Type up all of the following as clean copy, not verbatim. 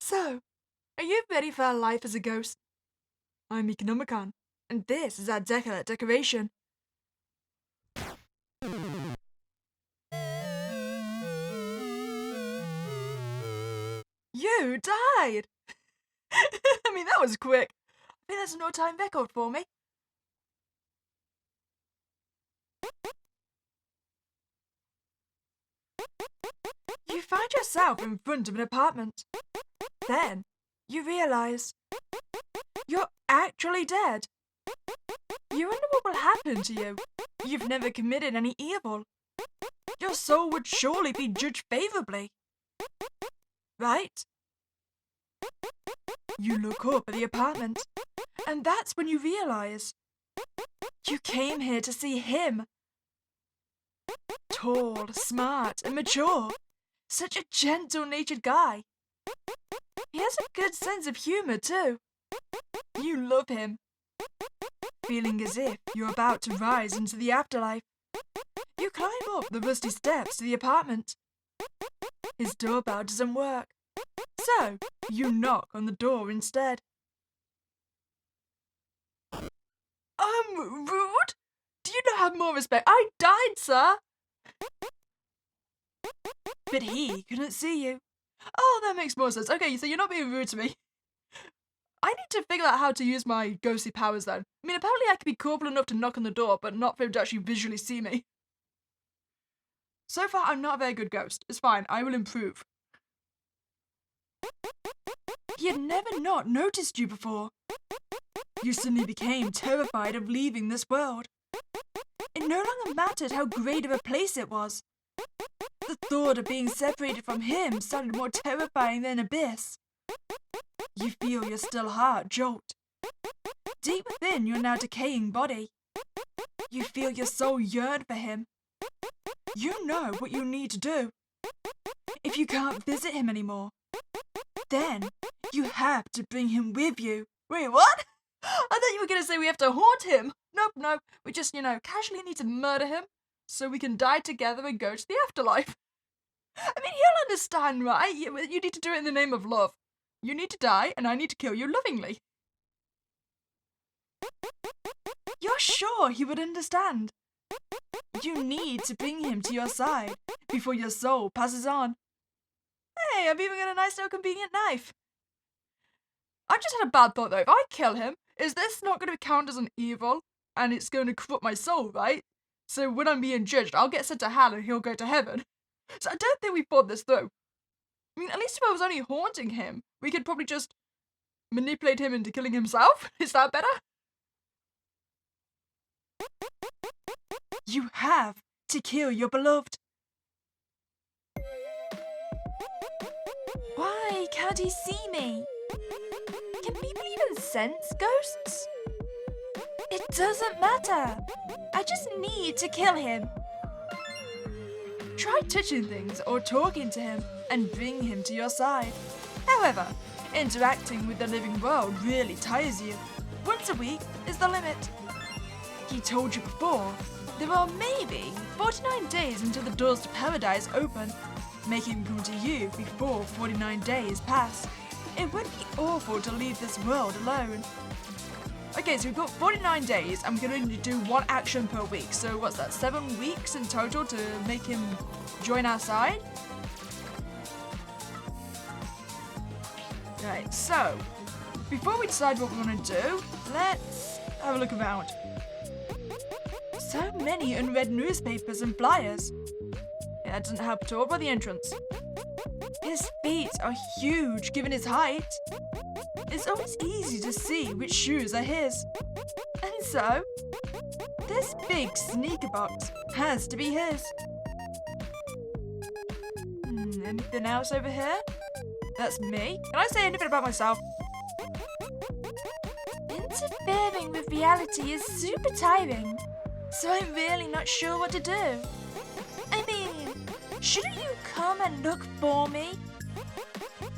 So, are you ready for our life as a ghost? I'm Meek Nomicon, and this is our Decollate decoration. You died! I mean, that was quick. I think that's an all-time record for me. You find yourself in front of an apartment. Then, you realize you're actually dead. You wonder what will happen to you. You've never committed any evil. Your soul would surely be judged favorably. Right? You look up at the apartment, and that's when you realize you came here to see him. Tall, smart, and mature. Such a gentle-natured guy. He has a good sense of humor, too. You love him. Feeling as if you're about to rise into the afterlife, you climb up the rusty steps to the apartment. His doorbell doesn't work, so you knock on the door instead. Rude? Do you not have more respect? I died, sir! But he couldn't see you. Oh, that makes more sense. Okay, so you're not being rude to me. I need to figure out how to use my ghostly powers then. I mean, apparently I can be corporal enough to knock on the door, but not for him to actually visually see me. So far, I'm not a very good ghost. It's fine, I will improve. He had never not noticed you before. You suddenly became terrified of leaving this world. It no longer mattered how great of a place it was. The thought of being separated from him sounded more terrifying than abyss. You feel your still heart jolt. Deep within your now decaying body, you feel your soul yearn for him. You know what you need to do. If you can't visit him anymore, then you have to bring him with you. Wait, what? I thought you were going to say we have to haunt him. Nope. We just, casually need to murder him so we can die together and go to the afterlife. I mean, he'll understand, right? You need to do it in the name of love. You need to die, and I need to kill you lovingly. You're sure he would understand? You need to bring him to your side before your soul passes on. Hey, I've even got a nice little convenient knife. I've just had a bad thought though. If I kill him, is this not going to count as an evil? And it's going to corrupt my soul, right? So when I'm being judged, I'll get sent to hell and he'll go to heaven. So I don't think we thought this through. I mean, at least if I was only haunting him, we could probably just manipulate him into killing himself. Is that better? You have to kill your beloved. Why can't he see me? Can people even sense ghosts? It doesn't matter. I just need to kill him. Try touching things or talking to him and bring him to your side. However, interacting with the living world really tires you. Once a week is the limit. He told you before, there are maybe 49 days until the doors to paradise open. Make him come to you before 49 days pass. It would be awful to leave this world alone. Okay, so we've got 49 days. I'm going to do one action per week. So what's that, 7 weeks in total to make him join our side? Right, so before we decide what we want to do, let's have a look around. So many unread newspapers and flyers. Yeah, that doesn't help at all. By the entrance. His feet are huge given his height. It's always easy to see which shoes are his. And so, this big sneaker box has to be his. Anything else over here? That's me. Can I say anything about myself? Interfering with reality is super tiring, so I'm really not sure what to do. I mean, shouldn't you come and look for me?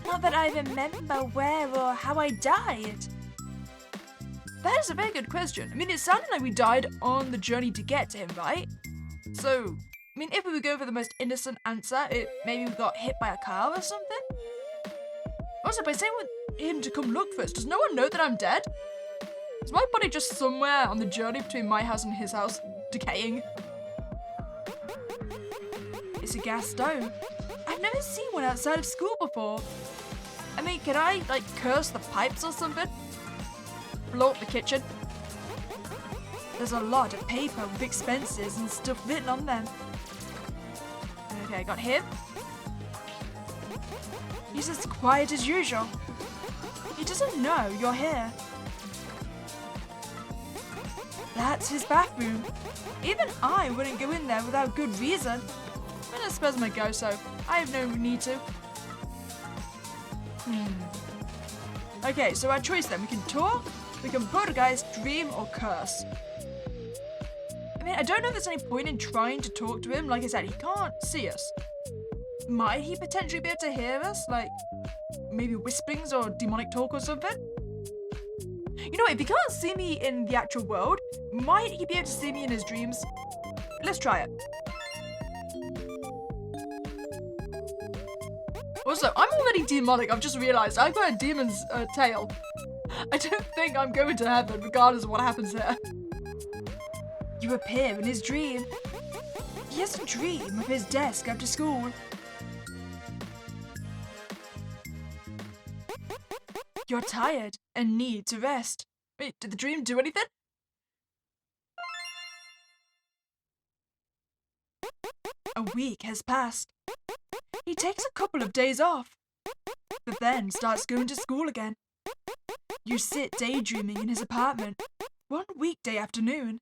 Not that I remember where or how I died. That is a very good question. I mean, it sounded like we died on the journey to get to him, right? So, I mean, if we would go for the most innocent answer, maybe we got hit by a car or something? Also, by saying with him to come look first, does no one know that I'm dead? Is my body just somewhere on the journey between my house and his house, decaying? It's a gas stove. I've never seen one outside of school before. I mean, can I, like, curse the pipes or something? Blow up the kitchen? There's a lot of paper with expenses and stuff written on them. Okay, I got him. He's as quiet as usual. He doesn't know you're here. That's his bathroom. Even I wouldn't go in there without good reason. I don't suppose I go, so I have no need to. Okay, so our choice then. We can talk, we can poltergeist, dream, or curse. I mean, I don't know if there's any point in trying to talk to him. Like I said, he can't see us. Might he potentially be able to hear us? Like, maybe whisperings or demonic talk or something? You know, if he can't see me in the actual world, might he be able to see me in his dreams? Let's try it. Also, I'm already demonic. I've just realised I've got a demon's tail. I don't think I'm going to heaven, regardless of what happens here. You appear in his dream. He has a dream of his desk after school. You're tired and need to rest. Wait, did the dream do anything? A week has passed. He takes a couple of days off, but then starts going to school again. You sit daydreaming in his apartment one weekday afternoon,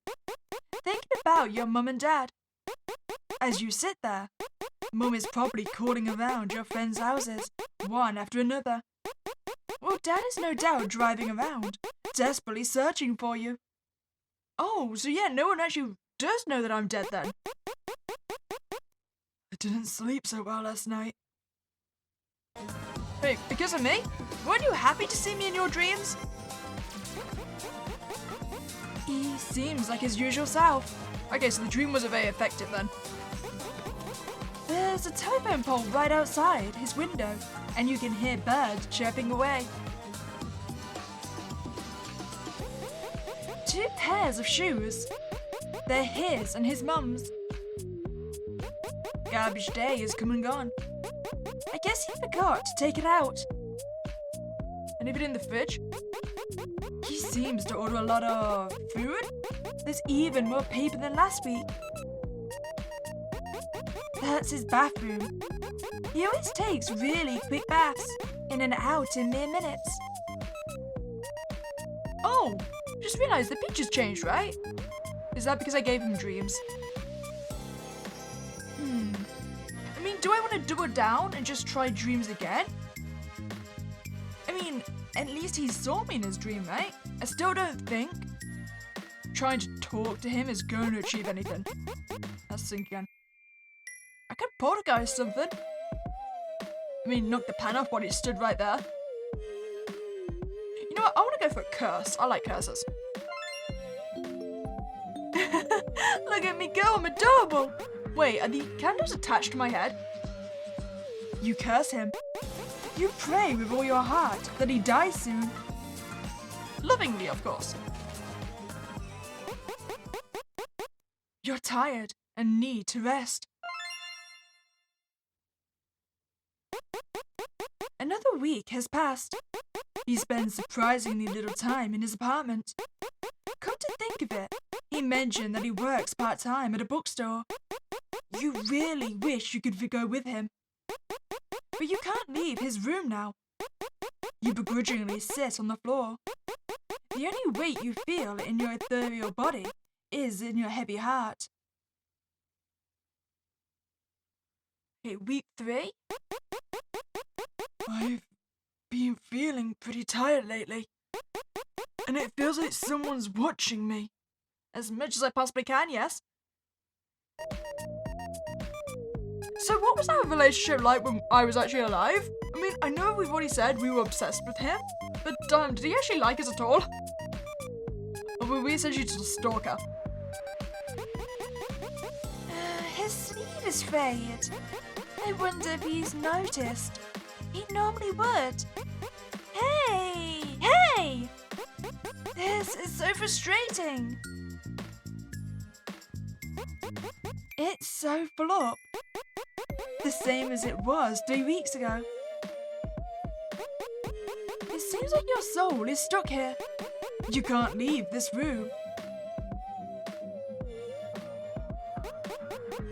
thinking about your mum and dad. As you sit there, Mum is probably calling around your friends' houses, one after another. Well, Dad is no doubt driving around, desperately searching for you. Oh, so yeah, no one actually does know that I'm dead then. I didn't sleep so well last night. Wait, because of me? Weren't you happy to see me in your dreams? He seems like his usual self. Okay, so the dream wasn't very effective then. There's a telephone pole right outside his window, and you can hear birds chirping away. 2 pairs of shoes. They're his and his mum's. Garbage day is come and gone. I guess he forgot to take it out. Anything in the fridge? He seems to order a lot of food. There's even more paper than last week. That's his bathroom. He always takes really quick baths, in and out in mere minutes. Oh, just realised the picture's changed, right? Is that because I gave him dreams? I mean, do I want to double down and just try dreams again? I mean, at least he saw me in his dream, right? I still don't think trying to talk to him is going to achieve anything. Let's think again. I could poltergeist something. I mean, knock the pan off while he stood right there. You know what? I want to go for a curse. I like curses. Look at me go, I'm adorable. Wait, are the candles attached to my head? You curse him. You pray with all your heart that he dies soon. Lovingly, of course. You're tired and need to rest. Another week has passed. He spends surprisingly little time in his apartment. Come to think of it, he mentioned that he works part-time at a bookstore. You really wish you could go with him. But you can't leave his room now. You begrudgingly sit on the floor. The only weight you feel in your ethereal body is in your heavy heart. Okay, week 3? I've been feeling pretty tired lately. And it feels like someone's watching me. As much as I possibly can, yes? So what was our relationship like when I was actually alive? I mean, I know we've already said we were obsessed with him, but did he actually like us at all? Or were we essentially just a stalker? His sleeve is frayed. I wonder if he's noticed. He normally would. frustrating. It's so full up. The same as it was 3 weeks ago. It seems like your soul is stuck here. You can't leave this room.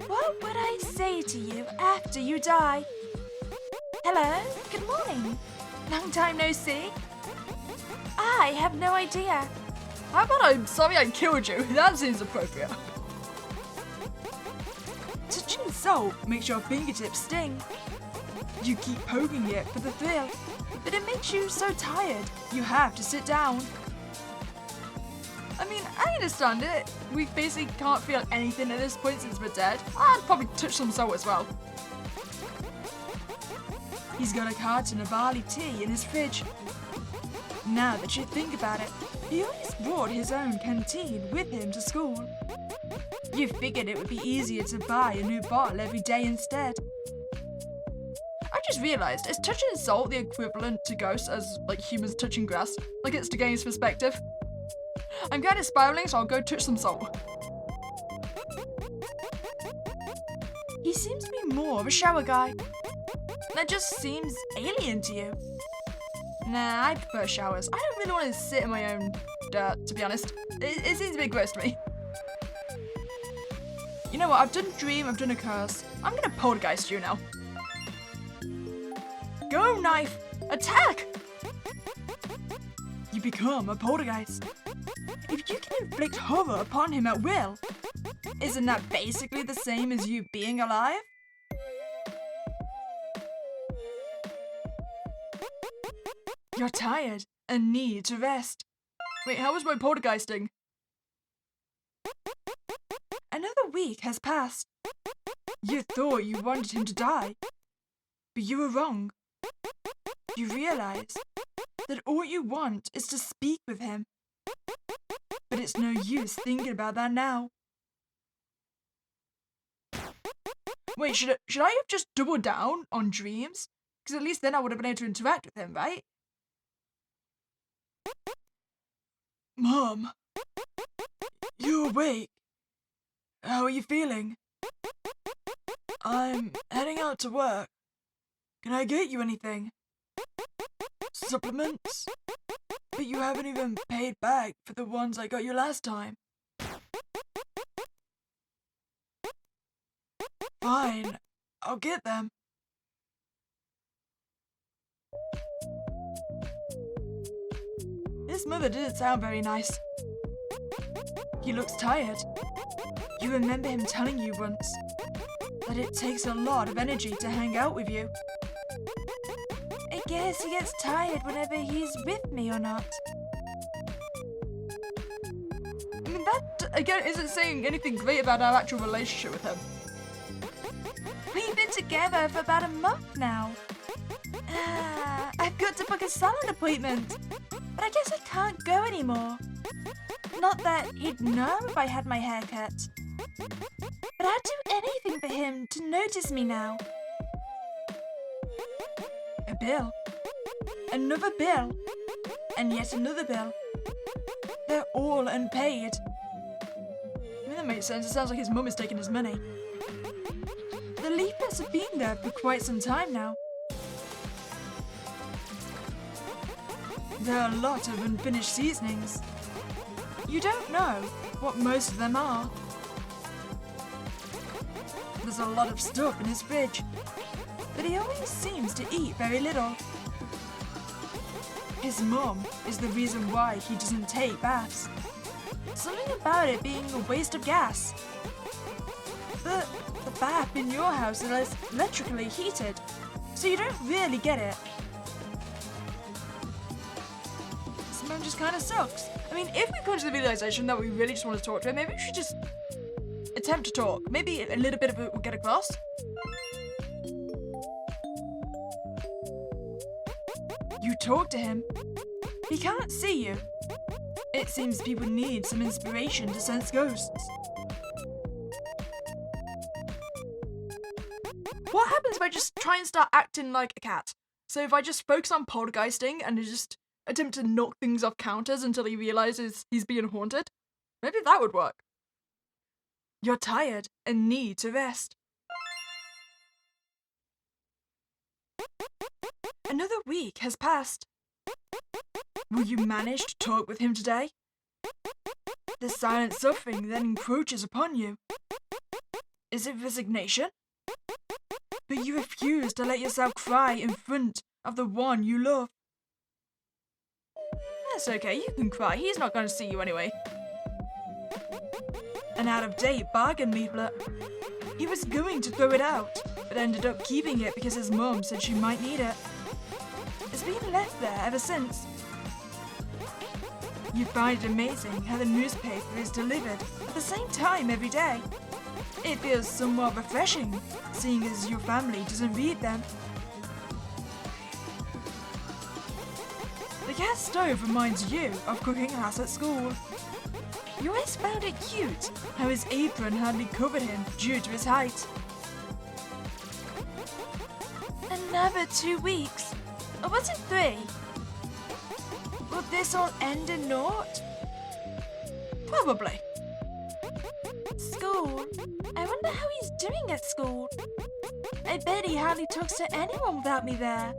What would I say to you after you die? Hello, good morning. Long time no see. I have no idea. How about I'm sorry I killed you? That seems appropriate. Touching salt makes your fingertips sting. You keep poking it for the thrill, but it makes you so tired you have to sit down. I mean, I understand it. We basically can't feel anything at this point since we're dead. I'd probably touch some salt as well. He's got a carton of barley tea in his fridge. Now that you think about it, he always brought his own canteen with him to school. You figured it would be easier to buy a new bottle every day instead. I just realised, is touching salt the equivalent to ghosts as, like, humans touching grass? Like, it's to gain his perspective? I'm kind of spiraling, so I'll go touch some salt. He seems to be more of a shower guy. That just seems alien to you. Nah, I prefer showers. I don't really want to sit in my own dirt, to be honest. It seems a bit gross to me. You know what, I've done dream, I've done a curse. I'm gonna poltergeist you now. Go, knife! Attack! You become a poltergeist. If you can inflict horror upon him at will, isn't that basically the same as you being alive? You're tired and need to rest. Wait, how was my poltergeisting? Another week has passed. You thought you wanted him to die, but you were wrong. You realize that all you want is to speak with him. But it's no use thinking about that now. Wait, should I have just doubled down on dreams? Because at least then I would have been able to interact with him, right? Mom, you awake? How are you feeling? I'm heading out to work. Can I get you anything? Supplements? But you haven't even paid back for the ones I got you last time. Fine, I'll get them. His mother didn't sound very nice. He looks tired. You remember him telling you once that it takes a lot of energy to hang out with you. I guess he gets tired whenever he's with me or not. I mean, that, again, isn't saying anything great about our actual relationship with him. We've been together for about a month now. I've got to book a salon appointment, but I guess I can't go anymore. Not that he'd know if I had my hair cut. But I'd do anything for him to notice me now. A bill. Another bill. And yet another bill. They're all unpaid. I mean, that makes sense. It sounds like his mum is taking his money. The leaflets have been there for quite some time now. There are a lot of unfinished seasonings. You don't know what most of them are. There's a lot of stuff in his fridge, but he always seems to eat very little. His mum is the reason why he doesn't take baths. Something about it being a waste of gas. But the bath in your house is electrically heated, so you don't really get it. His mum just kind of sucks. I mean, if we come to the realization that we really just want to talk to him, maybe we should just attempt to talk. Maybe a little bit of it will get across. You talk to him. He can't see you. It seems people need some inspiration to sense ghosts. What happens if I just try and start acting like a cat? So if I just focus on poltergeisting and just attempt to knock things off counters until he realizes he's being haunted. Maybe that would work. You're tired and need to rest. Another week has passed. Will you manage to talk with him today? The silent suffering that encroaches upon you. Is it resignation? But you refuse to let yourself cry in front of the one you love. That's okay, you can cry. He's not going to see you anyway. An out-of-date bargain leaflet. He was going to throw it out, but ended up keeping it because his mum said she might need it. It's been left there ever since. You find it amazing how the newspaper is delivered at the same time every day. It feels somewhat refreshing, seeing as your family doesn't read them. The gas stove reminds you of cooking class at school. You always found it cute how his apron hardly covered him due to his height. Another 2 weeks? Or was it 3? Will this all end in naught? Probably. School? I wonder how he's doing at school. I bet he hardly talks to anyone without me there.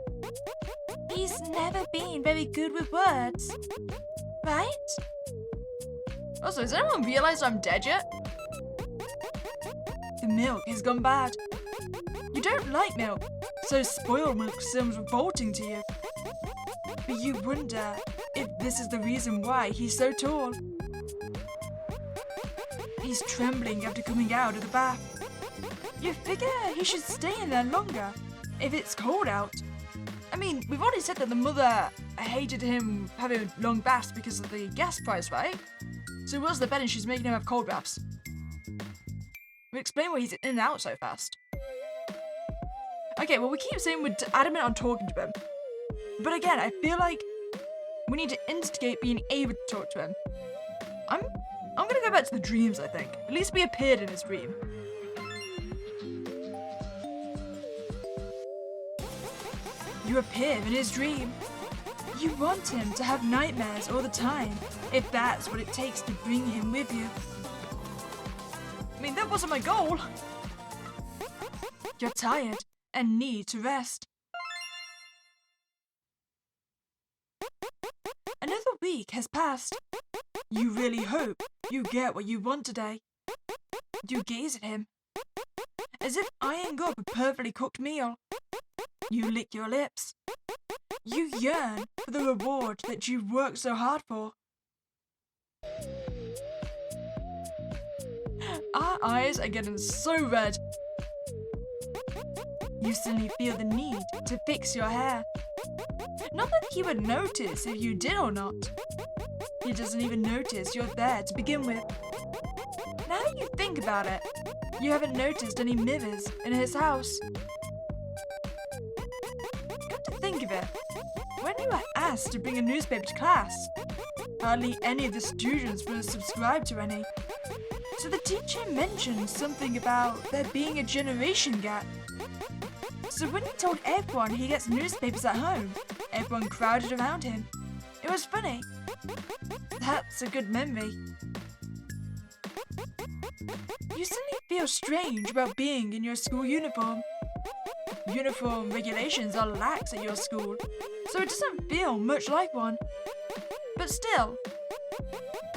He's never been very good with words. Right? Also, has anyone realized I'm dead yet? The milk has gone bad. You don't like milk, so spoiled milk seems revolting to you. But you wonder if this is the reason why he's so tall. He's trembling after coming out of the bath. You figure he should stay in there longer if it's cold out. I mean, we've already said that the mother hated him having long baths because of the gas price, right? So what's the betting she's making him have cold baths? We explain why he's in and out so fast. Okay, well, we keep saying we're adamant on talking to him. But again, I feel like we need to instigate being able to talk to him. I'm gonna go back to the dreams, I think. At least we appeared in his dream. You appear in his dream. You want him to have nightmares all the time, if that's what it takes to bring him with you. I mean, that wasn't my goal. You're tired and need to rest. Another week has passed. You really hope you get what you want today. You gaze at him, as if eyeing up a perfectly cooked meal. You lick your lips. You yearn for the reward that you worked so hard for. Our eyes are getting so red. You suddenly feel the need to fix your hair. Not that he would notice if you did or not. He doesn't even notice you're there to begin with. Now that you think about it, you haven't noticed any mirrors in his house. Come to think of it, when you were asked to bring a newspaper to class, hardly any of the students were subscribed to any. So the teacher mentioned something about there being a generation gap. So when he told everyone he gets newspapers at home, everyone crowded around him. It was funny. That's a good memory. You suddenly feel strange about being in your school uniform. Uniform regulations are lax at your school, so it doesn't feel much like one. But still,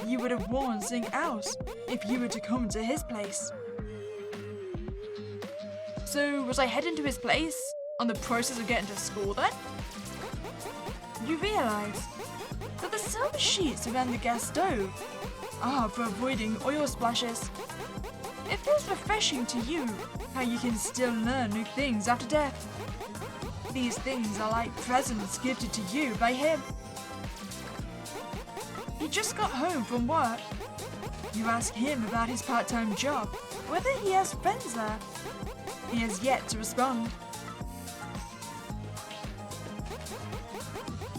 you would have worn something else if you were to come to his place. So, was I heading to his place on the process of getting to school then? You realise that the silver sheets around the gas stove are for avoiding oil splashes. It feels refreshing to you how you can still learn new things after death. These things are like presents gifted to you by him. He just got home from work. You ask him about his part-time job, whether he has friends there. He has yet to respond.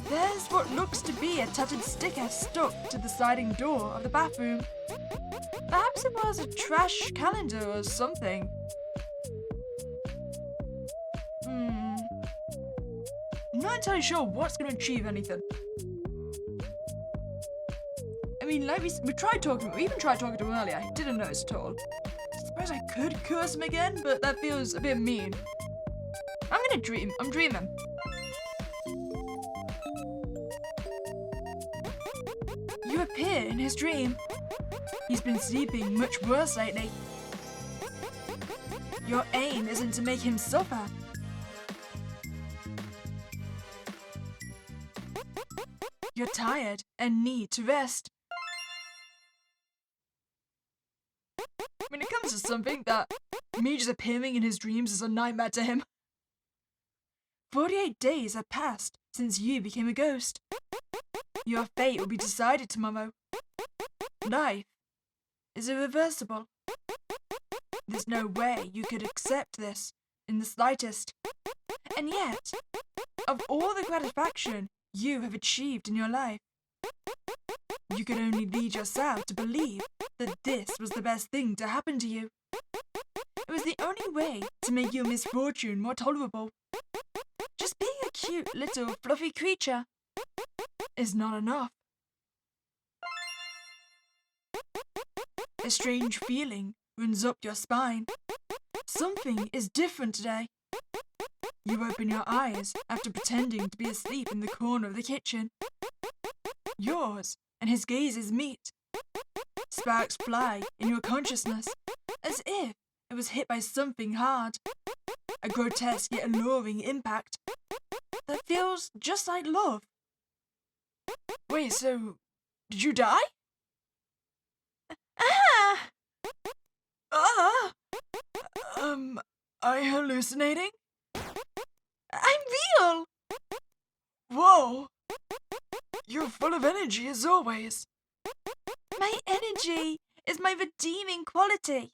There's what looks to be a tattered sticker stuck to the sliding door of the bathroom. Perhaps it was a trash calendar or something. I'm not entirely sure what's going to achieve anything. mean, like we tried talking. We even tried talking to him earlier. He didn't notice at all. I suppose I could curse him again, but that feels a bit mean. I'm gonna dream. I'm dreaming. You appear in his dream. He's been sleeping much worse lately. Your aim isn't to make him suffer. You're tired and need to rest. When it comes to something that me just appearing in his dreams is a nightmare to him. 48 days have passed since you became a ghost. Your fate will be decided tomorrow. Life is irreversible. There's no way you could accept this in the slightest. And yet, of all the gratification you have achieved in your life, you could only lead yourself to believe that this was the best thing to happen to you. It was the only way to make your misfortune more tolerable. Just being a cute little fluffy creature is not enough. A strange feeling runs up your spine. Something is different today. You open your eyes after pretending to be asleep in the corner of the kitchen. Yours and his gazes meet. Sparks fly in your consciousness, as if it was hit by something hard. A grotesque yet alluring impact that feels just like love. Wait, so did you die? Ah! Ah! Am I hallucinating? I'm real! Whoa! You're full of energy as always. My energy is my redeeming quality.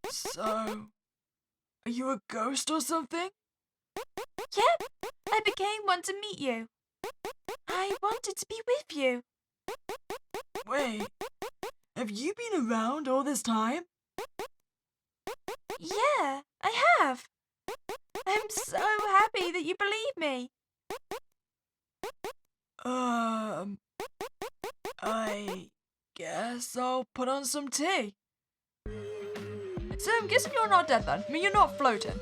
So, are you a ghost or something? Yep, I became one to meet you. I wanted to be with you. Wait, have you been around all this time? Yeah, I have. I'm so happy that you believe me. I guess I'll put on some tea. So I'm guessing you're not dead then. I mean, you're not floating.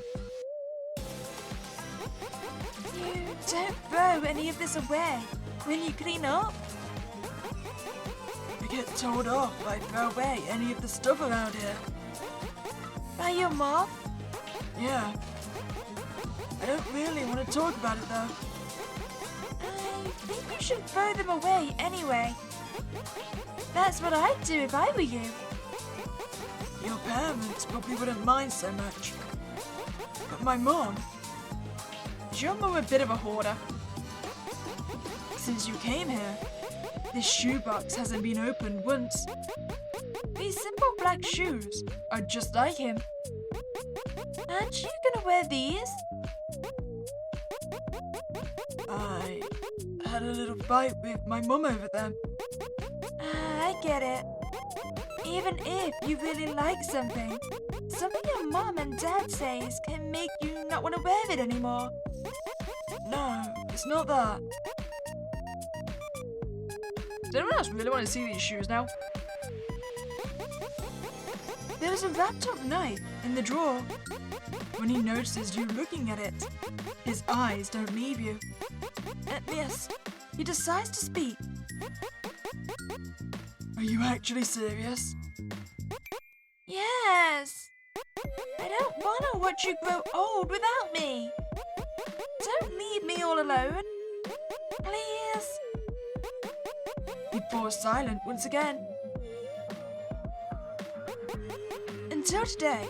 You don't throw any of this away when you clean up. I get told off if I throw away any of the stuff around here. By your mom? Yeah. I don't really want to talk about it though. I think you should throw them away anyway. That's what I'd do if I were you. Your parents probably wouldn't mind so much. But my mom... Is your mom a bit of a hoarder? Since you came here, this shoebox hasn't been opened once. These simple black shoes are just like him. Aren't you gonna wear these? I had a little fight with my mum over them. I get it. Even if you really like something your mom and dad says can make you not want to wear it anymore. No, it's not that. Does anyone else really want to see these shoes now? There's a wrapped up knife in the drawer. When he notices you looking at it, his eyes don't leave you. At this, he decides to speak. Are you actually serious? Yes. I don't want to watch you grow old without me. Don't leave me all alone. Please. He falls silent once again. Until today,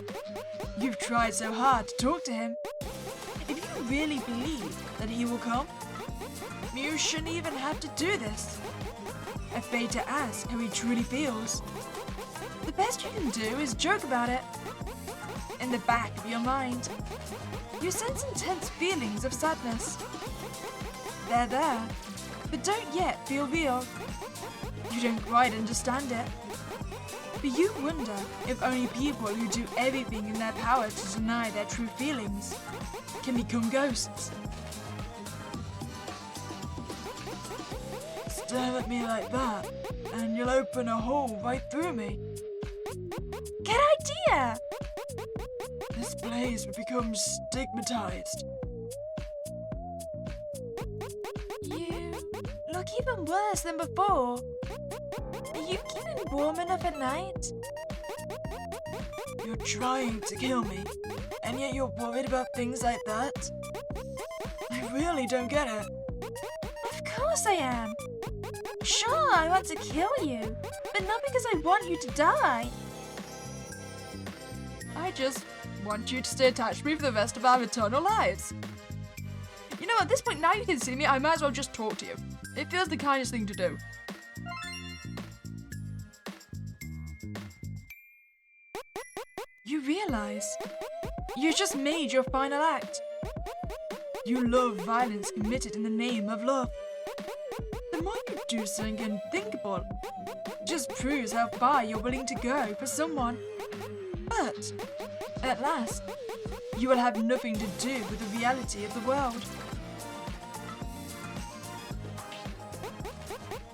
you've tried so hard to talk to him. If you really believe that he will come, you shouldn't even have to do this. Afraid to ask how he truly feels. The best you can do is joke about it. In the back of your mind, you sense intense feelings of sadness. They're there, but don't yet feel real. You don't quite understand it. But you wonder if only people who do everything in their power to deny their true feelings can become ghosts. Stare at me like that, and you'll open a hole right through me. Good idea! This place will become stigmatized. You look even worse than before. Are you keeping warm enough at night? You're trying to kill me, and yet you're worried about things like that? I really don't get it. Of course I am. Sure, I want to kill you, but not because I want you to die. I just want you to stay attached to me for the rest of our eternal lives. You know, at this point, now you can see me, I might as well just talk to you. It feels the kindest thing to do. You realize you just made your final act. You love violence committed in the name of love. The more you do something unthinkable, just proves how far you're willing to go for someone. But, at last, you will have nothing to do with the reality of the world.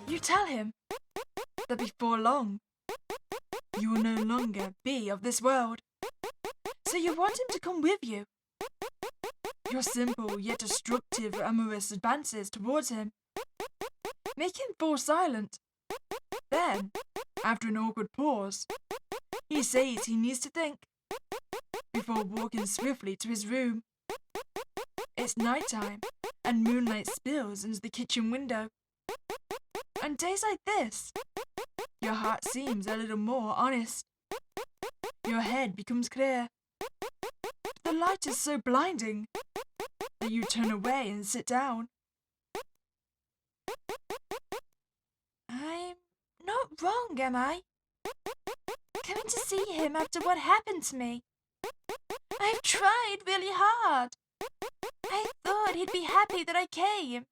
You tell him that before long, you will no longer be of this world. So you want him to come with you. Your simple yet destructive amorous advances towards him make him fall silent. Then, after an awkward pause, he says he needs to think before walking swiftly to his room. It's nighttime, and moonlight spills into the kitchen window. On days like this, your heart seems a little more honest. Your head becomes clear. The light is so blinding that you turn away and sit down. I'm not wrong, am I? Coming to see him after what happened to me. I've tried really hard. I thought he'd be happy that I came.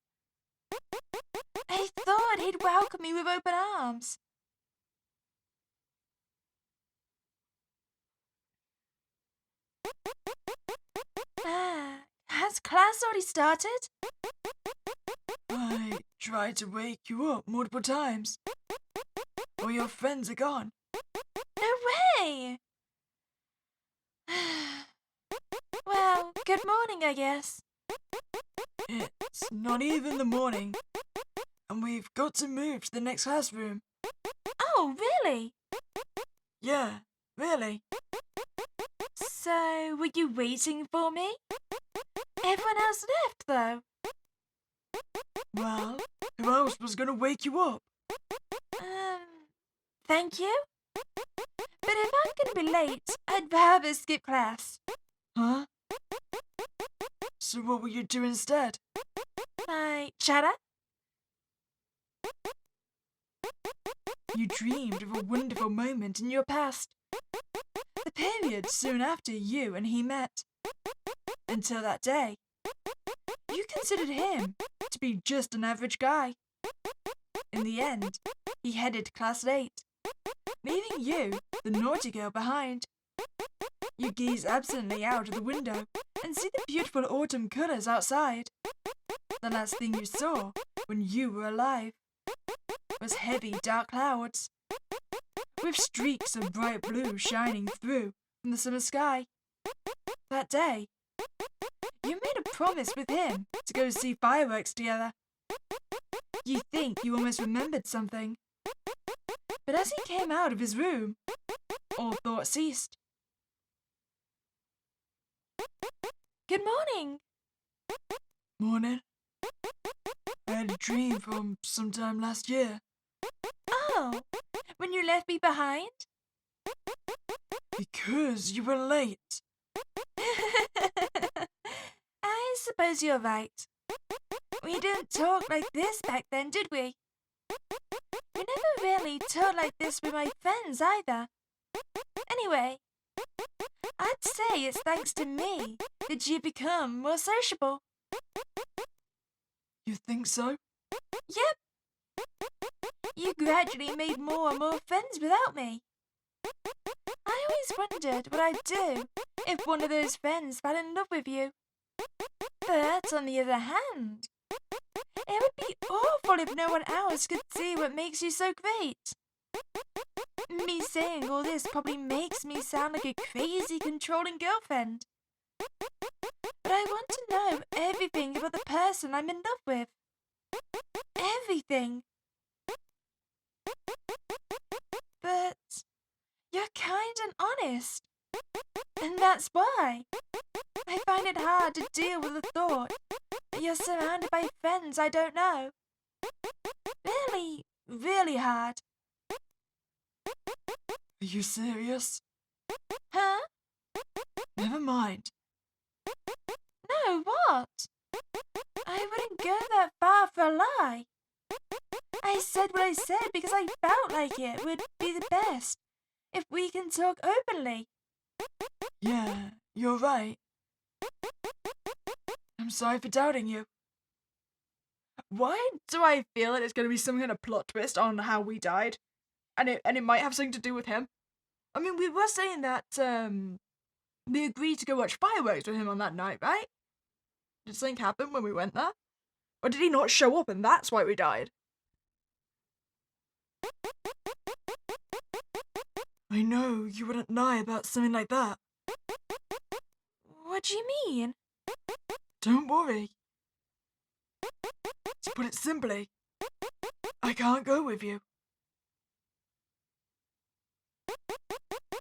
I thought he'd welcome me with open arms. Has class already started? I tried to wake you up multiple times. All your friends are gone. No way! Well, good morning, I guess. It's not even the morning, and we've got to move to the next classroom. Oh, really? Yeah, really. So, were you waiting for me? Everyone else left, though. Well, who else was gonna wake you up? Thank you? But if I'm gonna be late, I'd rather skip class. Huh? So what will you do instead? My chatter? You dreamed of a wonderful moment in your past. The period soon after you and he met. Until that day, you considered him to be just an average guy. In the end, he headed class 8, leaving you, the naughty girl, behind. You gaze absently out of the window and see the beautiful autumn colours outside. The last thing you saw when you were alive was heavy dark clouds, with streaks of bright blue shining through from the summer sky. That day, you made a promise with him to go see fireworks together. You think you almost remembered something. But as he came out of his room, all thought ceased. Good morning. Morning. I had a dream from sometime last year. Oh, when you left me behind? Because you were late. I suppose you're right. We didn't talk like this back then, did we? We never really talked like this with my friends either. Anyway, I'd say it's thanks to me that you become more sociable. You think so? Yep. You gradually made more and more friends without me. I always wondered what I'd do if one of those friends fell in love with you. But on the other hand, it would be awful awful if no one else could see what makes you so great. Me saying all this probably makes me sound like a crazy, controlling girlfriend. But I want to know everything about the person I'm in love with. Everything. But you're kind and honest. And that's why I find it hard to deal with the thought that you're surrounded by friends I don't know. Really, really hard. Are you serious? Huh? Never mind. No, what? I wouldn't go that far for a lie. I said what I said because I felt like it would be the best if we can talk openly. Yeah, you're right. I'm sorry for doubting you. Why do I feel that it's going to be some kind of plot twist on how we died? And it might have something to do with him? I mean, we were saying that, we agreed to go watch fireworks with him on that night, right? Did something happen when we went there? Or did he not show up and that's why we died? I know you wouldn't lie about something like that. What do you mean? Don't worry. To put it simply, I can't go with you.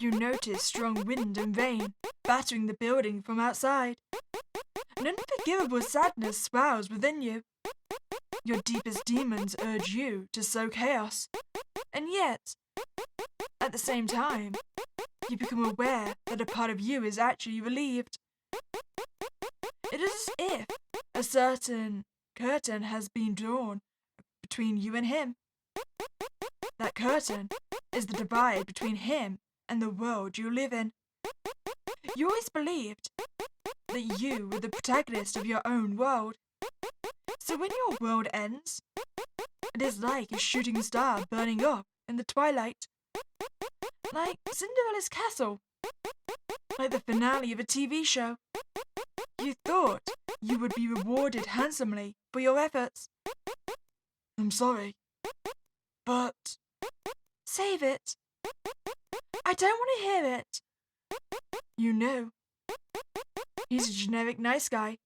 You notice strong wind and rain battering the building from outside. An unforgivable sadness swells within you. Your deepest demons urge you to sow chaos. And yet, at the same time, you become aware that a part of you is actually relieved. It is as if a certain curtain has been drawn between you and him. That curtain is the divide between him and the world you live in. You always believed that you were the protagonist of your own world. So when your world ends, it is like a shooting star burning up in the twilight. Like Cinderella's castle. Like the finale of a TV show. You thought you would be rewarded handsomely for your efforts. I'm sorry, but... Save it. I don't want to hear it. You knew. He's a generic nice guy.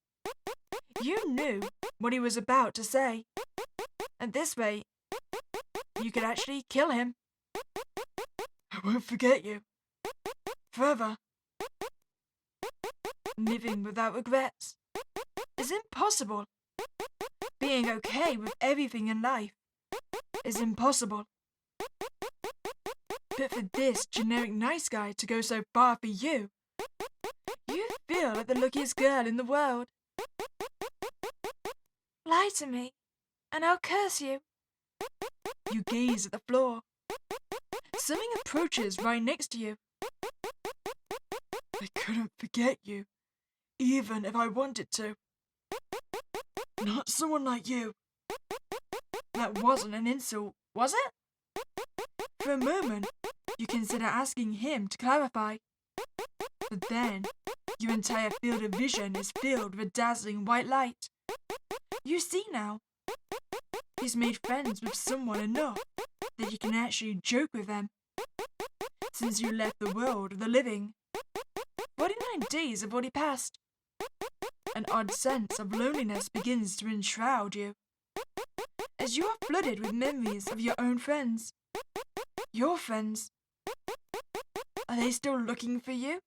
You knew what he was about to say. And this way, you could actually kill him. I won't forget you. Forever. Living without regrets is impossible. Being okay with everything in life is impossible. But for this generic nice guy to go so far for you, you feel like the luckiest girl in the world. Lie to me, and I'll curse you. You gaze at the floor. Something approaches right next to you. I couldn't forget you, even if I wanted to. Not someone like you. That wasn't an insult, was it? For a moment, you consider asking him to clarify. But then, your entire field of vision is filled with dazzling white light. You see now. He's made friends with someone enough that you can actually joke with them. Since you left the world of the living, 49 days have already passed. An odd sense of loneliness begins to enshroud you, as you are flooded with memories of your own friends. Your friends. Are they still looking for you?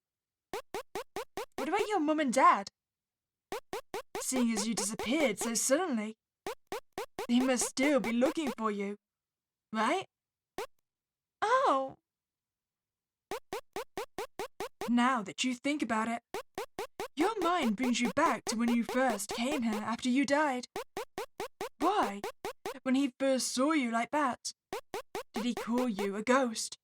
What about your mum and dad? Seeing as you disappeared so suddenly, they must still be looking for you, right? Oh! Now that you think about it, your mind brings you back to when you first came here after you died. Why, when he first saw you like that, did he call you a ghost?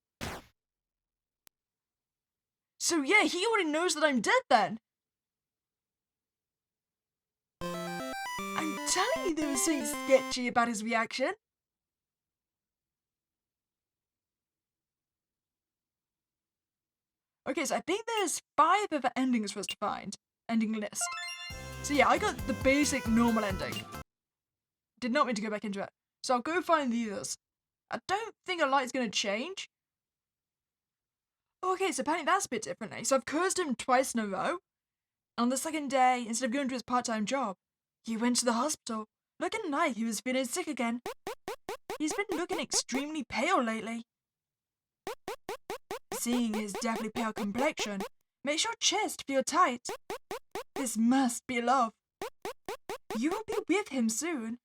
So yeah, he already knows that I'm dead then. I'm telling you there was something sketchy about his reaction. Okay, so I think there's 5 other endings for us to find. Ending list. So yeah, I got the basic normal ending. Did not mean to go back into it. So I'll go find the others. I don't think a light's gonna change. Okay, so apparently that's a bit different, eh? So I've cursed him twice in a row. On the second day, instead of going to his part-time job, he went to the hospital, looking like he was feeling sick again. He's been looking extremely pale lately. Seeing his deathly pale complexion makes your chest feel tight. This must be love. You will be with him soon.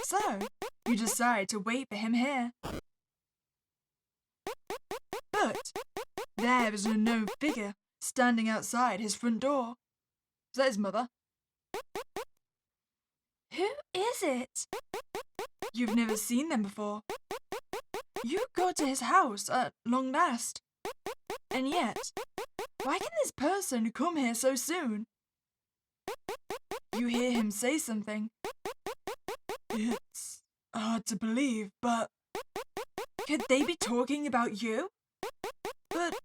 So, you decide to wait for him here. But there is an unknown figure standing outside his front door. Is that his mother? Who is it? You've never seen them before. You go to his house at long last. And yet, why can this person come here so soon? You hear him say something. It's hard to believe, but could they be talking about you? But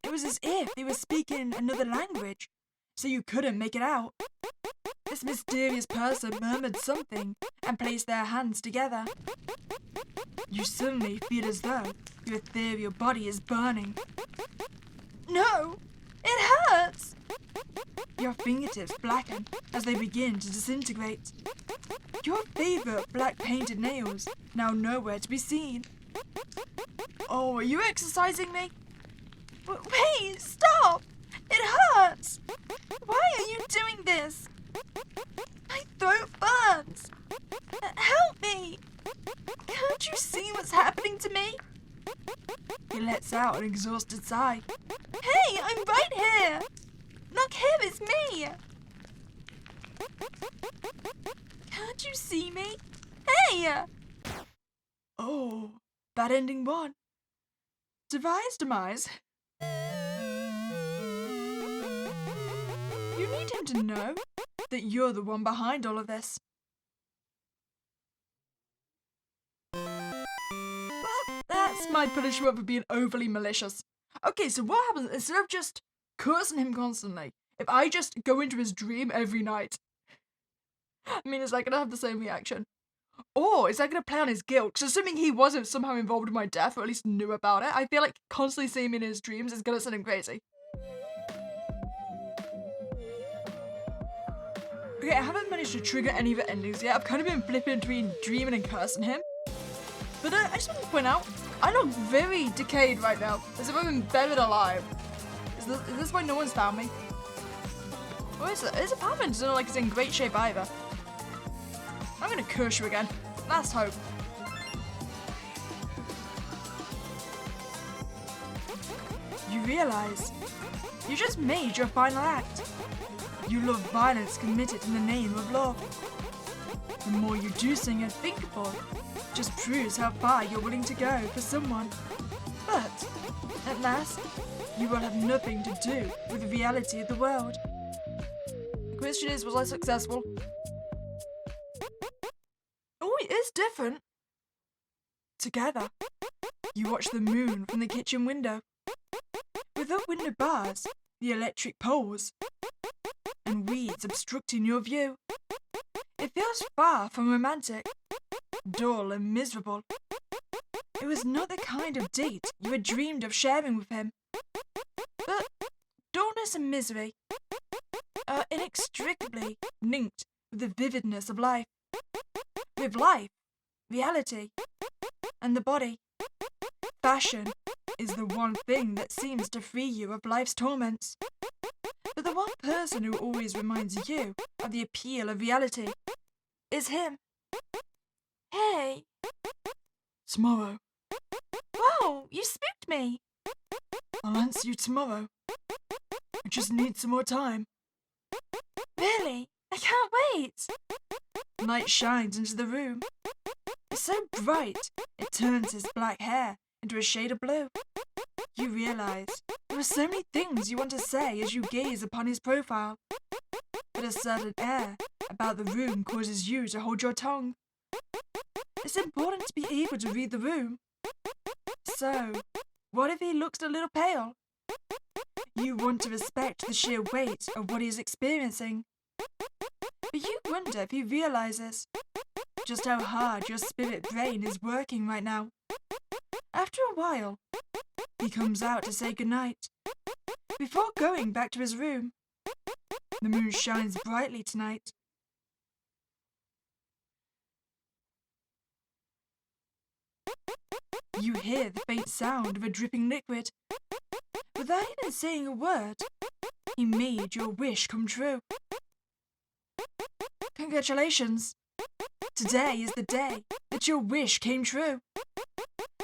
it was as if they were speaking another language, so you couldn't make it out. This mysterious person murmured something and placed their hands together. You suddenly feel as though your ethereal body is burning. No! It hurts! Your fingertips blacken as they begin to disintegrate. Your favourite black painted nails now nowhere to be seen. Oh, are you exercising me? Wait, stop! It hurts! Why are you doing this? My throat burns! Help me! Can't you see what's happening to me? He lets out an exhausted sigh. Hey, I'm right here! Look, here it's me! Can't you see me? Hey! Oh, bad ending one. Demise. You need him to know that you're the one behind all of this. Well, that's my punishment for being overly malicious. Okay, so what happens instead of just cursing him constantly? If I just go into his dream every night, I mean, is that gonna have the same reaction? Or is that gonna play on his guilt? Because assuming he wasn't somehow involved in my death, or at least knew about it, I feel like constantly seeing me in his dreams is gonna send him crazy. Okay, I haven't managed to trigger any of the endings yet. I've kind of been flipping between dreaming and cursing him. But I just want to point out, I look very decayed right now, as if I've been buried alive. Is this why no one's found me? Or is it? His apartment doesn't look like it's in great shape either. I'm gonna curse you again. Last hope. You realize you just made your final act. You love violence committed in the name of love. The more you do something unthinkable, just proves how far you're willing to go for someone. But, at last, you will have nothing to do with the reality of the world. The question is, was I successful? Oh, it is different. Together, you watch the moon from the kitchen window. With the window bars, the electric poles, and weeds obstructing your view. It feels far from romantic, dull and miserable. It was not the kind of date you had dreamed of sharing with him. But dullness and misery are inextricably linked with the vividness of life. With life, reality, and the body. Fashion is the one thing that seems to free you of life's torments. But the one person who always reminds you of the appeal of reality is him. Hey! Tomorrow. Whoa, you spooked me! I'll answer you tomorrow. I just need some more time. Really? I can't wait! Light shines into the room. It's so bright, it turns his black hair into a shade of blue. You realize there are so many things you want to say as you gaze upon his profile, but a certain air about the room causes you to hold your tongue. It's important to be able to read the room. So, what if he looks a little pale? You want to respect the sheer weight of what he is experiencing. But you wonder if he realizes just how hard your spirit brain is working right now. After a while, he comes out to say goodnight. Before going back to his room, the moon shines brightly tonight. You hear the faint sound of a dripping liquid. Without even saying a word, he made your wish come true. Congratulations! Today is the day that your wish came true.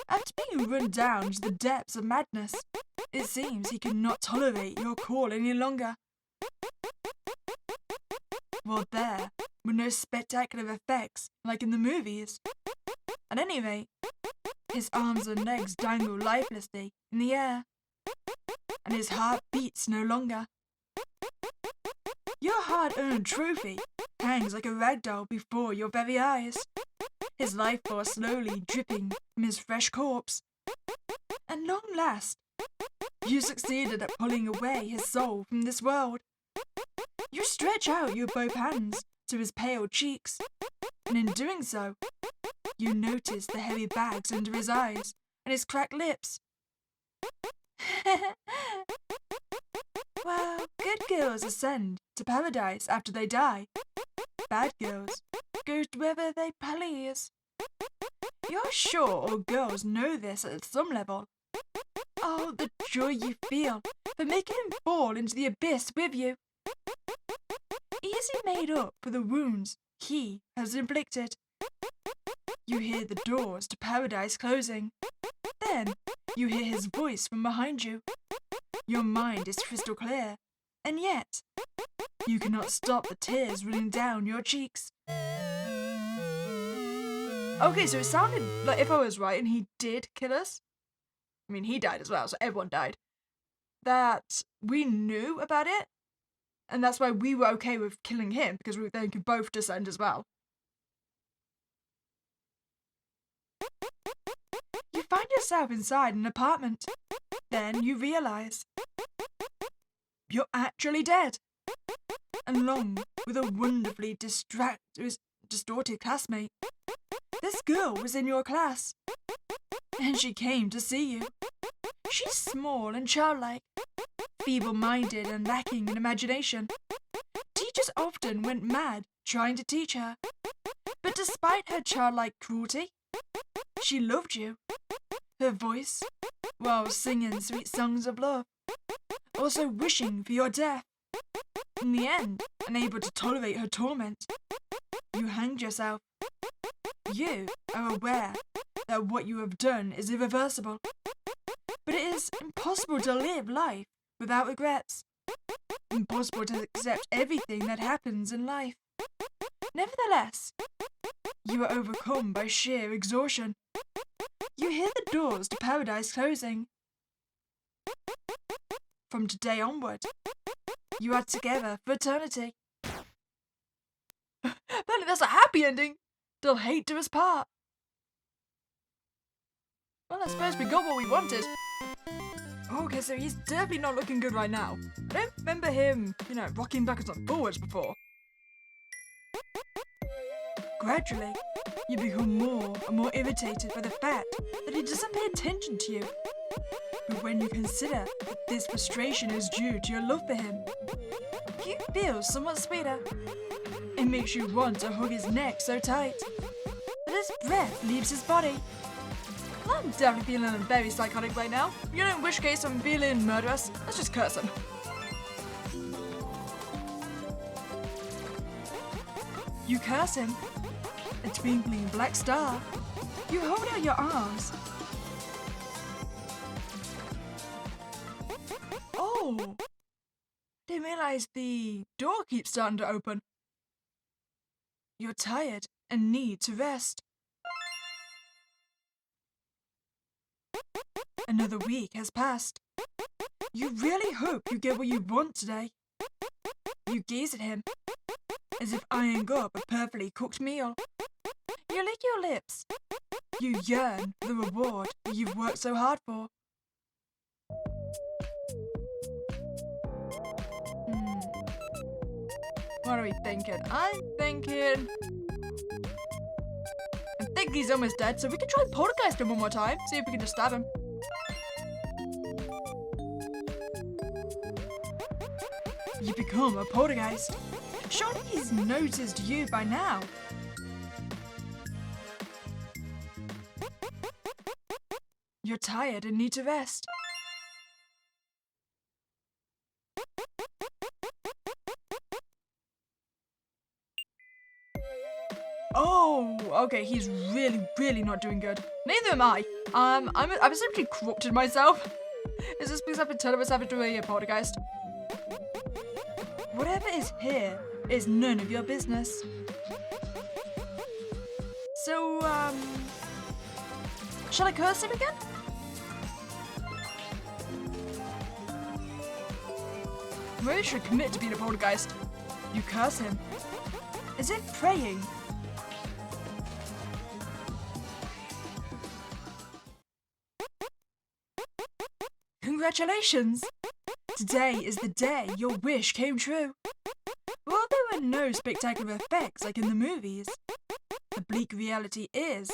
After being run down to the depths of madness, it seems he cannot tolerate your call any longer. Well, there were no spectacular effects like in the movies. At any rate, his arms and legs dangle lifelessly in the air, and his heart beats no longer. Your hard-earned trophy hangs like a rag doll before your very eyes, his life force slowly dripping from his fresh corpse. At long last, you succeeded at pulling away his soul from this world. You stretch out your both hands to his pale cheeks, and in doing so, you notice the heavy bags under his eyes and his cracked lips. Well, good girls ascend to paradise after they die. Bad girls go wherever they please. You're sure all girls know this at some level. Oh, the joy you feel for making him fall into the abyss with you. Easy made up for the wounds he has inflicted. You hear the doors to paradise closing. Then you hear his voice from behind you. Your mind is crystal clear, and yet you cannot stop the tears running down your cheeks. Okay, so it sounded like, if I was right and he did kill us, I mean, he died as well, so everyone died, that we knew about it, and that's why we were okay with killing him, because we then could both descend as well. You find yourself inside an apartment. Then you realize you're actually dead, along with a wonderfully distorted classmate. This girl was in your class, and she came to see you. She's small and childlike, feeble-minded and lacking in imagination. Teachers often went mad trying to teach her, but despite her childlike cruelty, she loved you. Her voice, while singing sweet songs of love, also wishing for your death. In the end, unable to tolerate her torment, you hanged yourself. You are aware that what you have done is irreversible, but it is impossible to live life without regrets. Impossible to accept everything that happens in life. Nevertheless, you are overcome by sheer exhaustion. You hear the doors to paradise closing. From today onward, you are together for eternity. Apparently that's a happy ending. They'll hate to us part. Well, I suppose we got what we wanted. Okay, so he's definitely not looking good right now. I don't remember him, rocking backwards and forwards before. Gradually, you become more and more irritated by the fact that he doesn't pay attention to you. But when you consider that this frustration is due to your love for him, you feel somewhat sweeter. It makes you want to hug his neck so tight that his breath leaves his body. Well, I'm definitely feeling very psychotic right now. In which case I'm feeling murderous. Let's just curse him. You curse him. A twinkling black star. You hold out your arms. Oh! Didn't realize the door keeps starting to open. You're tired and need to rest. Another week has passed. You really hope you get what you want today. You gaze at him, as if eyeing up a perfectly cooked meal. You lick your lips. You yearn for the reward that you've worked so hard for. What are we thinking? I'm thinking think he's almost dead, so we can try and poltergeist him one more time. See if we can just stab him. You become a poltergeist. Surely he's noticed you by now. You're tired and need to rest. Oh, okay, he's really not doing good. Neither am I. I've essentially corrupted myself. Is this because I've been turning myself into a poltergeist? Whatever is here is none of your business. So, shall I curse him again? Maybe I should commit to being a poltergeist. You curse him. As if praying. Congratulations! Today is the day your wish came true. While there were no spectacular effects like in the movies, the bleak reality is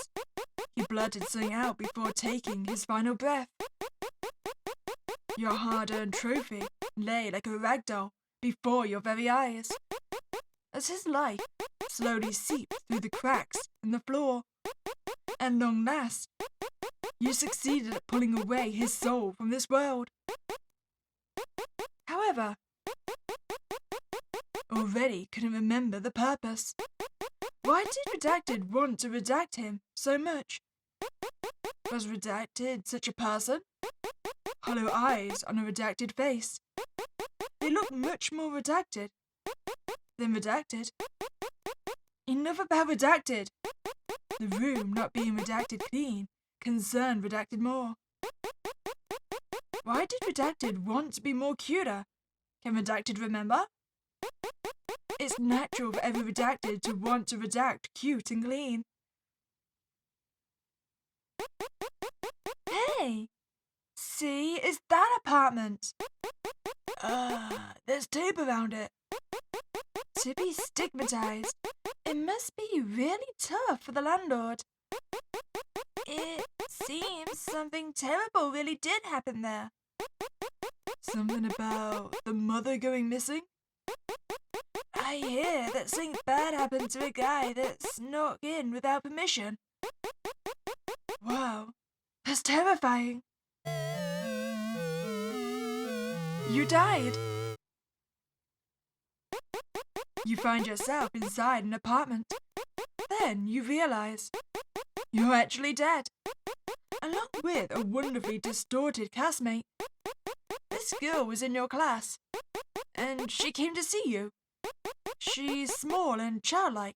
he blurted something out before taking his final breath. Your hard-earned trophy lay like a rag doll before your very eyes, as his life slowly seeped through the cracks in the floor. At long last, you succeeded at pulling away his soul from this world. However, already couldn't remember the purpose. Why did Redacted want to redact him so much? Was Redacted such a person? Hollow eyes on a redacted face. They look much more redacted than redacted. Enough about redacted. The room not being redacted clean concerned Redacted more. Why did Redacted want to be more cuter? Can Redacted remember? It's natural for every Redacted to want to redact cute and clean. Hey! See, it's that apartment. There's tape around it. To be stigmatized, it must be really tough for the landlord. It seems something terrible really did happen there. Something about the mother going missing? I hear that something bad happened to a guy that snuck in without permission. Wow, that's terrifying. You died. You find yourself inside an apartment. Then you realize you're actually dead, along with a wonderfully distorted castmate. This girl was in your class, and she came to see you. She's small and childlike,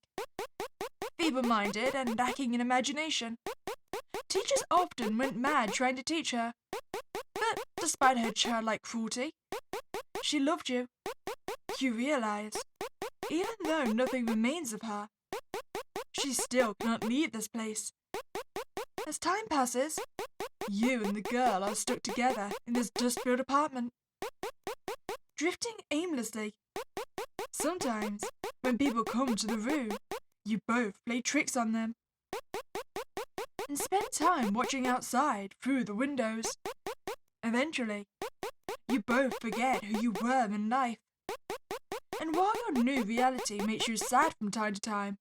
feeble-minded and lacking in imagination. Teachers often went mad trying to teach her, but despite her childlike cruelty, she loved you. You realize, even though nothing remains of her, she still cannot leave this place. As time passes, you and the girl are stuck together in this dust-filled apartment, drifting aimlessly. Sometimes, when people come to the room, you both play tricks on them and spend time watching outside through the windows. Eventually, you both forget who you were in life. And while your new reality makes you sad from time to time,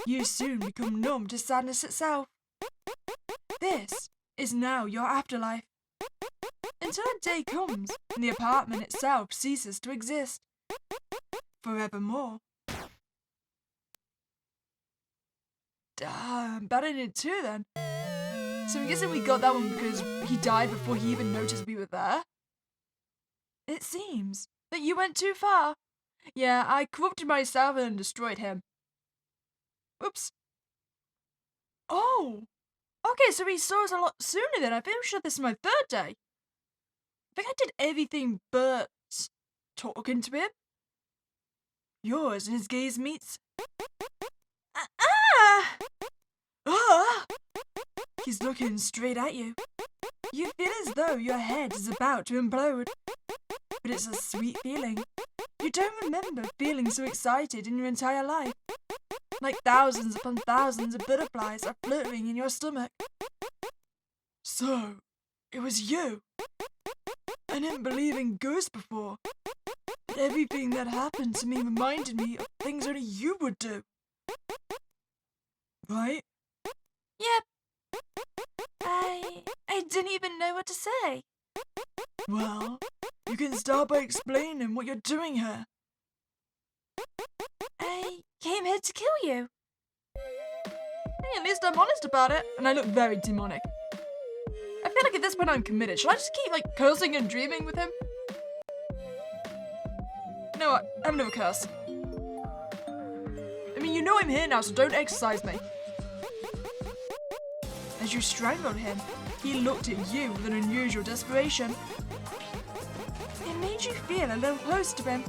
you soon become numb to sadness itself. This is now your afterlife. Until a day comes and the apartment itself ceases to exist. Forevermore. Damn, that ended too then. So I'm guessing we got that one because he died before he even noticed we were there. It seems that you went too far. Yeah, I corrupted myself and destroyed him. Oops. Oh! Okay, so he saw us a lot sooner then. I think I'm sure this is my third day. I think I did everything but talking to him. Yours and his gaze meets. He's looking straight at you. You feel as though your head is about to implode. But it's a sweet feeling. You don't remember feeling so excited in your entire life. like thousands upon thousands of butterflies are fluttering in your stomach. So, it was you. I didn't believe in ghosts before, but everything that happened to me reminded me of things only you would do. Right? Yep. I didn't even know what to say. Well, you can start by explaining what you're doing here. I came here to kill you. Hey, at least I'm honest about it, and I look very demonic. I feel like at this point I'm committed. Should I just keep, like, cursing and dreaming with him? You know what? I'm gonna curse. I mean, you know I'm here now, so don't exercise me. As you strangled him, he looked at you with an unusual desperation. It made you feel a little close to him.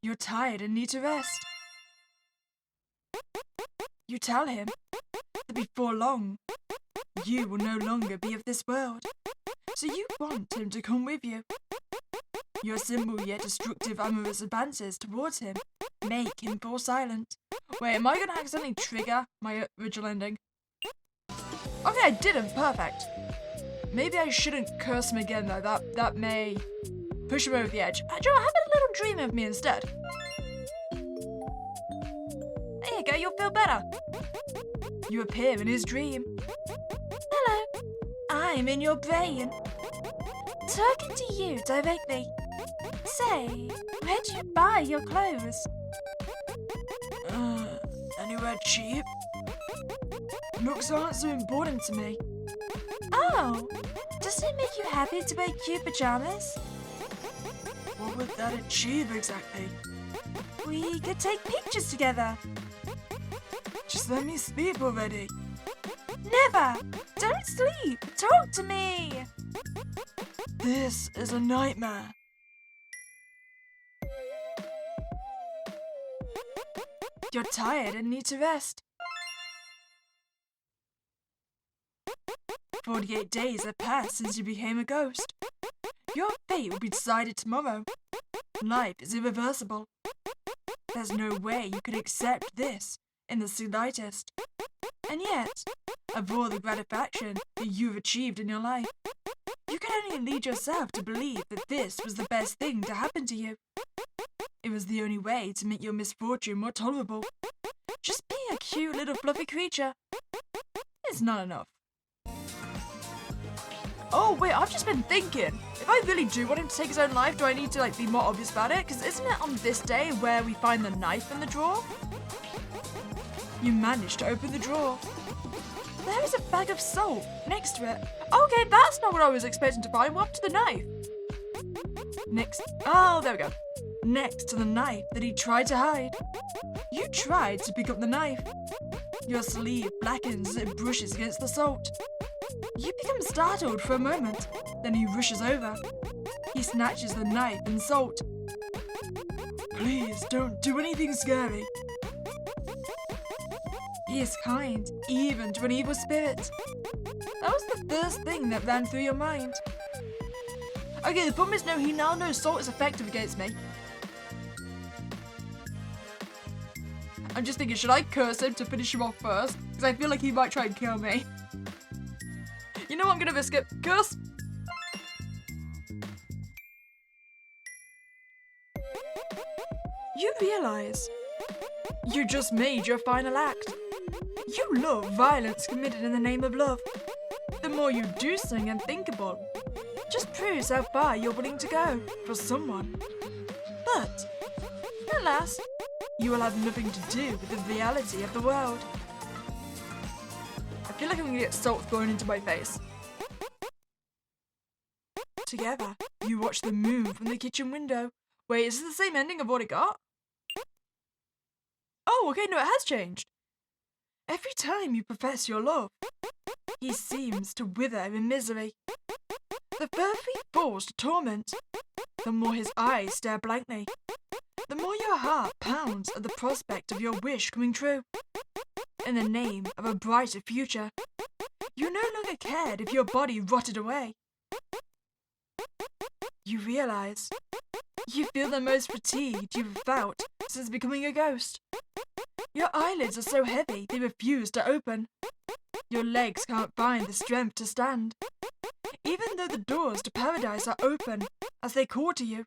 You're tired and need to rest. You tell him that before long, you will no longer be of this world, so you want him to come with you. Your simple yet destructive amorous advances towards him make him fall silent. Wait, am I gonna accidentally trigger my original ending? Okay, I didn't. Perfect. Maybe I shouldn't curse him again, though. That may push him over the edge. Joe, have a little dream of me instead. There you go, you'll feel better. You appear in his dream. Hello, I'm in your brain. Talking to you directly. Say, where do you buy your clothes? Anywhere cheap? Looks aren't so important to me. Oh, does it make you happy to wear cute pajamas? What would that achieve exactly? We could take pictures together. Just let me sleep already. Never! Don't sleep! Talk to me! This is a nightmare. You're tired and need to rest. 48 days have passed since you became a ghost. Your fate will be decided tomorrow. Life is irreversible. There's no way you could accept this in the slightest. And yet, of all the gratification that you've achieved in your life, you can only lead yourself to believe that this was the best thing to happen to you. It was the only way to make your misfortune more tolerable. Just being a cute little fluffy creature is not enough. Oh, wait, I've just been thinking. If I really do want him to take his own life, do I need to, like, be more obvious about it? Because isn't it on this day where we find the knife in the drawer? You managed to open the drawer. There is a bag of salt next to it. Okay, that's not what I was expecting to find. What happened to the knife? Oh, there we go. Next to the knife that he tried to hide. You tried to pick up the knife. Your sleeve blackens as it brushes against the salt. You become startled for a moment, then he rushes over. He snatches the knife and salt. Please don't do anything scary. He is kind, even to an evil spirit. That was the first thing that ran through your mind. Okay, the problem is he now knows salt is effective against me. I'm just thinking, should I curse him to finish him off first? Because I feel like he might try and kill me. You know what, I'm gonna risk it. Curse! You realize you just made your final act. You love violence committed in the name of love. The more you do something unthinkable, just proves how far you're willing to go for someone. But, at last, you will have nothing to do with the reality of the world. I feel like I'm gonna get salt thrown into my face. Together, you watch the moon from the kitchen window. Wait, is this the same ending I've already got? Oh, okay, no, it has changed. Every time you profess your love, he seems to wither in misery. The further he falls to torment, the more his eyes stare blankly, the more your heart pounds at the prospect of your wish coming true. In the name of a brighter future, you no longer cared if your body rotted away. You realize You feel the most fatigued you've felt since becoming a ghost. Your eyelids are so heavy they refuse to open. Your legs can't find the strength to stand, even though the doors to paradise are open as they call to you.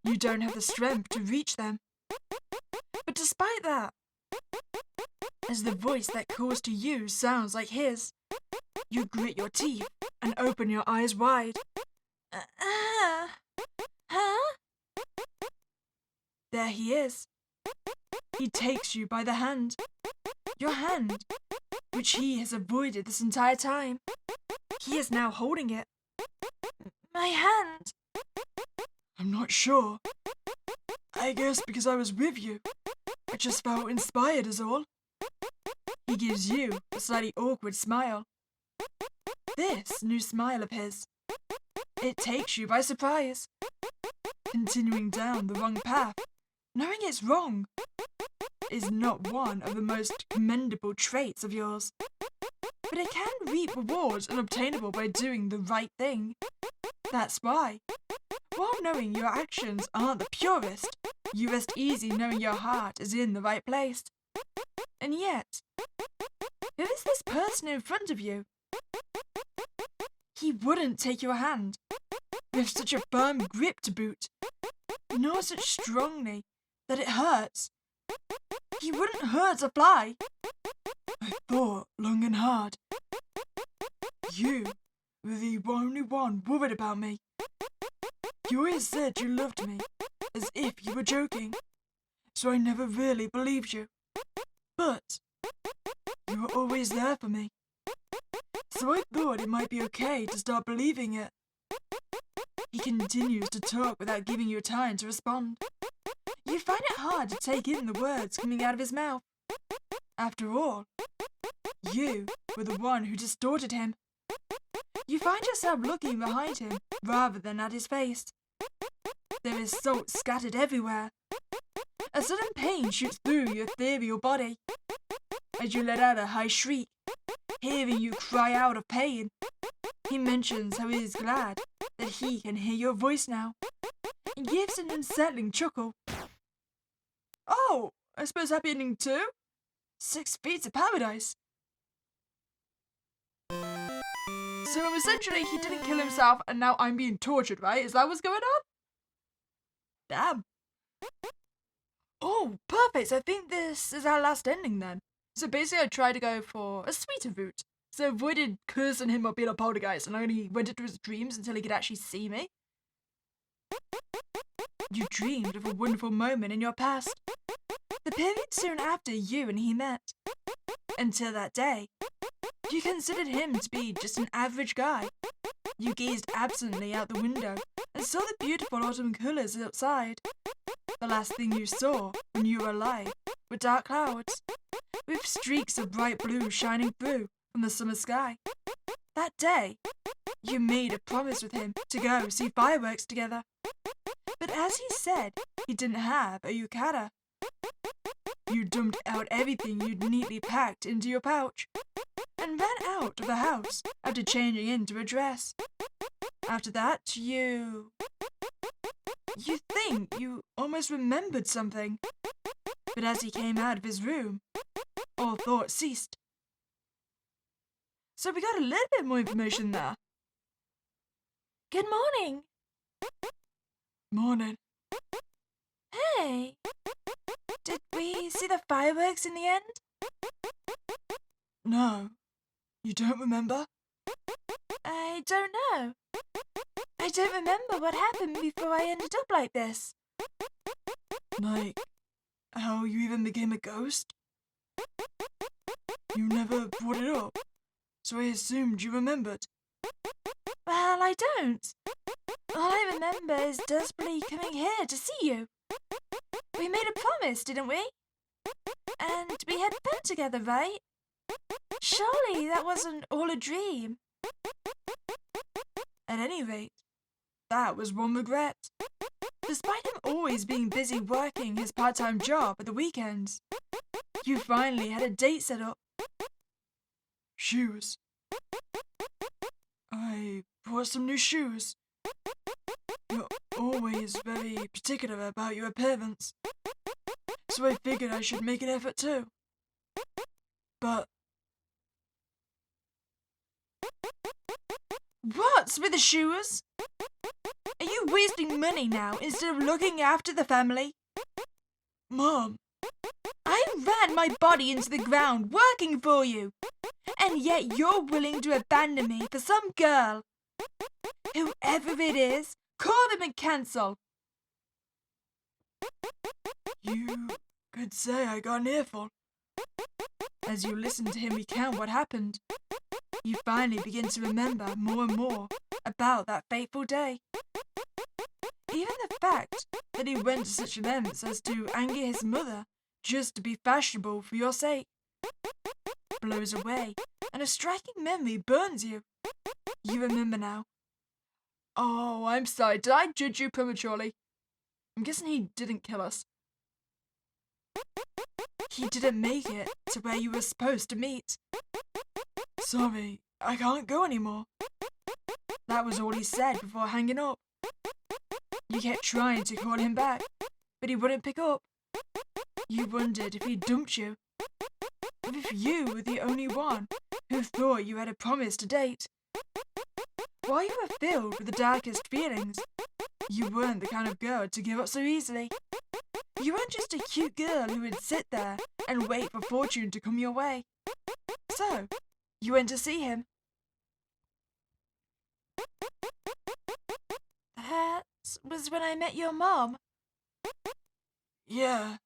You don't have the strength to reach them. But despite that, as the voice that calls to you sounds like his, you grit your teeth and open your eyes wide. Huh? There he is. He takes you by the hand. Your hand, which he has avoided this entire time. He is now holding it. My hand. I'm not sure. I guess because I was with you. I just felt inspired is all. He gives you a slightly awkward smile. This new smile of his, it takes you by surprise. Continuing down the wrong path, knowing it's wrong, is not one of the most commendable traits of yours. But it can reap rewards unobtainable by doing the right thing. That's why, while knowing your actions aren't the purest, you rest easy knowing your heart is in the right place. And yet, who is this person in front of you? He wouldn't take your hand, with such a firm grip to boot, nor such strongly that it hurts. He wouldn't hurt a fly. I thought long and hard. You were the only one worried about me. You always said you loved me, as if you were joking, so I never really believed you. But you were always there for me, so I thought it might be okay to start believing it. He continues to talk without giving you time to respond. You find it hard to take in the words coming out of his mouth. After all, you were the one who distorted him. You find yourself looking behind him rather than at his face. There is salt scattered everywhere. A sudden pain shoots through your ethereal body as you let out a high shriek, hearing you cry out of pain. He mentions how he is glad that he can hear your voice now, and gives an unsettling chuckle. Oh, I suppose happy ending too? 6 feet to paradise. So essentially he didn't kill himself and now I'm being tortured, right? Is that what's going on? Damn. Oh, perfect. So I think this is our last ending then. So basically I tried to go for a sweeter route. So I avoided cursing him or being a poltergeist and I only went into his dreams until he could actually see me. You dreamed of a wonderful moment in your past. The period soon after you and he met. Until that day, you considered him to be just an average guy. You gazed absently out the window and saw the beautiful autumn colours outside. The last thing you saw when you were alive were dark clouds, with streaks of bright blue shining through from the summer sky. That day, you made a promise with him to go see fireworks together. But as he said he didn't have a yukata, you dumped out everything you'd neatly packed into your pouch and ran out of the house after changing into a dress. After that, you think you almost remembered something. But as he came out of his room, all thought ceased. So we got a little bit more information there. Good morning. Morning. Hey, did we see the fireworks in the end? No. You don't remember? I don't know. I don't remember what happened before I ended up like this. Like, how you even became a ghost? You never brought it up, so I assumed you remembered. Well, I don't. All I remember is desperately coming here to see you. We made a promise, didn't we? And we had fun together, right? Surely that wasn't all a dream. At any rate, that was one regret. Despite him always being busy working his part-time job at the weekends, you finally had a date set up. Shoes. I bought some new shoes. You're always very particular about your appearance, so I figured I should make an effort too. But... What's with the shoes? Are you wasting money now instead of looking after the family? Mom, I ran my body into the ground working for you, and yet you're willing to abandon me for some girl. Whoever it is, call them and cancel. you could say I got an earful. As you listen to him recount what happened, you finally begin to remember more and more about that fateful day. Even the fact that he went to such lengths as to anger his mother just to be fashionable for your sake blows away, and a striking memory burns you. You remember now. Oh, I'm sorry. Did I judge you prematurely? I'm guessing he didn't kill us. He didn't make it to where you were supposed to meet. Sorry, I can't go anymore. That was all he said before hanging up. You kept trying to call him back, but he wouldn't pick up. You wondered if he dumped you, or if you were the only one who thought you had a promise to date. While you were filled with the darkest feelings, you weren't the kind of girl to give up so easily. You weren't just a cute girl who would sit there and wait for fortune to come your way. So, you went to see him. That was when I met your mom. Yeah.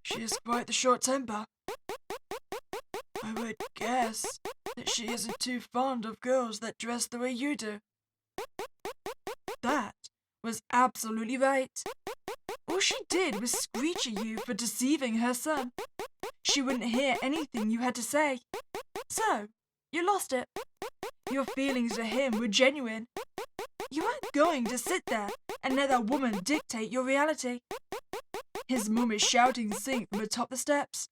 She has quite the short temper. I would guess that she isn't too fond of girls that dress the way you do. That was absolutely right. All she did was screech at you for deceiving her son. She wouldn't hear anything you had to say. So, you lost it. Your feelings for him were genuine. You weren't going to sit there and let that woman dictate your reality. His mum is shouting sing from atop the steps.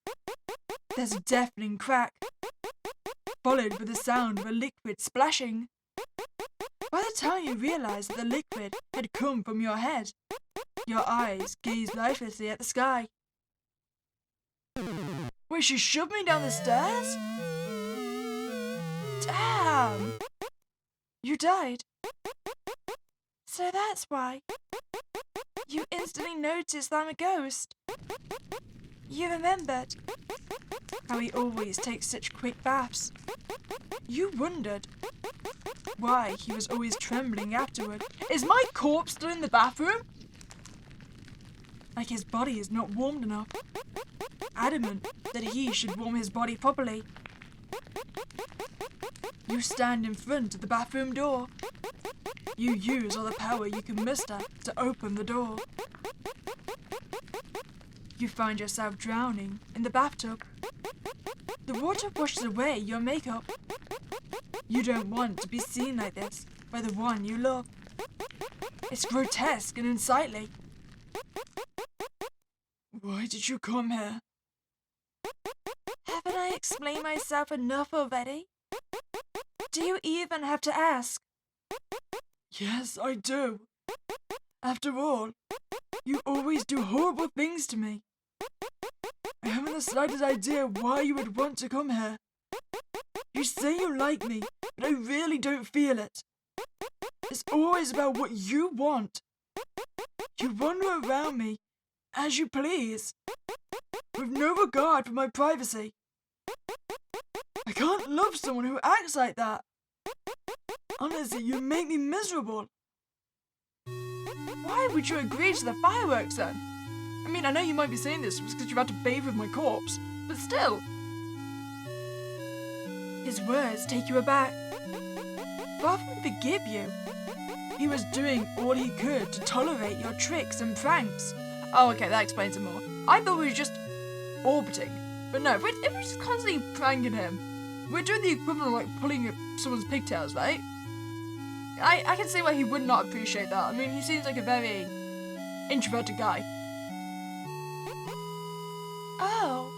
There's a deafening crack, followed with the sound of a liquid splashing. By the time you realized that the liquid had come from your head, your eyes gazed lifelessly at the sky. Wait, she shoved me down the stairs? Damn! You died. So that's why. You instantly noticed that I'm a ghost. You remembered how he always takes such quick baths. You wondered why he was always trembling afterward. Is my corpse still in the bathroom? Like his body is not warmed enough. Adamant that he should warm his body properly. You stand in front of the bathroom door. You use all the power you can muster to open the door. You find yourself drowning in the bathtub. The water washes away your makeup. You don't want to be seen like this by the one you love. It's grotesque and unsightly. Why did you come here? Haven't I explained myself enough already? Do you even have to ask? Yes, I do. After all, you always do horrible things to me. I haven't the slightest idea why you would want to come here. You say you like me, but I really don't feel it. It's always about what you want. You wander around me as you please, with no regard for my privacy. I can't love someone who acts like that. Honestly, you make me miserable. Why would you agree to the fireworks then? I mean, I know you might be saying this because you've had to bathe with my corpse, but still. His words take you aback. Rather than forgive you, he was doing all he could to tolerate your tricks and pranks. Oh, okay, that explains it more. I thought we were just orbiting. But no, if we're just constantly pranking him, we're doing the equivalent of like pulling someone's pigtails, right? I can see why he would not appreciate that. I mean, he seems like a very introverted guy. Oh.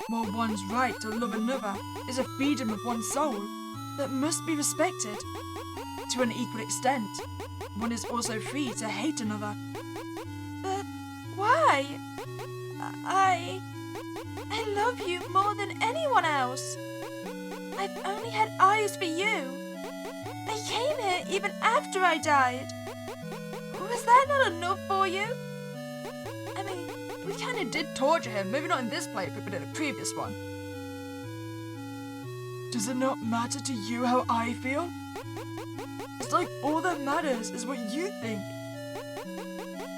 While one's right to love another is a freedom of one's soul that must be respected to an equal extent, one is also free to hate another. But why? I love you more than anyone else. I've only had eyes for you. I came here even after I died. Was that not enough for you? I mean, we kind of did torture him. Maybe not in this playthrough, but in a previous one. Does it not matter to you how I feel? It's like all that matters is what you think.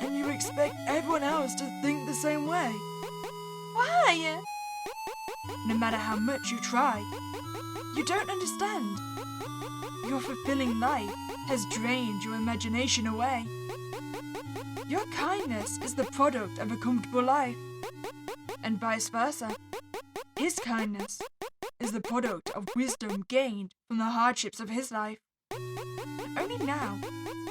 And you expect everyone else to think the same way. Why? No matter how much you try, you don't understand. Your fulfilling life has drained your imagination away. Your kindness is the product of a comfortable life, and vice versa. His kindness is the product of wisdom gained from the hardships of his life. Only now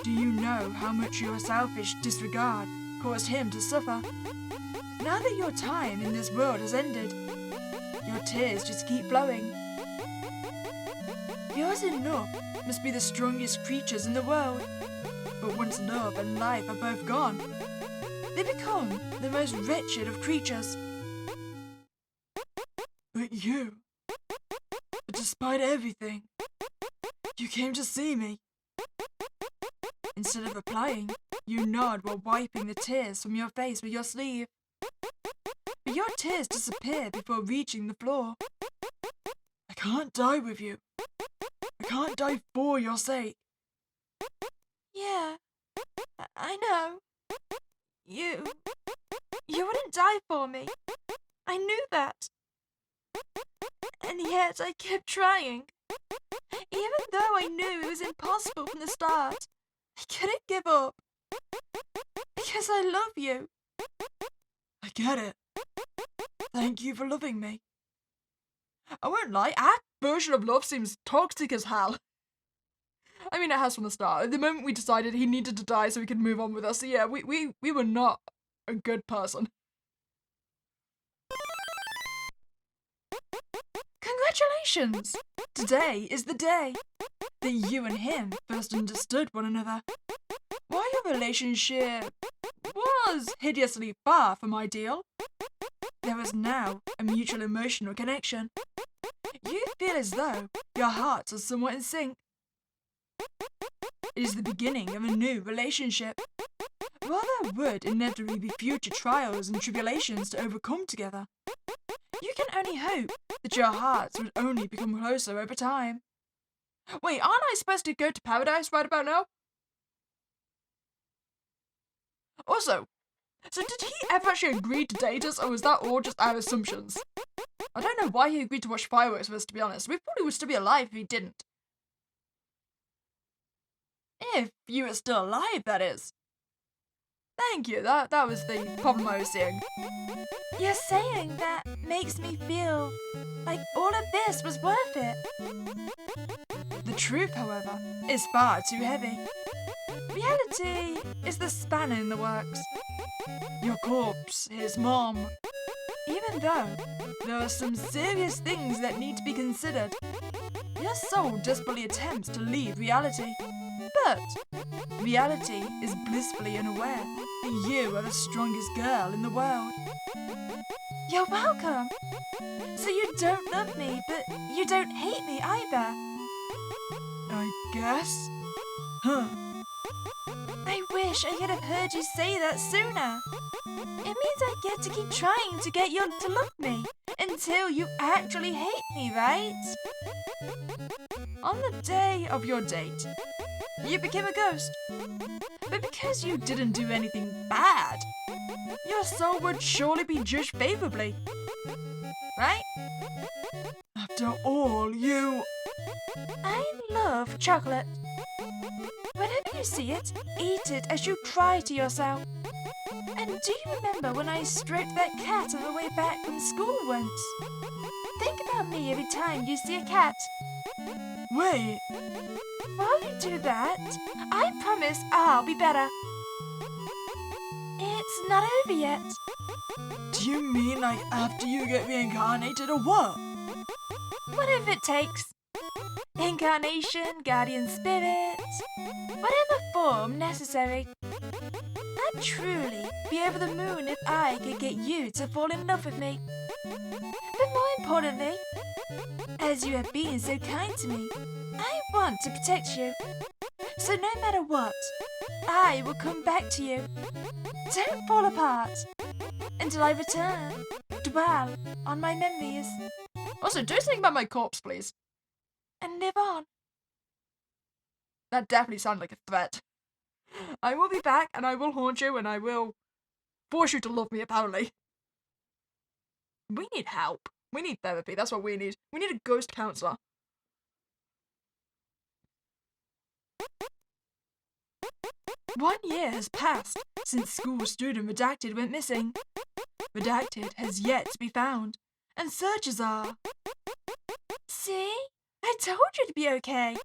do you know how much your selfish disregard caused him to suffer. Now that your time in this world has ended, your tears just keep flowing. Yours and love must be the strongest creatures in the world. But once love and life are both gone, they become the most wretched of creatures. But despite everything, you came to see me. Instead of replying, you nod while wiping the tears from your face with your sleeve. But your tears disappear before reaching the floor. I can't die with you. I can't die for your sake. Yeah, I know. You wouldn't die for me. I knew that. And yet I kept trying. Even though I knew it was impossible from the start, I couldn't give up. Because I love you. I get it. Thank you for loving me. I won't lie, our version of love seems toxic as hell. I mean, it has from the start. At the moment we decided he needed to die so we could move on with us. So yeah, we were not a good person. Congratulations! Today is the day that you and him first understood one another. While your relationship was hideously far from ideal, there was now a mutual emotional connection. You feel as though your hearts are somewhat in sync. It is the beginning of a new relationship. While there would inevitably be future trials and tribulations to overcome together, you can only hope that your hearts would only become closer over time. Wait, aren't I supposed to go to paradise right about now? Also, so did he ever actually agree to date us, or was that all just our assumptions? I don't know why he agreed to watch fireworks with us, to be honest. We probably would still be alive if he didn't. If you were still alive, that is. Thank you, that was the problem I was seeing. You're saying that makes me feel like all of this was worth it. The truth, however, is far too heavy. Reality is the spanner in the works. Your corpse, his mom. Even though there are some serious things that need to be considered, your soul desperately attempts to leave reality. But reality is blissfully unaware that you are the strongest girl in the world. You're welcome. So you don't love me, but you don't hate me either. I guess? Huh. I wish I could have heard you say that sooner. It means I get to keep trying to get you to love me until you actually hate me, right? On the day of your date, you became a ghost. But because you didn't do anything bad, your soul would surely be judged favorably. Right? After all, you... I love chocolate. Whenever you see it, eat it as you cry to yourself. And do you remember when I stroked that cat on the way back from school once? Think about me every time you see a cat. Wait. While you do that, I promise I'll be better. It's not over yet. Do you mean like after you get reincarnated or what? Whatever it takes. incarnation, guardian spirit, whatever form necessary. I'd truly be over the moon if I could get you to fall in love with me. But more importantly, as you have been so kind to me, I want to protect you. So no matter what, I will come back to you. Don't fall apart until I return. Dwell on my memories. Also, do something about my corpse, please. And live on. That definitely sounded like a threat. I will be back, and I will haunt you, and I will force you to love me, apparently. We need help. We need therapy. That's what we need. We need a ghost counselor. One year has passed since school student Redacted went missing. Redacted has yet to be found, and searches are... See? I told you to be okay.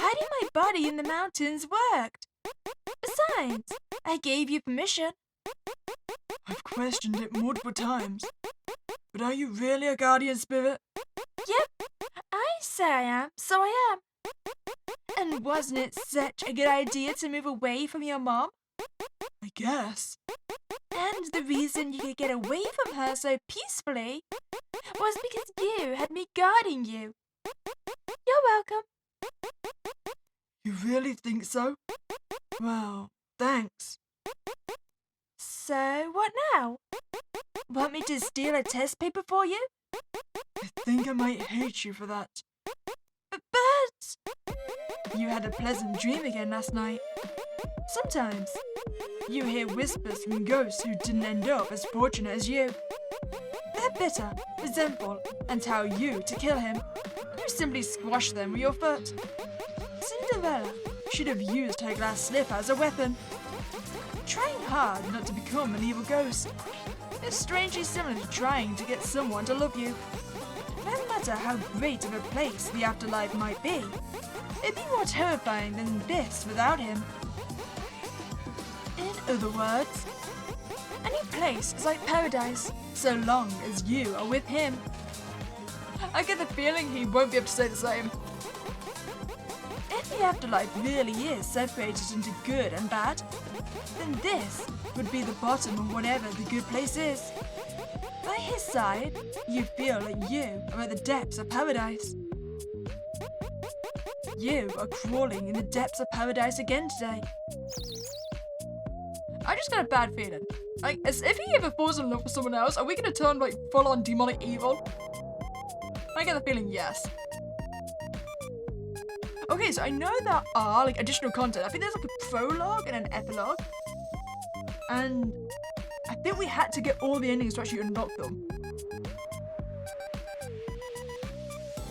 Hiding my body in the mountains worked. Besides, I gave you permission. I've questioned it multiple times. But are you really a guardian spirit? Yep, I say I am, so I am. And wasn't it such a good idea to move away from your mom? I guess. And the reason you could get away from her so peacefully was because you had me guarding you. You're welcome. You really think so? Well, thanks. So, what now? Want me to steal a test paper for you? I think I might hate you for that. But... You had a pleasant dream again last night. Sometimes. You hear whispers from ghosts who didn't end up as fortunate as you. They're bitter, resentful, and tell you to kill him. You simply squash them with your foot. Cinderella should have used her glass slipper as a weapon. Trying hard not to become an evil ghost is strangely similar to trying to get someone to love you. No matter how great of a place the afterlife might be, it'd be more terrifying than this without him. In other words, any place is like paradise, so long as you are with him. I get the feeling he won't be able to say the same. If the afterlife really is separated into good and bad, then this would be the bottom of whatever the good place is. By his side, you feel like you are at the depths of paradise. You are crawling in the depths of paradise again today. I just got a bad feeling. Like, as if he ever falls in love with someone else, are we gonna turn, like, full-on demonic evil? I get the feeling yes. Okay, so I know there are, like, additional content. I think there's, like, a prologue and an epilogue. And I think we had to get all the endings to actually unlock them.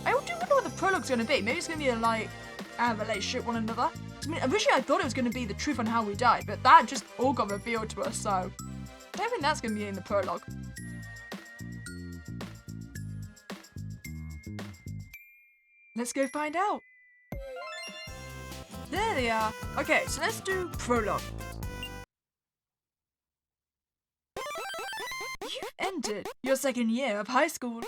I do wonder what the prologue's gonna be. Maybe it's gonna be a, like, our relationship with one another. I mean, originally I thought it was going to be the truth on how we died, but that just all got revealed to us, so I don't think that's going to be in the prologue. Let's go find out. There they are. Okay, so let's do prologue. You've entered your second year of high school.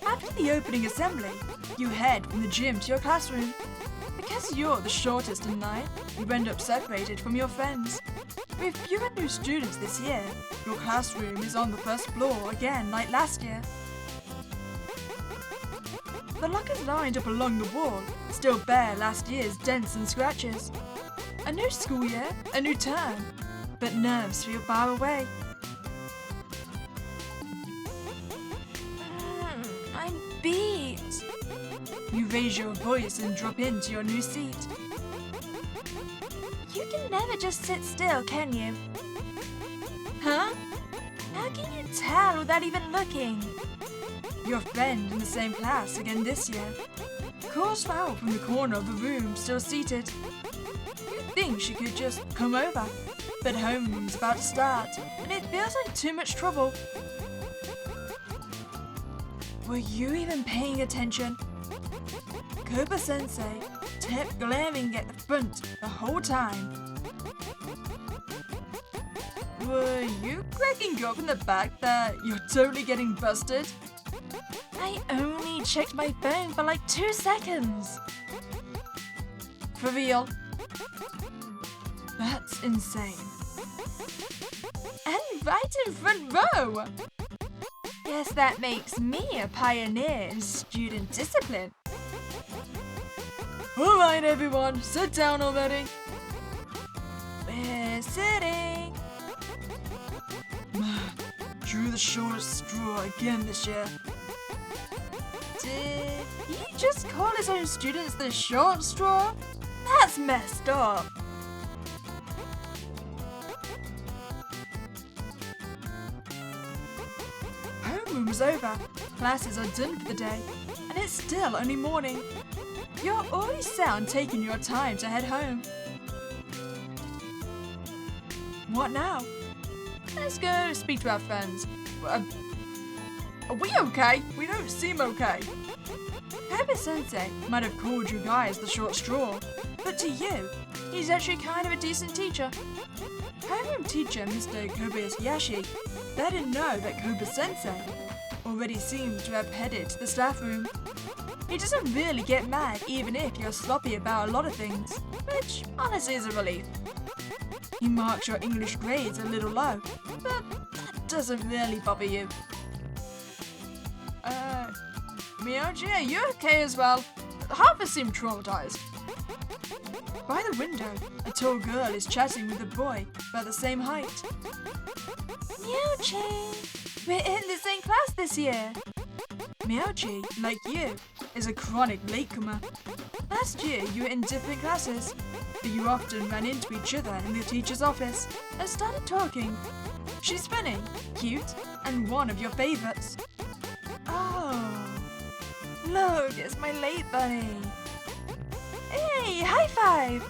After the opening assembly, you head from the gym to your classroom. Because you're the shortest in line, you end up separated from your friends. With fewer new students this year, your classroom is on the first floor again like last year. The lockers lined up along the wall still bear last year's dents and scratches. A new school year, a new term, but nerves feel far away. I'm beat. You raise your voice and drop into your new seat. You can never just sit still, can you? Huh? How can you tell without even looking? Your friend in the same class again this year calls out from the corner of the room, still seated. You think she could just come over, but homeroom's about to start, and it feels like too much trouble. Were you even paying attention? Koba-sensei kept glaring at the front the whole time. Were you cracking up in the fact that you're totally getting busted? I only checked my phone for like 2 seconds. For real? That's insane. And right in front row! Guess that makes me a pioneer in student discipline. Alright everyone, sit down already. We're sitting. Drew the shortest straw again this year. Did he just call his own students the short straw? That's messed up. Homeroom is over. Classes are done for the day. And it's still only morning. You're already set on taking your time to head home. What now? Let's go speak to our friends. Are we okay? We don't seem okay. Herbert-sensei might have called you guys the short straw, but to you, he's actually kind of a decent teacher. Homeroom teacher Mr. Kobayashi let him know that Koba-sensei already seems to have headed to the staff room. He doesn't really get mad even if you're sloppy about a lot of things, which honestly is a relief. He marks your English grades a little low, but that doesn't really bother you. Miyoji, are you okay as well? Half of us seem traumatized. By the window, a tall girl is chatting with a boy about the same height. Miyoji, we're in the same class this year. Miyoji, like you, is a chronic latecomer. Last year you were in different classes, but you often ran into each other in the teacher's office and started talking. She's funny, cute, and one of your favorites. Oh, look, it's my late bunny. Hey, high five!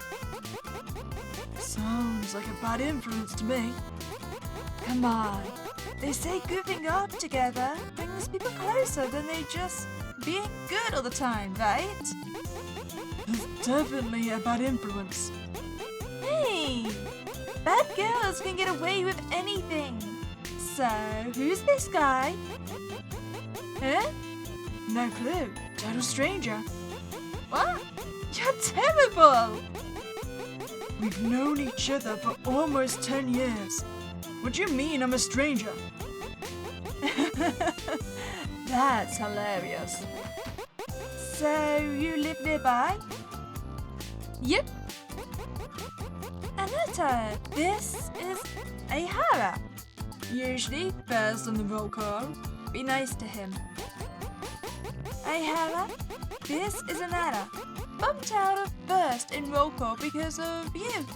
Sounds like a bad influence to me. Come on, they say goofing up together brings people closer than they just being good all the time, right? It's definitely a bad influence. Hey, bad girls can get away with anything. So, who's this guy? Huh? No clue. Total stranger. What? You're terrible! We've known each other for almost 10 years. What do you mean I'm a stranger? That's hilarious. So, you live nearby? Yep. Anata, this is Aihara. Usually first on the roll call. Be nice to him. Aihara, this is Anata. Bumped out of first in roll call because of you.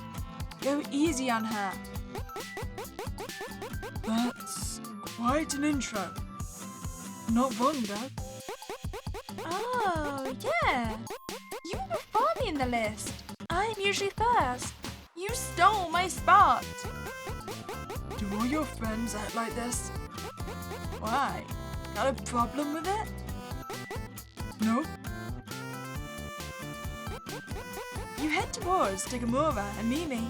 Go easy on her. That's quite an intro. Not wrong though. Oh, yeah. You were before me in the list. I'm usually first. You stole my spot. Do all your friends act like this? Why? Got a problem with it? No? You head towards Takamura and Mimi.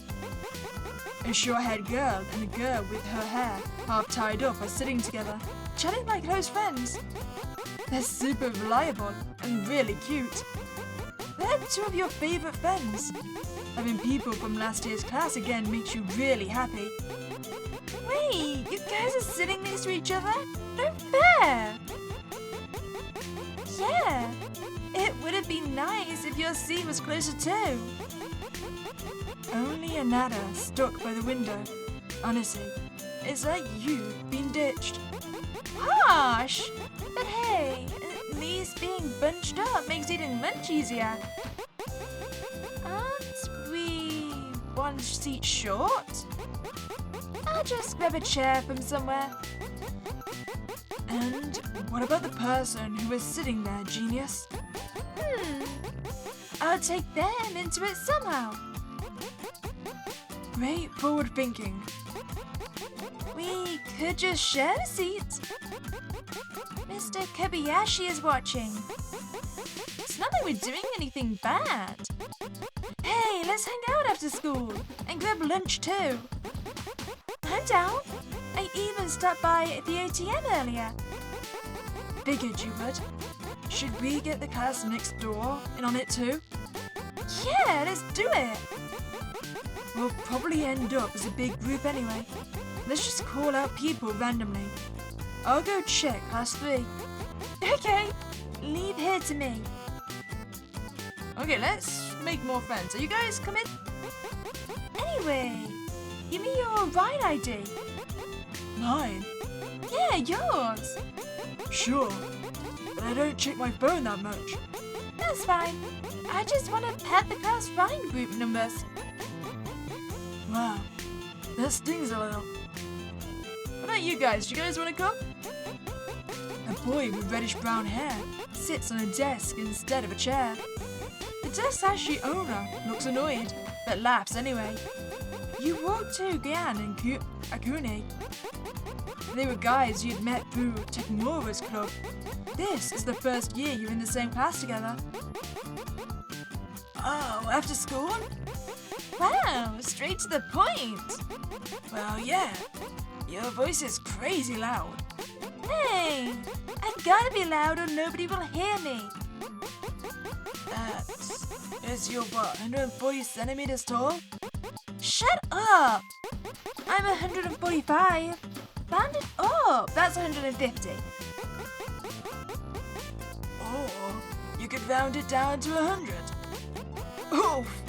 A short-haired girl and a girl with her hair half tied up are sitting together, chatting like close friends. They're super reliable and really cute. They're two of your favorite friends. Having people from last year's class again makes you really happy. Wait, you guys are sitting next to each other? No fair! Yeah, it would have been nice if your seat was closer too. Only Anata stuck by the window. Honestly, it's like you've been ditched. Harsh! But hey, at least being bunched up makes eating lunch easier. Aren't we one seat short? I'll just grab a chair from somewhere. And what about the person who was sitting there, genius? I'll take them into it somehow. Great forward thinking. We could just share a seat. Mr. Kobayashi is watching. It's not like we're doing anything bad. Hey, let's hang out after school and grab lunch too. I'm down. I even stopped by at the ATM earlier. Figured you would. Should we get the class next door in on it too? Yeah, let's do it. We'll probably end up as a big group anyway. Let's just call out people randomly. I'll go check class 3. Okay, leave here to me. Okay, let's make more friends. Are you guys coming? Anyway, give me your ride ID. Mine? Yeah, yours. Sure, but I don't check my phone that much. That's fine. I just want to pet the class riding group numbers. Wow, that stings a little. What about you guys? Do you guys want to come? A boy with reddish-brown hair sits on a desk instead of a chair. The desk's actually owner looks annoyed, but laughs anyway. You walk to Gian and Akune. They were guys you'd met through Tekimura's club. This is the first year you're in the same class together. Oh, after school? Wow, straight to the point. Well, yeah. Your voice is crazy loud. Hey, I've got to be loud or nobody will hear me. Is your what, 140 centimeters tall? Shut up. I'm 145. Round it up. That's 150. Or you could round it down to 100. Oof,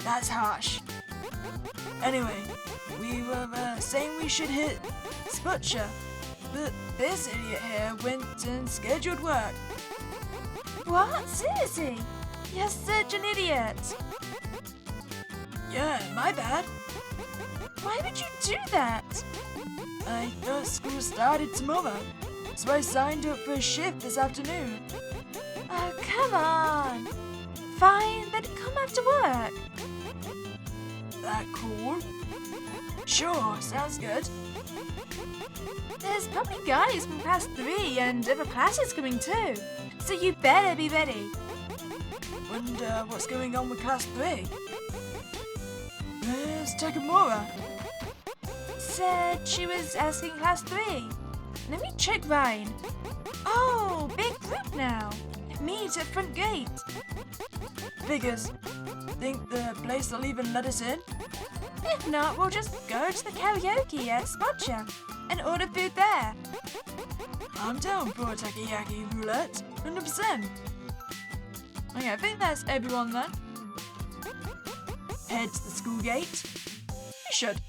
that's harsh. Anyway, we were saying we should hit Sputcha, but this idiot here went and scheduled work. What? Seriously? You're such an idiot. Yeah, my bad. Why would you do that? I thought school started tomorrow, so I signed up for a shift this afternoon. Oh, come on. Fine, then come after work. That cool? Sure, sounds good. There's probably guys from class 3 and other classes coming too, so you better be ready. Wonder what's going on with class 3? Where's Takemura? Said she was asking class 3. Let me check Ryan. Oh, big group now. Meet at front gate. Figures. Think the place will even let us in? If not, we'll just go to the karaoke at Spotcha and order food there. I'm down for a takoyaki roulette, 100%. Okay, I think that's everyone then. Head to the school gate. You should.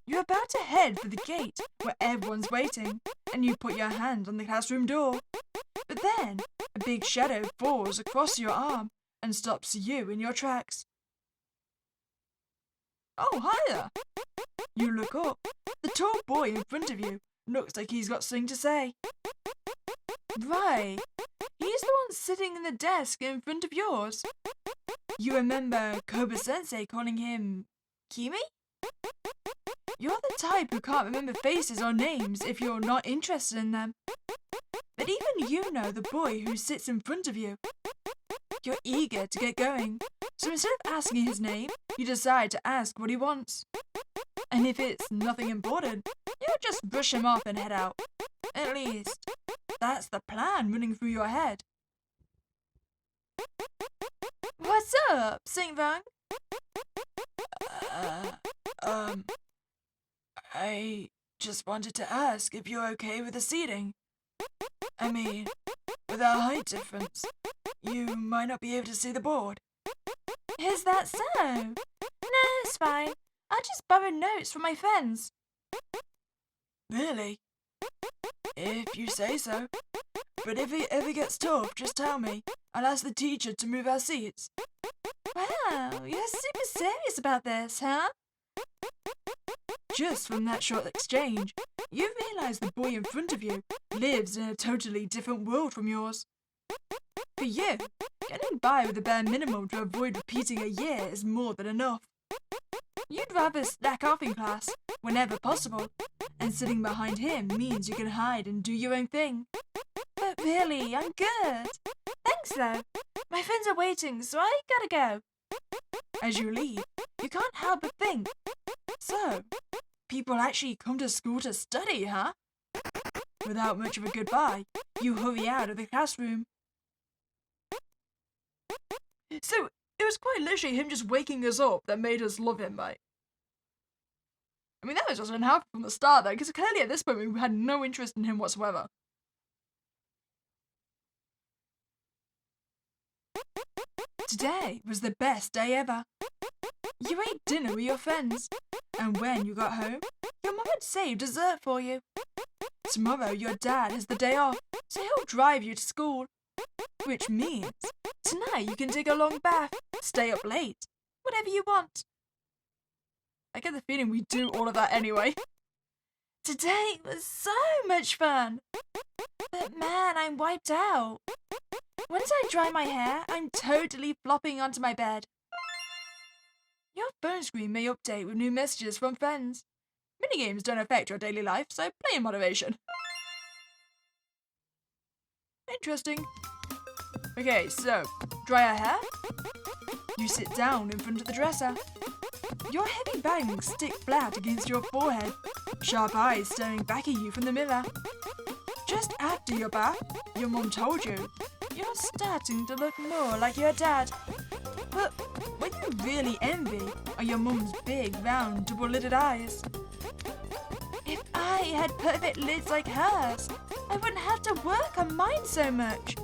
You're about to head for the gate where everyone's waiting, and you put your hand on the classroom door. But then, a big shadow falls across your arm and stops you in your tracks. Oh, hi there. You look up. The tall boy in front of you looks like he's got something to say. Right. He's the one sitting in the desk in front of yours. You remember Koba-sensei calling him Kimi? You're the type who can't remember faces or names if you're not interested in them. But even you know the boy who sits in front of you. You're eager to get going, so instead of asking his name, you decide to ask what he wants. And if it's nothing important, you'll just brush him off and head out. At least, that's the plan running through your head. What's up, St. Vang? I just wanted to ask if you're okay with the seating. I mean, with our height difference, you might not be able to see the board. Is that so? No, it's fine. I'll just borrow notes from my friends. Really? If you say so. But if it ever gets tough, just tell me. I'll ask the teacher to move our seats. Wow, you're super serious about this, huh? Just from that short exchange, you realize the boy in front of you lives in a totally different world from yours. For you, getting by with the bare minimum to avoid repeating a year is more than enough. You'd rather slack off in class, whenever possible, and sitting behind him means you can hide and do your own thing. But really, I'm good. Thanks, though. My friends are waiting, so I gotta go. As you leave, you can't help but think. So, people actually come to school to study, huh? Without much of a goodbye, you hurry out of the classroom. So, it was quite literally him just waking us up that made us love him, mate. I mean, that was just unhappy from the start, though, because clearly at this point we had no interest in him whatsoever. Today was the best day ever. You ate dinner with your friends, and when you got home, your mum had saved dessert for you. Tomorrow your dad has the day off, so he'll drive you to school. Which means tonight you can take a long bath, stay up late, whatever you want. I get the feeling we do all of that anyway. Today was so much fun. But man, I'm wiped out. Once I dry my hair, I'm totally flopping onto my bed. Your phone screen may update with new messages from friends. Minigames don't affect your daily life, so play in moderation. Interesting. Okay, so, dry our hair. You sit down in front of the dresser. Your heavy bangs stick flat against your forehead, sharp eyes staring back at you from the mirror. Just after your bath, your mum told you, you're starting to look more like your dad. But what you really envy are your mum's big, round, double-lidded eyes. If I had perfect lids like hers, I wouldn't have to work on mine so much.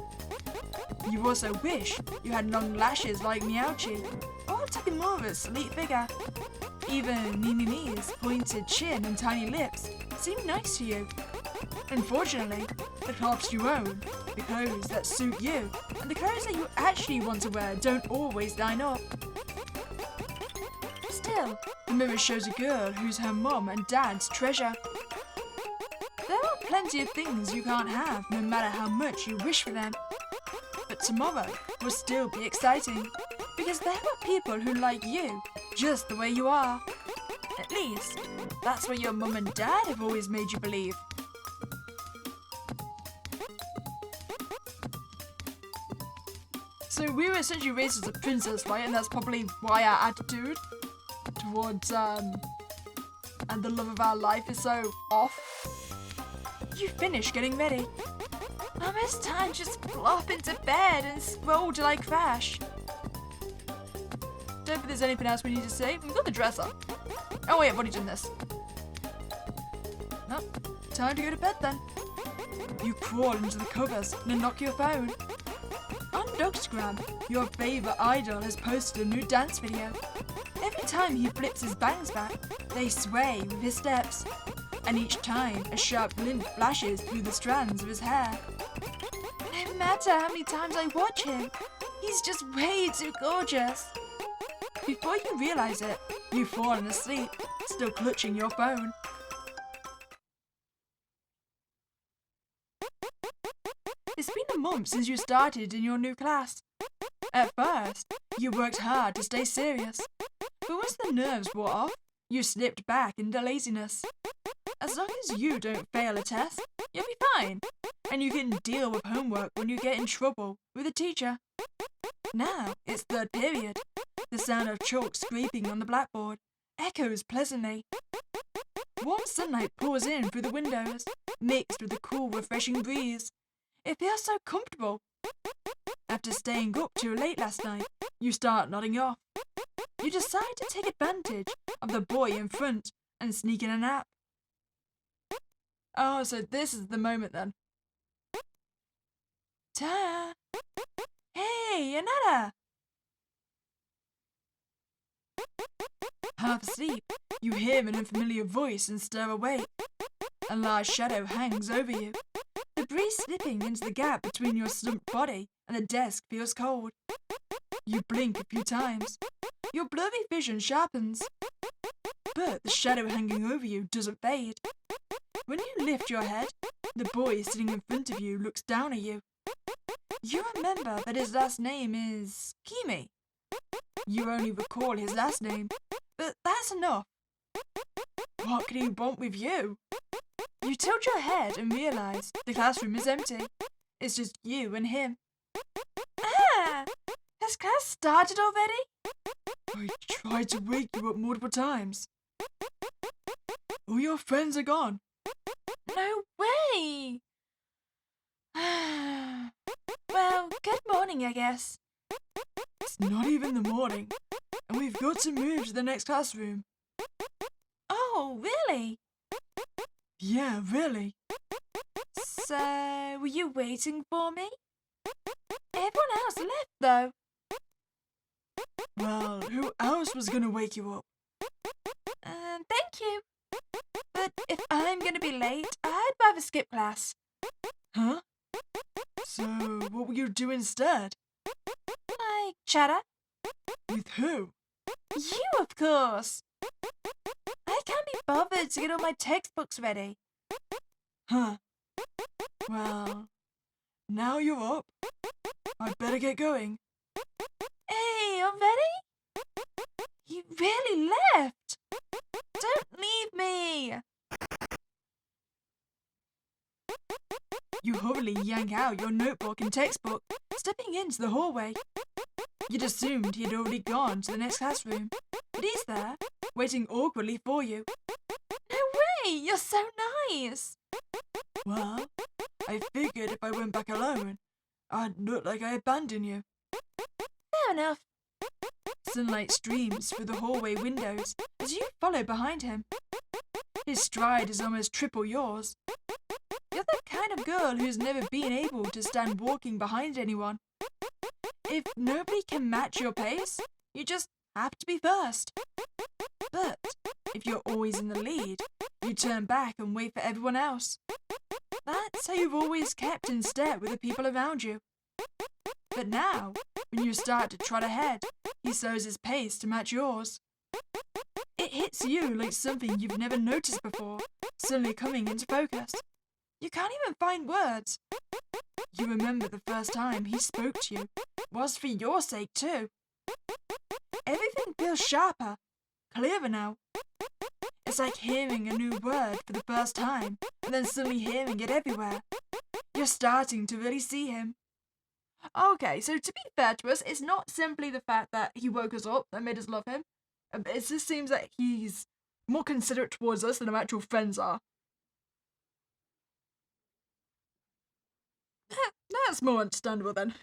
You also wish you had long lashes like Meowchi, or Takimura's sleek figure. Even Mimi's pointed chin and tiny lips seem nice to you. Unfortunately, the clothes you own, the clothes that suit you, and the clothes that you actually want to wear don't always line up. Still, the mirror shows a girl who's her mum and dad's treasure. There are plenty of things you can't have, no matter how much you wish for them. But tomorrow will still be exciting, because there are people who like you just the way you are. At least, that's what your mum and dad have always made you believe. So we were essentially raised as a princess, right? And that's probably why our attitude towards and the love of our life is so off. You finish getting ready. Almost time to just flop into bed and scroll till I crash. Don't think there's anything else we need to say. We've got the dresser. Oh wait, I've already done this. Nope. Time to go to bed then. You crawl into the covers and unlock your phone. On Instagram, your favourite idol has posted a new dance video. Every time he flips his bangs back, they sway with his steps. And each time, a sharp glint flashes through the strands of his hair. No matter how many times I watch him, he's just way too gorgeous. Before you realise it, you've fallen asleep, still clutching your phone. It's been a month since you started in your new class. At first, you worked hard to stay serious, but once the nerves wore off, you slipped back into laziness. As long as you don't fail a test, you'll be fine, and you can deal with homework when you get in trouble with a teacher. Now it's third period. The sound of chalk scraping on the blackboard echoes pleasantly. Warm sunlight pours in through the windows, mixed with the cool, refreshing breeze. It feels so comfortable. After staying up too late last night, you start nodding off. You decide to take advantage of the boy in front and sneak in a nap. Oh, so this is the moment then. Ta! Hey, Anata! Half asleep, you hear an unfamiliar voice and stir awake. A large shadow hangs over you. The breeze slipping into the gap between your slumped body and the desk feels cold. You blink a few times. Your blurry vision sharpens. But the shadow hanging over you doesn't fade. When you lift your head, the boy sitting in front of you looks down at you. You remember that his last name is Kimi. You only recall his last name, but that's enough. What could he want with you? You tilt your head and realise the classroom is empty. It's just you and him. Ah! Has class started already? I tried to wake you up multiple times. All your friends are gone. No way! Well, good morning, I guess. It's not even the morning, and we've got to move to the next classroom. Oh, really? Yeah, really. So, were you waiting for me? Everyone else left, though. Well, who else was gonna wake you up? Thank you. But if I'm gonna be late, I'd rather skip class. Huh? So, what will you do instead? Like chatter? With who? You, of course. I can't be bothered to get all my textbooks ready. Huh. Well, now you're up. I'd better get going. Hey, already? You really left? Don't leave me. You hurriedly yank out your notebook and textbook, stepping into the hallway. You'd assumed he had already gone to the next classroom, but he's there, waiting awkwardly for you. No way, you're so nice. Well, I figured if I went back alone, I'd look like I abandoned you. Fair enough. Sunlight streams through the hallway windows as you follow behind him. His stride is almost triple yours. You're the kind of girl who's never been able to stand walking behind anyone. If nobody can match your pace, you just have to be first. But if you're always in the lead, you turn back and wait for everyone else. That's how you've always kept in step with the people around you. But now, when you start to trot ahead, he slows his pace to match yours. It hits you like something you've never noticed before, suddenly coming into focus. You can't even find words. You remember the first time he spoke to you was for your sake too. Everything feels sharper, clearer now. It's like hearing a new word for the first time and then suddenly hearing it everywhere. You're starting to really see him. Okay, so to be fair to us, it's not simply the fact that he woke us up that made us love him. It just seems that he's more considerate towards us than our actual friends are. That's more understandable then.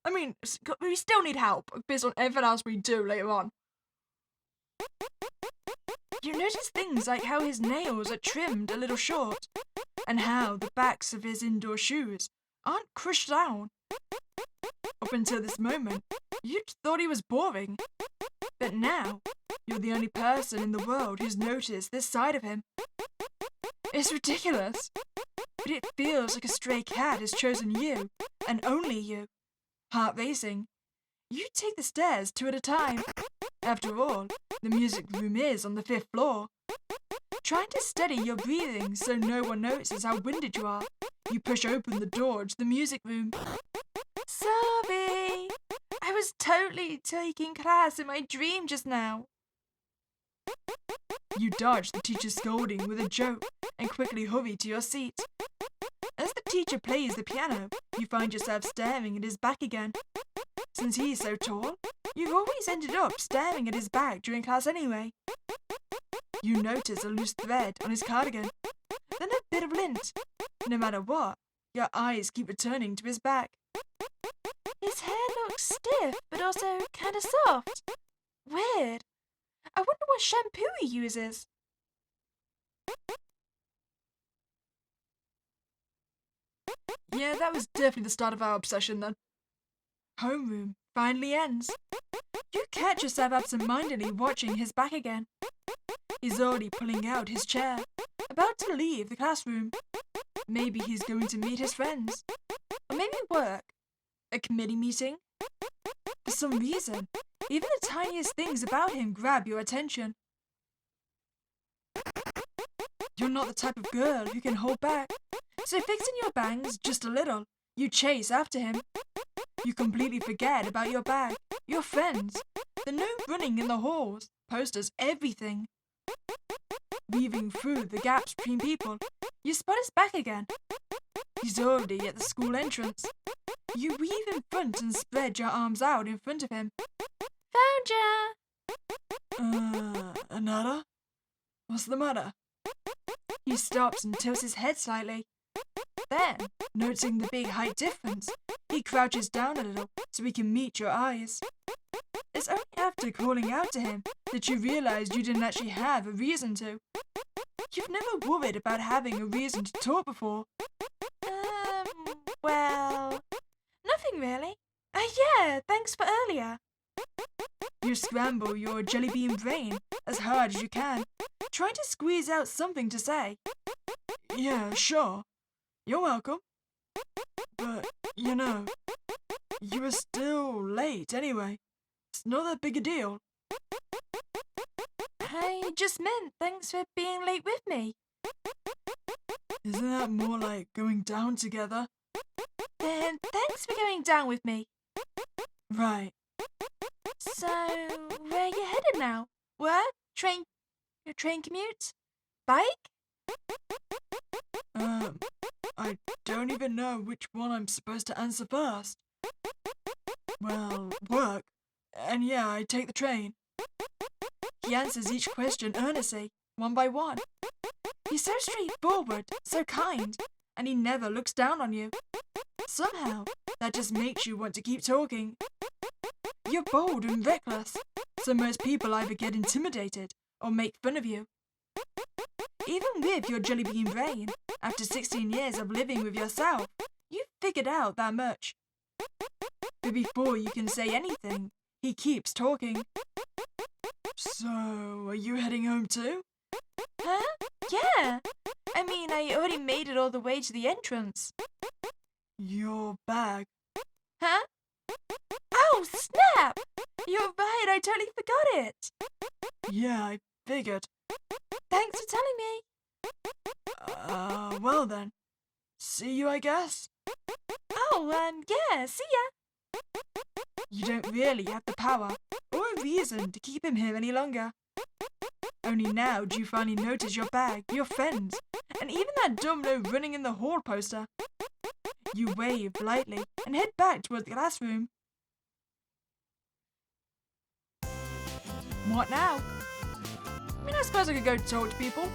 I mean, we still need help based on everything else we do later on. You notice things like how his nails are trimmed a little short, and how the backs of his indoor shoes aren't crushed down. Up until this moment, you'd thought he was boring. But now, you're the only person in the world who's noticed this side of him. It's ridiculous, but it feels like a stray cat has chosen you, and only you. Heart racing. You take the stairs 2 at a time. After all, the music room is on the 5th floor. Trying to steady your breathing so no one notices how winded you are, you push open the door to the music room. Sorry, I was totally taking class in my dream just now. You dodge the teacher's scolding with a joke and quickly hurry to your seat. As the teacher plays the piano, you find yourself staring at his back again. Since he's so tall, you've always ended up staring at his back during class anyway. You notice a loose thread on his cardigan, then a bit of lint. No matter what, your eyes keep returning to his back. His hair looks stiff, but also kind of soft. Weird. I wonder what shampoo he uses. Yeah, that was definitely the start of our obsession then. Homeroom finally ends. You catch yourself absent-mindedly watching his back again. He's already pulling out his chair, about to leave the classroom. Maybe he's going to meet his friends. Or maybe work. A committee meeting. For some reason, even the tiniest things about him grab your attention. You're not the type of girl who can hold back, so fixing your bangs just a little, you chase after him. You completely forget about your bag, your friends, the no running in the halls, posters, everything. Weaving through the gaps between people, you spot his back again. He's already at the school entrance. You weave in front and spread your arms out in front of him. Found ya! Anada? What's the matter? He stops and tilts his head slightly. Then, noticing the big height difference, he crouches down a little so he can meet your eyes. It's only after calling out to him that you realize you didn't actually have a reason to. You've never worried about having a reason to talk before. Well, nothing really. Yeah, thanks for earlier. You scramble your jelly bean brain as hard as you can, trying to squeeze out something to say. Yeah, sure. You're welcome. But, you were still late anyway. It's not that big a deal. I just meant thanks for being late with me. Isn't that more like going down together? Then thanks for going down with me. Right. So, where are you headed now? Work? Train? Your train commute? Bike? I don't even know which one I'm supposed to answer first. Well, work. And yeah, I take the train. He answers each question earnestly, one by one. He's so straightforward, so kind, and he never looks down on you. Somehow, that just makes you want to keep talking. You're bold and reckless, so most people either get intimidated or make fun of you. Even with your jelly bean brain, after 16 years of living with yourself, you've figured out that much. But before you can say anything, he keeps talking. So, are you heading home too? Huh? Yeah. I mean, I already made it all the way to the entrance. Your bag. Huh? Oh, snap! You're right, I totally forgot it. Yeah, I figured. Thanks for telling me. Well then. See you, I guess? Oh, yeah, see ya. You don't really have the power or a reason to keep him here any longer. Only now do you finally notice your bag, your friends, and even that dumb no running in the hall poster. You wave lightly and head back towards the classroom. What now? I mean, I suppose I could go talk to people.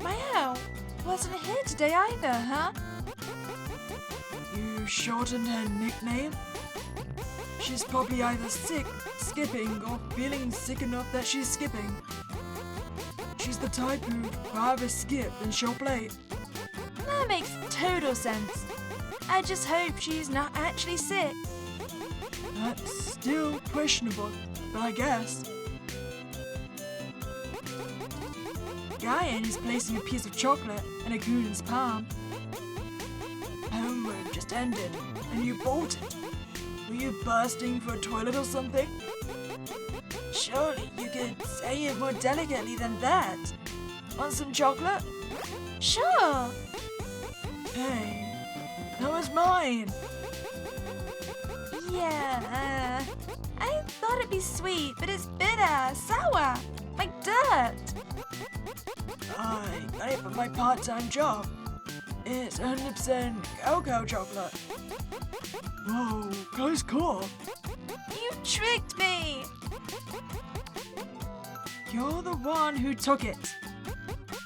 Wow, wasn't here today either, huh? You shortened her nickname? She's probably either sick, skipping, or feeling sick enough that she's skipping. She's the type who'd rather skip than show play. That makes total sense. I just hope she's not actually sick. That's still questionable, but I guess. Guyan is placing a piece of chocolate in a coon's palm. Homework just ended, and you bolted. Were you bursting for a toilet or something? Surely you could say it more delicately than that. Want some chocolate? Sure. Hey, that was mine. Yeah, I thought it'd be sweet, but it's bitter, sour, like dirt. I got it from my part-time job. It's 100% cocoa chocolate. Whoa, close call. You tricked me. You're the one who took it.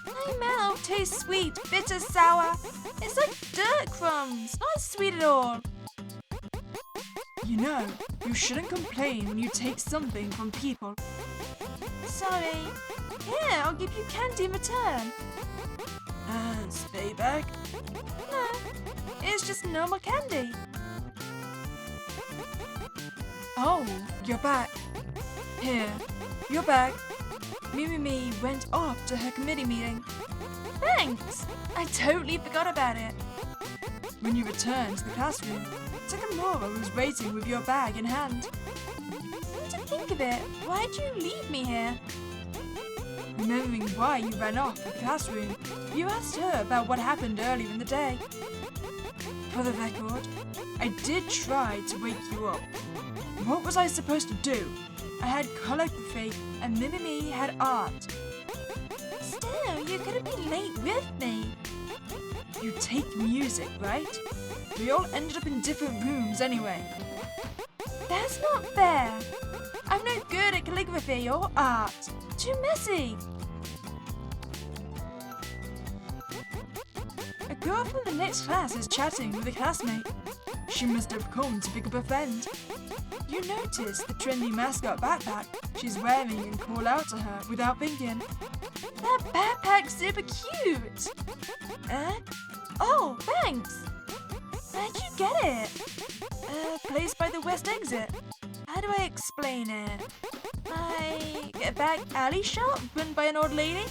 My mouth tastes sweet, bitter, sour. It's like dirt crumbs, not sweet at all. You know, you shouldn't complain when you take something from people. Sorry. Here, I'll give you candy in return. And stay back. No, it's just normal candy. Oh, you're back. Here, you're back. Mimi went off to her committee meeting. Thanks. I totally forgot about it. When you returned to the classroom, Takamura was waiting with your bag in hand. Come to think of it, why'd you leave me here? Remembering why you ran off to the classroom, you asked her about what happened earlier in the day. For the record, I did try to wake you up. What was I supposed to do? I had calligraphy and Mimi had art. Still, you could have been late with me. You take music, right? We all ended up in different rooms anyway. That's not fair. I'm no good at calligraphy or art. Too messy. girl from the next class is chatting with a classmate. She must have come to pick up a friend. You notice the trendy mascot backpack she's wearing and call out to her without thinking. That backpack's super cute! Oh, thanks! Where'd you get it? Placed by the west exit. How do I explain it? Like a back alley shop run by an old lady?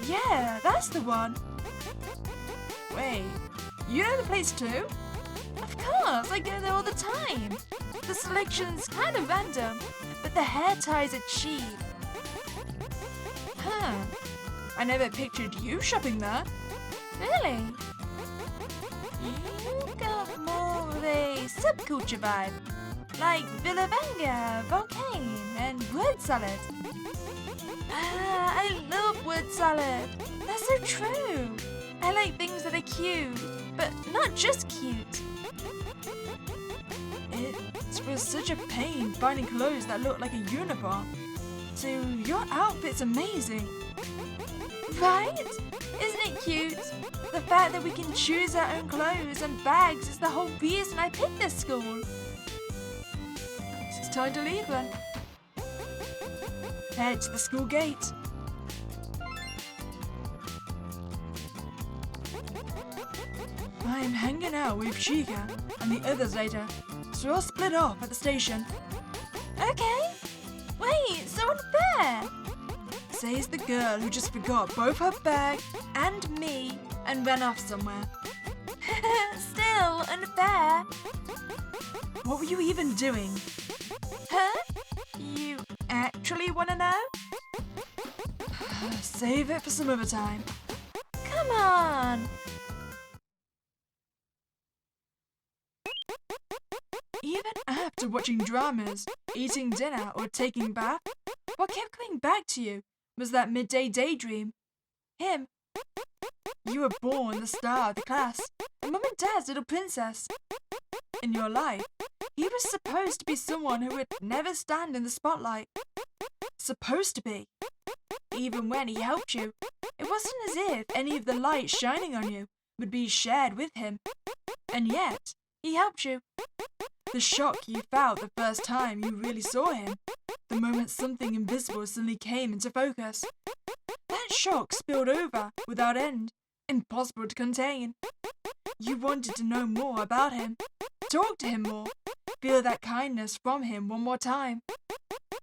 Yeah, that's the one. Wait, you know the place too? Of course, I go there all the time. The selection's kind of random, but the hair ties are cheap. Huh, I never pictured you shopping there. Really? You got more of a subculture vibe, like Villa Vanga, Volcane, and word salad. I love word salad. That's so true. I like things that are cute, but not just cute. It was such a pain finding clothes that looked like a uniform. So your outfit's amazing. Right? Isn't it cute? The fact that we can choose our own clothes and bags is the whole reason I picked this school. It's time to leave then. Head to the school gate. I'm hanging out with Chica and the others later, so I'll split off at the station. Okay. Wait, so unfair. Says the girl who just forgot both her bag and me and ran off somewhere. Still unfair. What were you even doing? Huh? You actually want to know? Save it for some other time. Come on. Even after watching dramas, eating dinner, or taking a bath, what kept coming back to you was that midday daydream. Him. You were born the star of the class, and Mum and Dad's little princess. In your life, he was supposed to be someone who would never stand in the spotlight. Supposed to be. Even when he helped you, it wasn't as if any of the light shining on you would be shared with him. And yet, he helped you. The shock you felt the first time you really saw him, the moment something invisible suddenly came into focus. That shock spilled over without end, impossible to contain. You wanted to know more about him, talk to him more, feel that kindness from him one more time.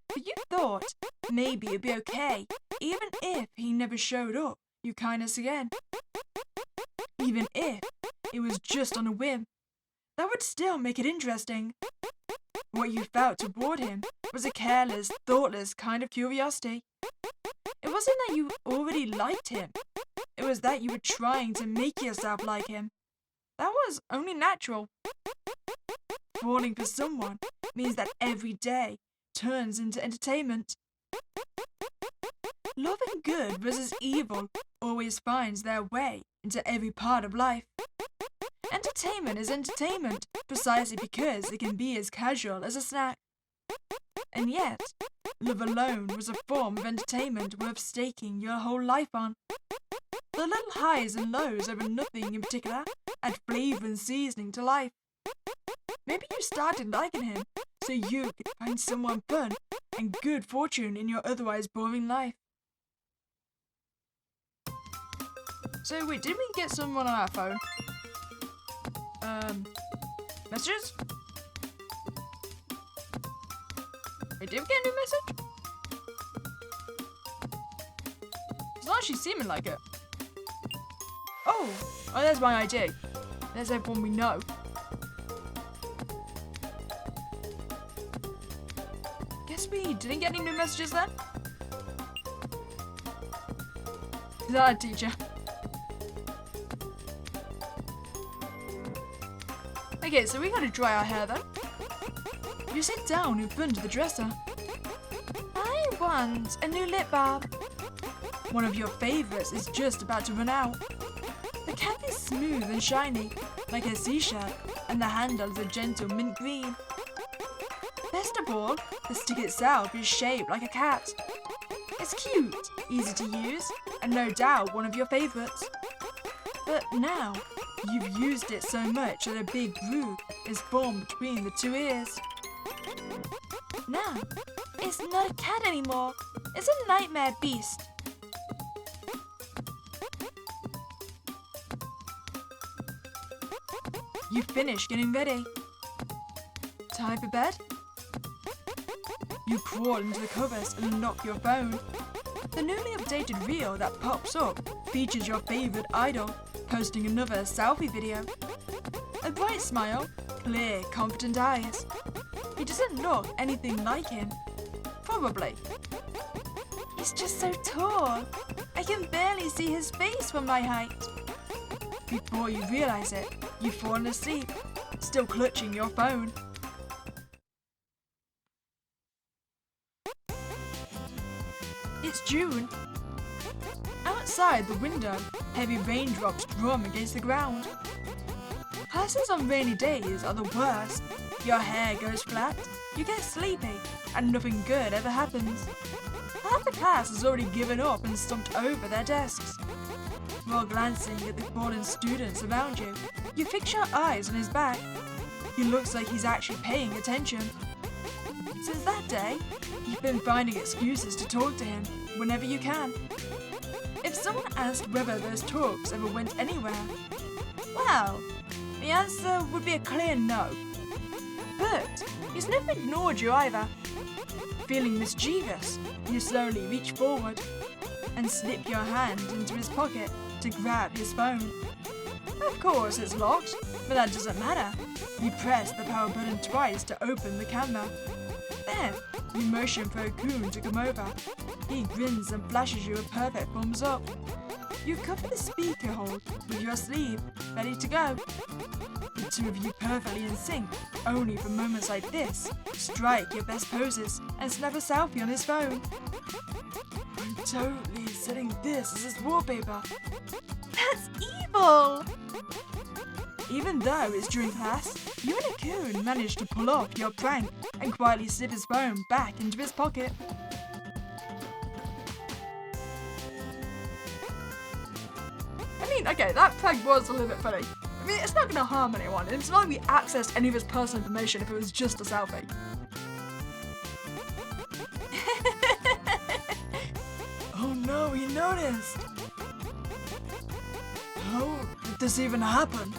But you thought maybe it'd be okay, even if he never showed up you kindness again. Even if it was just on a whim. That would still make it interesting. What you felt toward him was a careless, thoughtless kind of curiosity. It wasn't that you already liked him. It was that you were trying to make yourself like him. That was only natural. Falling for someone means that every day turns into entertainment. Love and good versus evil always finds their way into every part of life. Entertainment is entertainment precisely because it can be as casual as a snack. And yet, love alone was a form of entertainment worth staking your whole life on. The little highs and lows over nothing in particular add flavour and seasoning to life. Maybe you started liking him so you could find someone fun and good fortune in your otherwise boring life. So wait, did we get someone on our phone? Messages? Wait, did we get a new message? It's not actually seeming like it. Oh, there's my ID. There's everyone we know. Guess we didn't get any new messages then? Is that a teacher? Okay, so we gotta dry our hair then. You sit down in front of the dresser. I want a new lip balm. One of your favourites is just about to run out. The cap is smooth and shiny, like a sea-shirt, and the handle is a gentle mint green. Best of all, the stick itself is shaped like a cat. It's cute, easy to use, and no doubt one of your favourites. But now, you've used it so much that a big groove is formed between the two ears. Now, it's not a cat anymore. It's a nightmare beast. You've finished getting ready. Time for bed? You crawl into the covers and unlock your phone. The newly updated reel that pops up features your favorite idol posting another selfie video. A bright smile, clear, confident eyes. He doesn't look anything like him. Probably. He's just so tall. I can barely see his face from my height. Before you realize it, you've fallen asleep, still clutching your phone. It's June. Outside the window, heavy raindrops drum against the ground. Classes on rainy days are the worst. Your hair goes flat, you get sleepy, and nothing good ever happens. Half the class has already given up and slumped over their desks. While glancing at the fallen students around you, you fix your eyes on his back. He looks like he's actually paying attention. Since that day, you've been finding excuses to talk to him whenever you can. If someone asked whether those talks ever went anywhere, well, the answer would be a clear no. But he's never ignored you either. Feeling mischievous, you slowly reach forward and slip your hand into his pocket to grab his phone. Of course it's locked, but that doesn't matter. You press the power button twice to open the camera. Then, you motion for a coon to come over. He grins and flashes you a perfect thumbs up. You cover the speaker hole with your sleeve, ready to go. The two of you perfectly in sync, only for moments like this, strike your best poses and snap a selfie on his phone. I'm totally setting this as his wallpaper. That's evil! Even though it's during class, you and a coon manage to pull off your prank and quietly slip his phone back into his pocket. I mean, okay, that prank was a little bit funny. I mean, it's not going to harm anyone. It's not like we accessed any of his personal information if it was just a selfie. Oh no, he noticed! How did this even happen?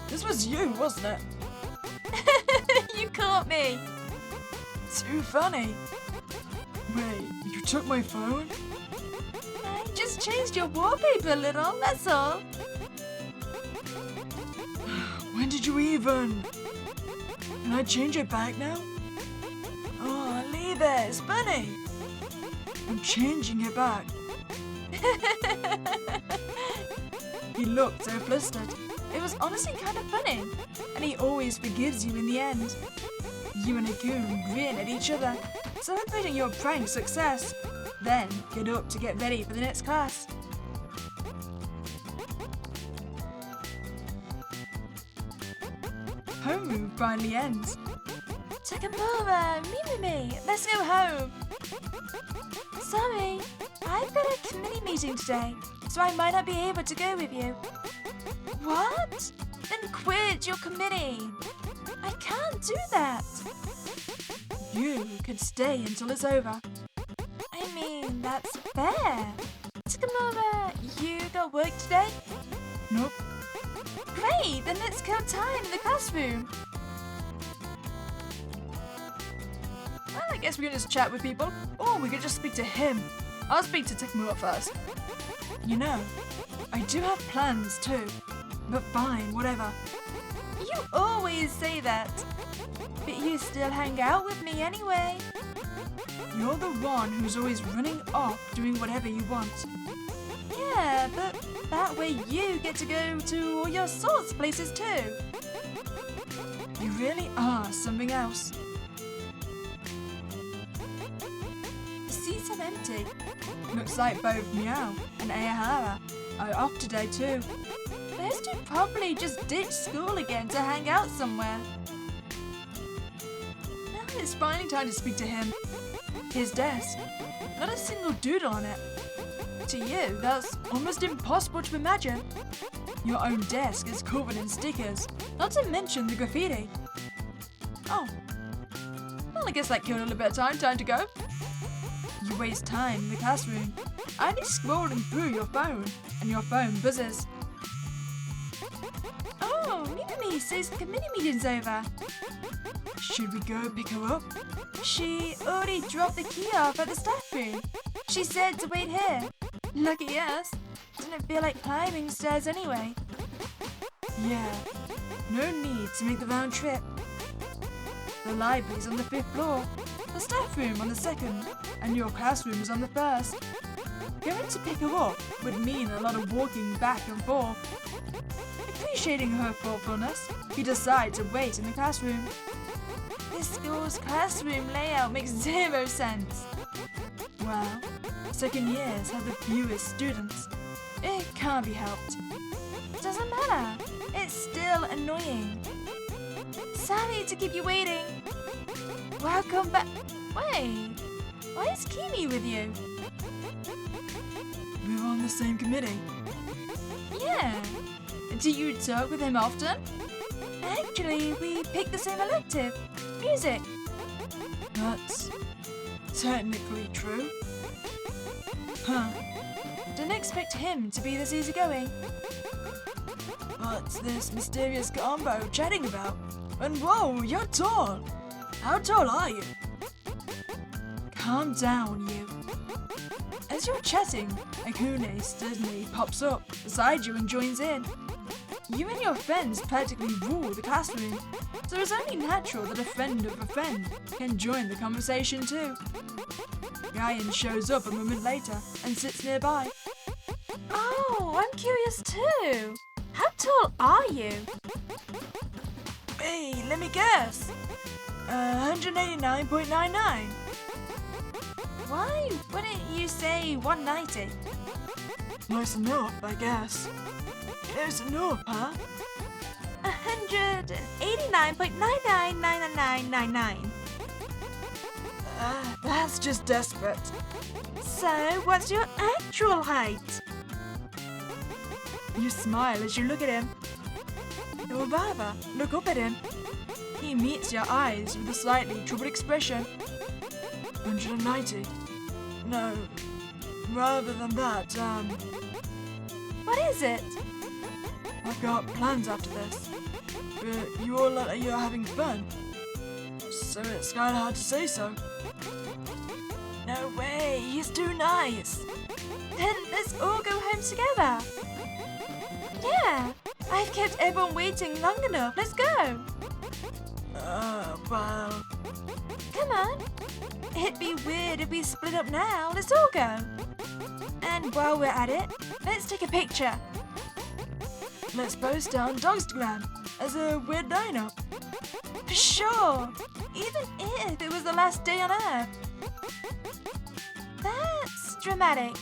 This was you, wasn't it? You caught me! Too funny. Wait, you took my phone? I just changed your wallpaper a little, that's all. When did you even? Can I change it back now? Oh, leave it, it's funny. I'm changing it back. He looked so flustered. It was honestly kind of funny, and he always forgives you in the end. You and a coon grin at each other, celebrating your prank success. Then get up to get ready for the next class. Homeroom finally ends. Takamura, me, let's go home. Sorry, I've got a committee meeting today, so I might not be able to go with you. What? Then quit your committee. I can't do that. You can stay until it's over. I mean, that's fair. Takamura, you got work today? Nope. Great, then let's kill time in the classroom. Well, I guess we can just chat with people, or we could just speak to him. I'll speak to Takamura first. You know, I do have plans too, but fine, whatever. You always say that, but you still hang out with me anyway. You're the one who's always running off doing whatever you want. Yeah, but that way you get to go to all your sorts places too. You really are something else. The seats are empty. Looks like both Meow and Ayahara are off today too. Those two probably just ditched school again to hang out somewhere. Now it's finally time to speak to him. His desk. Not a single doodle on it. to you, that's almost impossible to imagine. Your own desk is covered in stickers, not to mention the graffiti. Oh. Well, I guess that killed a little bit of time. Time to go. You waste time in the classroom, only scrolling through your phone, and your phone buzzes. Oh, Mimi says the committee meeting's over. Should we go pick her up? She already dropped the key off at the staff room. She said to wait here. Lucky us. Didn't feel like climbing stairs anyway. Yeah, no need to make the round trip. The library's on the 5th floor, the staff room on the 2nd, and your classroom is on the 1st. Going to pick her up would mean a lot of walking back and forth. Appreciating her thoughtfulness, you decide to wait in the classroom. This school's classroom layout makes zero sense. Well, second years have the fewest students. It can't be helped. Doesn't matter. It's still annoying. Sorry to keep you waiting. Welcome back. Wait, why is Kimi with you? We're on the same committee. Yeah. Do you talk with him often? Actually, we picked the same elective. Music. That's technically true. Huh. Didn't expect him to be this easygoing. What's this mysterious combo chatting about? And whoa, you're tall! How tall are you? Calm down, you. As you're chatting, Akune suddenly pops up beside you and joins in. You and your friends practically rule the classroom, so it's only natural that a friend of a friend can join the conversation too. Ryan shows up a moment later and sits nearby. Oh, I'm curious too. How tall are you? Hey, let me guess. 189.99. Why wouldn't you say 190? Close enough, I guess. Close enough, huh? 189.999999. That's just desperate. So, what's your actual height? You smile as you look at him. Or rather, look up at him. He meets your eyes with a slightly troubled expression. 190. No, rather than that, What is it? I've got plans after this. But you all look like you're having fun. So it's kinda hard to say so. No way, he's too nice. Then let's all go home together. Yeah, I've kept everyone waiting long enough. Let's go. Well. Come on. It'd be weird if we split up now. Let's all go. And while we're at it, let's take a picture. Let's post it on Dogstagram as a weird lineup. For sure. Even if it was the last day on Earth. That's dramatic.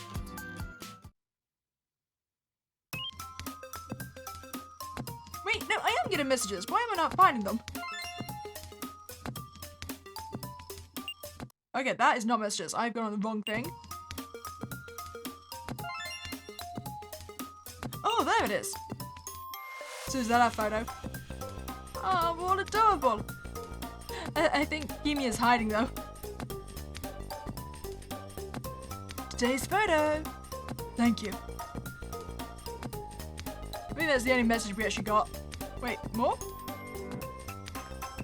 Wait, no, I am getting messages. Why am I not finding them? Okay, that is not messages. I've gone on the wrong thing. Oh, there it is. So is that our photo? Oh, we're all adorable. I think Kimi is hiding though. Today's photo. Thank you. I think that's the only message we actually got. Wait, more?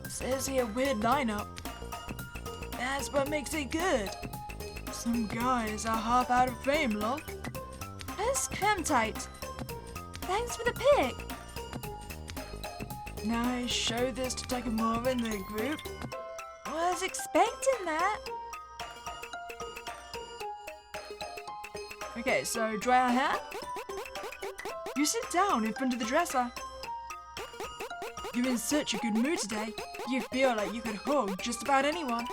Says here weird lineup. That's what makes it good. Some guys are half out of frame, look. That's cram tight. Thanks for the pic. Now I show this to Takamura in the group. Was expecting that. Okay, so dry our hair. You sit down in front of the dresser. You're in such a good mood today. You feel like you could hug just about anyone.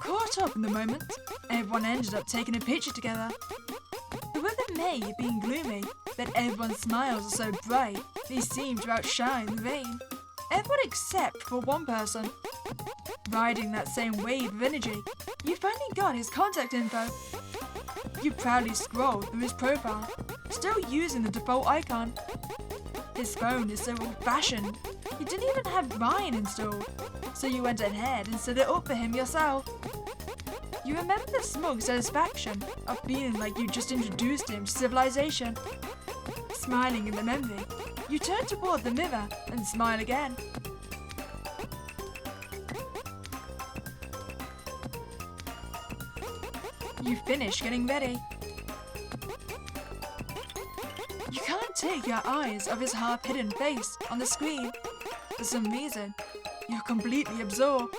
Caught up in the moment, everyone ended up taking a picture together. The weather may have been gloomy, but everyone's smiles are so bright, they seem to outshine the rain. Everyone except for one person. Riding that same wave of energy, you finally got his contact info. You proudly scroll through his profile, still using the default icon. His phone is so old-fashioned, you didn't even have Ryan installed, so you went ahead and set it up for him yourself. You remember the smug satisfaction of feeling like you just introduced him to civilization. Smiling in the memory, you turn toward the mirror and smile again. You finish getting ready. You can't take your eyes off his half-hidden face on the screen. For some reason, you're completely absorbed.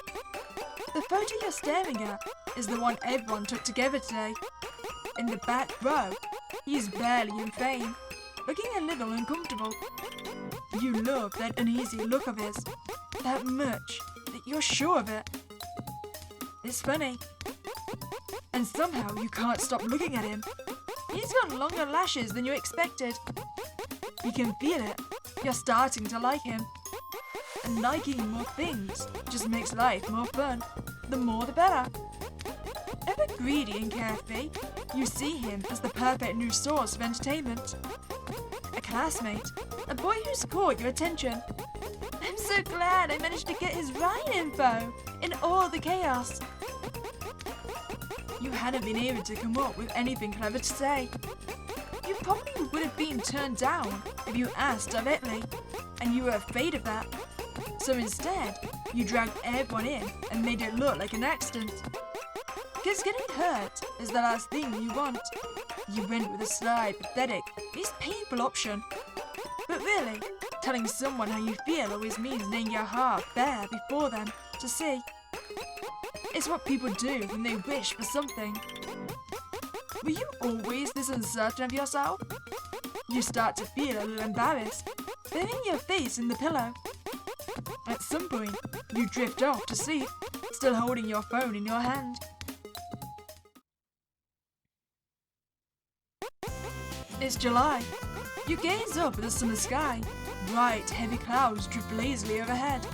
The photo you're staring at is the one everyone took together today. In the back row, he's barely in frame, looking a little uncomfortable. You love that uneasy look of his, that much that you're sure of it. It's funny. And somehow you can't stop looking at him. He's got longer lashes than you expected. You can feel it. You're starting to like him. And liking more things just makes life more fun. The more the better. Ever greedy and carefree, you see him as the perfect new source of entertainment. A classmate, a boy who's caught your attention. I'm so glad I managed to get his Ryan info in all the chaos. You hadn't been able to come up with anything clever to say. You probably would have been turned down if you asked directly, and you were afraid of that. So instead, you dragged everyone in and made it look like an accident. Because getting hurt is the last thing you want. You went with a sly, pathetic, least painful option. But really, telling someone how you feel always means laying your heart bare before them to see. It's what people do when they wish for something. Were you always this uncertain of yourself? You start to feel a little embarrassed, burying your face in the pillow. At some point, you drift off to sleep, still holding your phone in your hand. It's July. You gaze up at the summer sky. Bright, heavy clouds drift lazily overhead.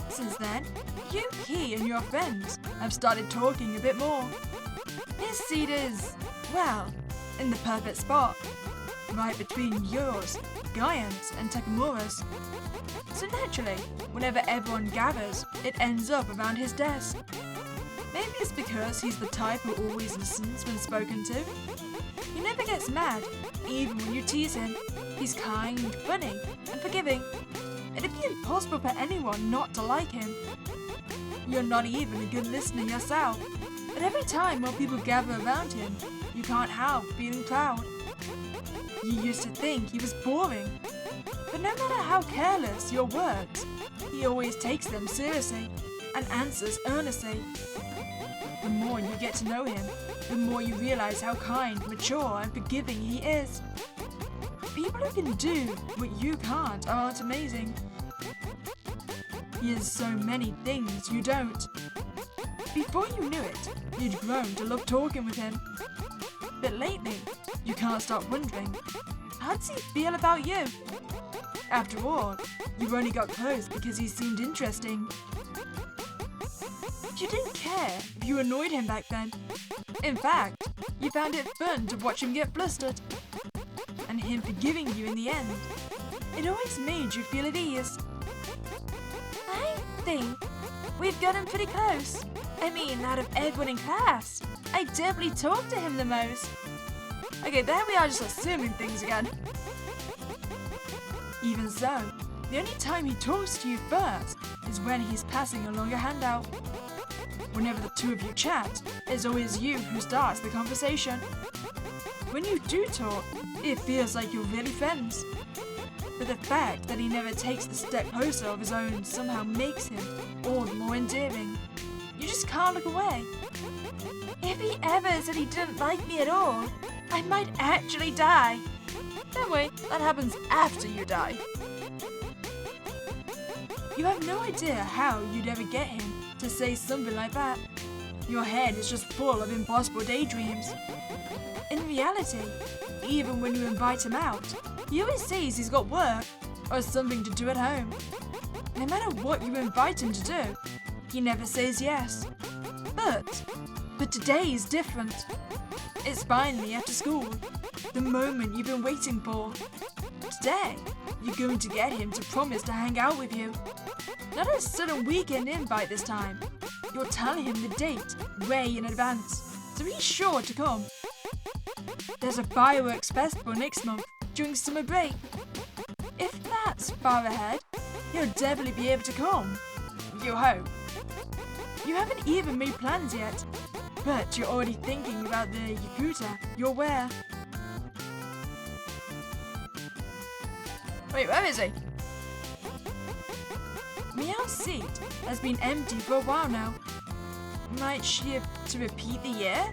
Since then, he and your friends have started talking a bit more. His seat is, well, in the perfect spot, right between yours, Gaian's, and Takamura's. So naturally, whenever everyone gathers, it ends up around his desk. Maybe it's because he's the type who always listens when spoken to. He never gets mad, even when you tease him. He's kind, funny, and forgiving. It'd be impossible for anyone not to like him. You're not even a good listener yourself, but every time more people gather around him, you can't help feeling proud. You used to think he was boring, but no matter how careless your words, he always takes them seriously and answers earnestly. The more you get to know him, the more you realize how kind, mature, and forgiving he is. People who can do what you can't aren't amazing. He has so many things you don't. Before you knew it, you'd grown to love talking with him. But lately, you can't stop wondering, how does he feel about you? After all, you only got close because he seemed interesting. You didn't care if you annoyed him back then. In fact, you found it fun to watch him get flustered. And him forgiving you in the end, it always made you feel at ease. I think we've gotten pretty close. I mean, out of everyone in class, I definitely talk to him the most. Okay, there we are just assuming things again. Even so, the only time he talks to you first is when he's passing along a handout. Whenever the two of you chat, it's always you who starts the conversation. When you do talk, it feels like you're really friends. But the fact that he never takes the step closer of his own somehow makes him all the more endearing. You just can't look away. If he ever said he didn't like me at all, I might actually die. Don't worry, that happens after you die. You have no idea how you'd ever get him to say something like that. Your head is just full of impossible daydreams. In reality, even when you invite him out, he always says he's got work or something to do at home. No matter what you invite him to do, he never says yes. But today is different. It's finally after school, the moment you've been waiting for. Today, you're going to get him to promise to hang out with you. Not a sudden weekend invite this time. You're telling him the date way in advance, so he's sure to come. There's a fireworks festival next month during summer break. If that's far ahead, he'll definitely be able to come. You hope. You haven't even made plans yet, but you're already thinking about the yukata you'll wear. Wait, where is he? Meow's seat has been empty for a while now. Might she have to repeat the year?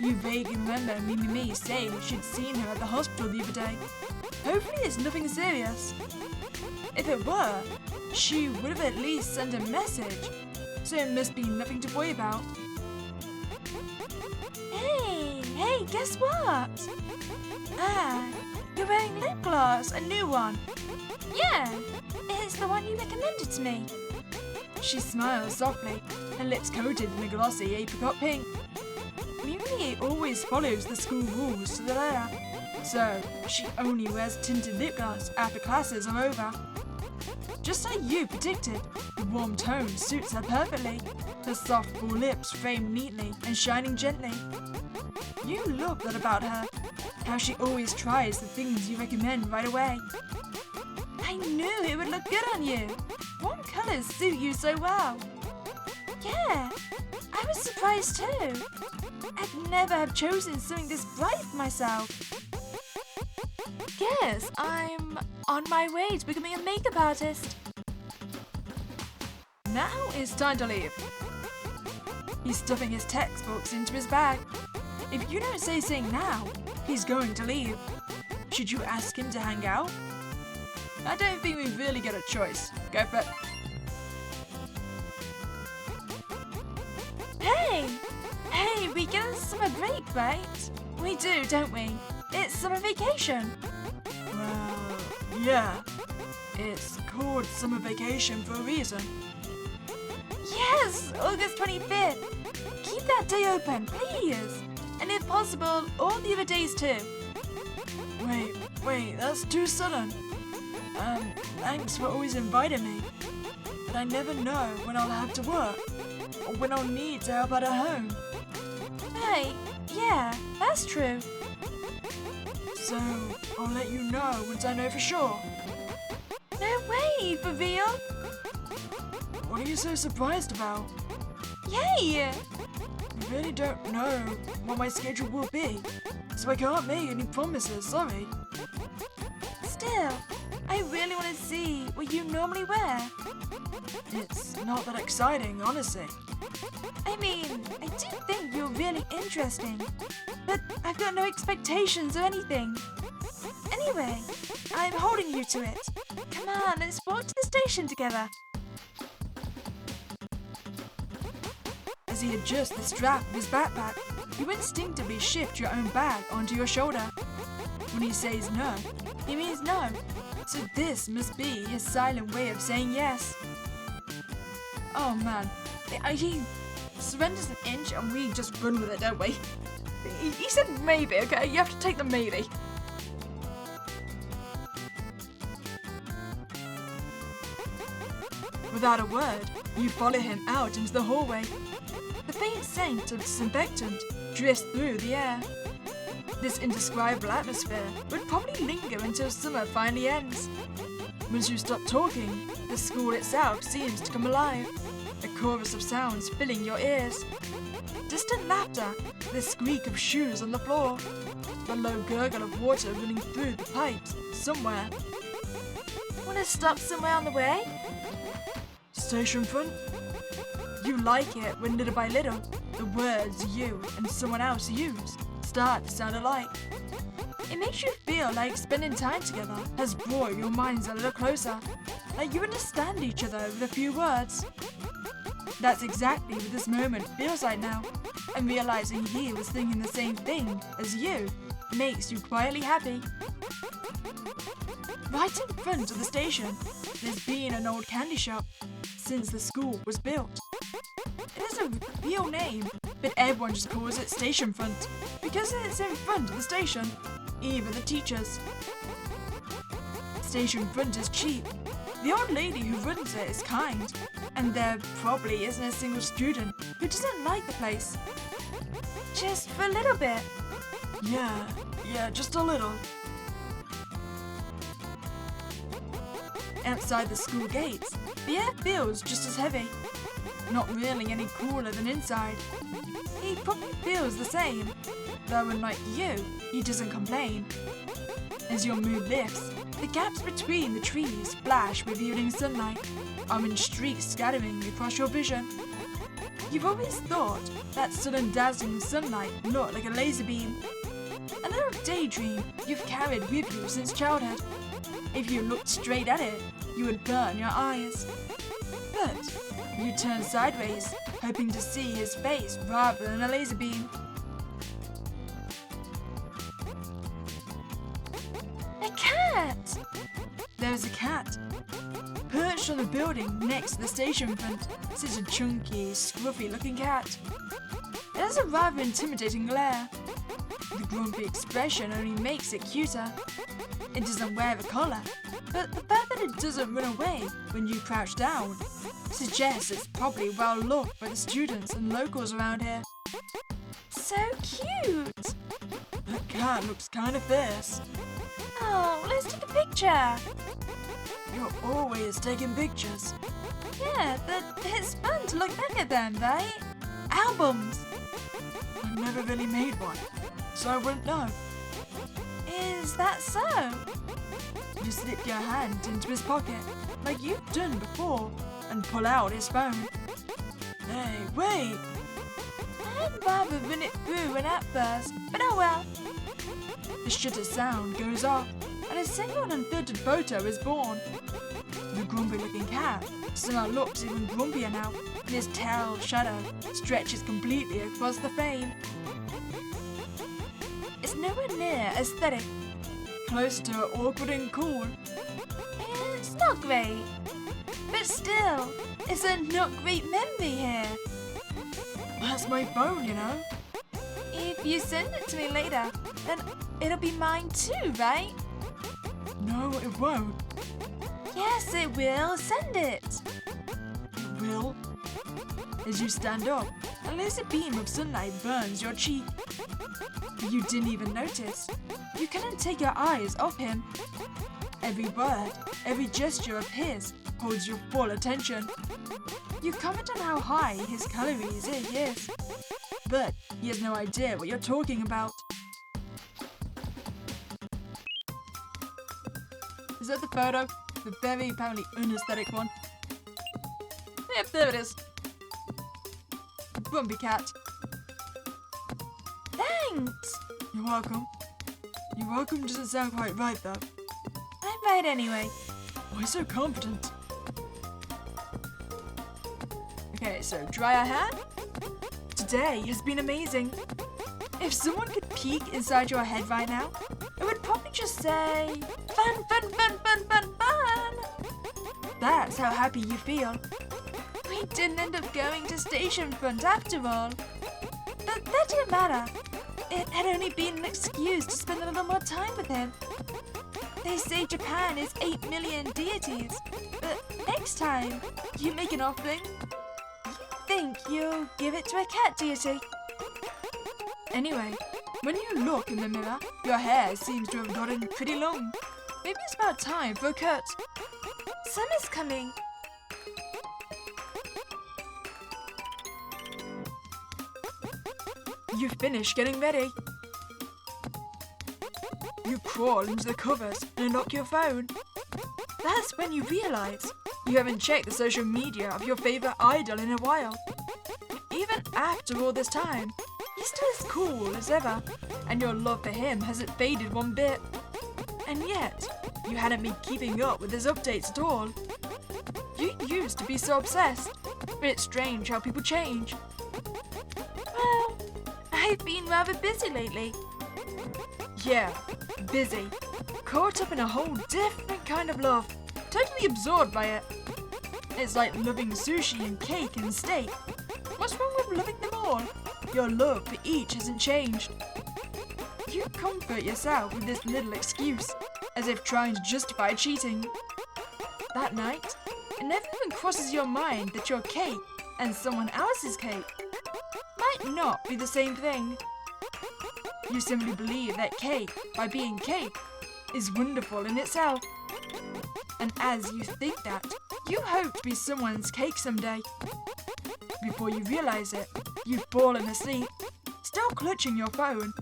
You vaguely remember Mimi saying she'd seen her at the hospital the other day. Hopefully it's nothing serious. If it were, she would have at least sent a message, so it must be nothing to worry about. Hey, guess what? Ah, you're wearing lip gloss, a new one. Yeah, it's the one you recommended to me. She smiles softly, her lips coated in a glossy apricot pink. Mimi always follows the school rules to the letter, so she only wears tinted lip gloss after classes are over. Just like you predicted, the warm tone suits her perfectly, her soft full lips framed neatly and shining gently. You love that about her, how she always tries the things you recommend right away. I knew it would look good on you. Warm colours suit you so well. Yeah, I was surprised too. I'd never have chosen something this bright for myself. Guess I'm on my way to becoming a makeup artist. Now it's time to leave. He's stuffing his textbooks into his bag. If you don't say something now, he's going to leave. Should you ask him to hang out? I don't think we really get a choice. Go for it. Hey, we get a summer break, right? We do, don't we? It's summer vacation. Well, yeah. It's called summer vacation for a reason. Yes, August 25th. Keep that day open, please. And if possible, all the other days too. Wait, that's too sudden. Thanks for always inviting me. But I never know when I'll have to work, or when I'll need to help out at home. Right, yeah, that's true. So, I'll let you know once I know for sure. No way, for real? What are you so surprised about? Yay! I really don't know what my schedule will be, so I can't make any promises, sorry. Still, I really want to see what you normally wear. It's not that exciting, honestly. I mean, I do think you're really interesting, but I've got no expectations or anything. Anyway, I'm holding you to it. Come on, let's walk to the station together. As he adjusts the strap of his backpack, you instinctively shift your own bag onto your shoulder. When he says no, he means no, so this must be his silent way of saying yes. Oh man, he surrenders an inch and we just run with it, don't we? He said maybe, okay? You have to take the maybe. Without a word, you follow him out into the hallway. The faint scent of disinfectant drifts through the air. This indescribable atmosphere would probably linger until summer finally ends. Once you stop talking, the school itself seems to come alive, a chorus of sounds filling your ears. Distant laughter, the squeak of shoes on the floor, the low gurgle of water running through the pipes somewhere. Want to stop somewhere on the way? Station front? You like it when little by little, the words you and someone else use start to sound alike. It makes you feel like spending time together has brought your minds a little closer, like you understand each other with a few words. That's exactly what this moment feels like now, and realizing he was thinking the same thing as you makes you quietly happy. Right in front of the station, there's been an old candy shop since the school was built. It has a real name, but everyone just calls it station front because it's in front of the station, even the teachers. Station front is cheap. The old lady who runs it is kind, and there probably isn't a single student who doesn't like the place. Just for a little bit. Yeah, just a little. Outside the school gates, the air feels just as heavy. Not really any cooler than inside. He probably feels the same, though unlike you, he doesn't complain. As your mood lifts, the gaps between the trees flash with evening sunlight, orange streaks scattering across your vision. You've always thought that sudden dazzling sunlight looked like a laser beam. A little daydream you've carried with you since childhood. If you looked straight at it, you would burn your eyes. But you turn sideways, hoping to see his face rather than a laser beam. A cat! There's a cat. Perched on the building next to the station front sits a chunky, scruffy-looking cat. It has a rather intimidating glare. The grumpy expression only makes it cuter. It doesn't wear a collar, but the fact that it doesn't run away when you crouch down suggests it's probably well loved by the students and locals around here. So cute! That cat looks kind of fierce. Oh, let's take a picture. You're always taking pictures. Yeah, but it's fun to look back at them, right? Albums. I've never really made one, so I wouldn't know. Is that so? You slip your hand into his pocket, like you've done before, and pull out his phone. Hey, wait! I'd rather run it through an app first, but oh well. The shutter sound goes off, and a single unfiltered photo is born. The grumpy-looking cat somehow looks even grumpier now, and his tail shadow stretches completely across the frame. It's nowhere near aesthetic. Closer to awkward and cool. It's not great. But still, it's a not great memory here. That's my phone, you know. If you send it to me later, then it'll be mine too, right? No, it won't. Yes, it will. Send it. It will? As you stand up, a laser beam of sunlight burns your cheek. You didn't even notice. You couldn't take your eyes off him. Every word, every gesture of his holds your full attention. You comment on how high his calories is, but he has no idea what you're talking about. Is that the photo? The very apparently unaesthetic one? Yep, there it is. Grumpy cat. Thanks! You're welcome. You're welcome doesn't sound quite right, though. I'm right anyway. Why so confident? Okay, so dry our hair? Today has been amazing. If someone could peek inside your head right now, it would probably just say, fun, fun, fun, fun, fun, fun. That's how happy you feel. We didn't end up going to station front after all. But that didn't matter. It had only been an excuse to spend a little more time with him. They say Japan is 8 million deities, but next time you make an offering, you think you'll give it to a cat deity. Anyway, when you look in the mirror, your hair seems to have gotten pretty long. Maybe it's about time for a cut. Summer's coming. You finish getting ready. You crawl into the covers and unlock your phone. That's when you realize you haven't checked the social media of your favorite idol in a while. Even after all this time, he's still as cool as ever, and your love for him hasn't faded one bit. And yet, you hadn't been keeping up with his updates at all. You used to be so obsessed, but it's strange how people change. Well, I've been rather busy lately. Yeah, busy. Caught up in a whole different kind of love. Totally absorbed by it. It's like loving sushi and cake and steak. What's wrong with loving them all? your love for each hasn't changed. You comfort yourself with this little excuse, as if trying to justify cheating. That night, it never even crosses your mind that your cake and someone else's cake might not be the same thing. You simply believe that cake, by being cake, is wonderful in itself. And as you think that, you hope to be someone's cake someday. Before you realize it, you've fallen asleep, still clutching your phone.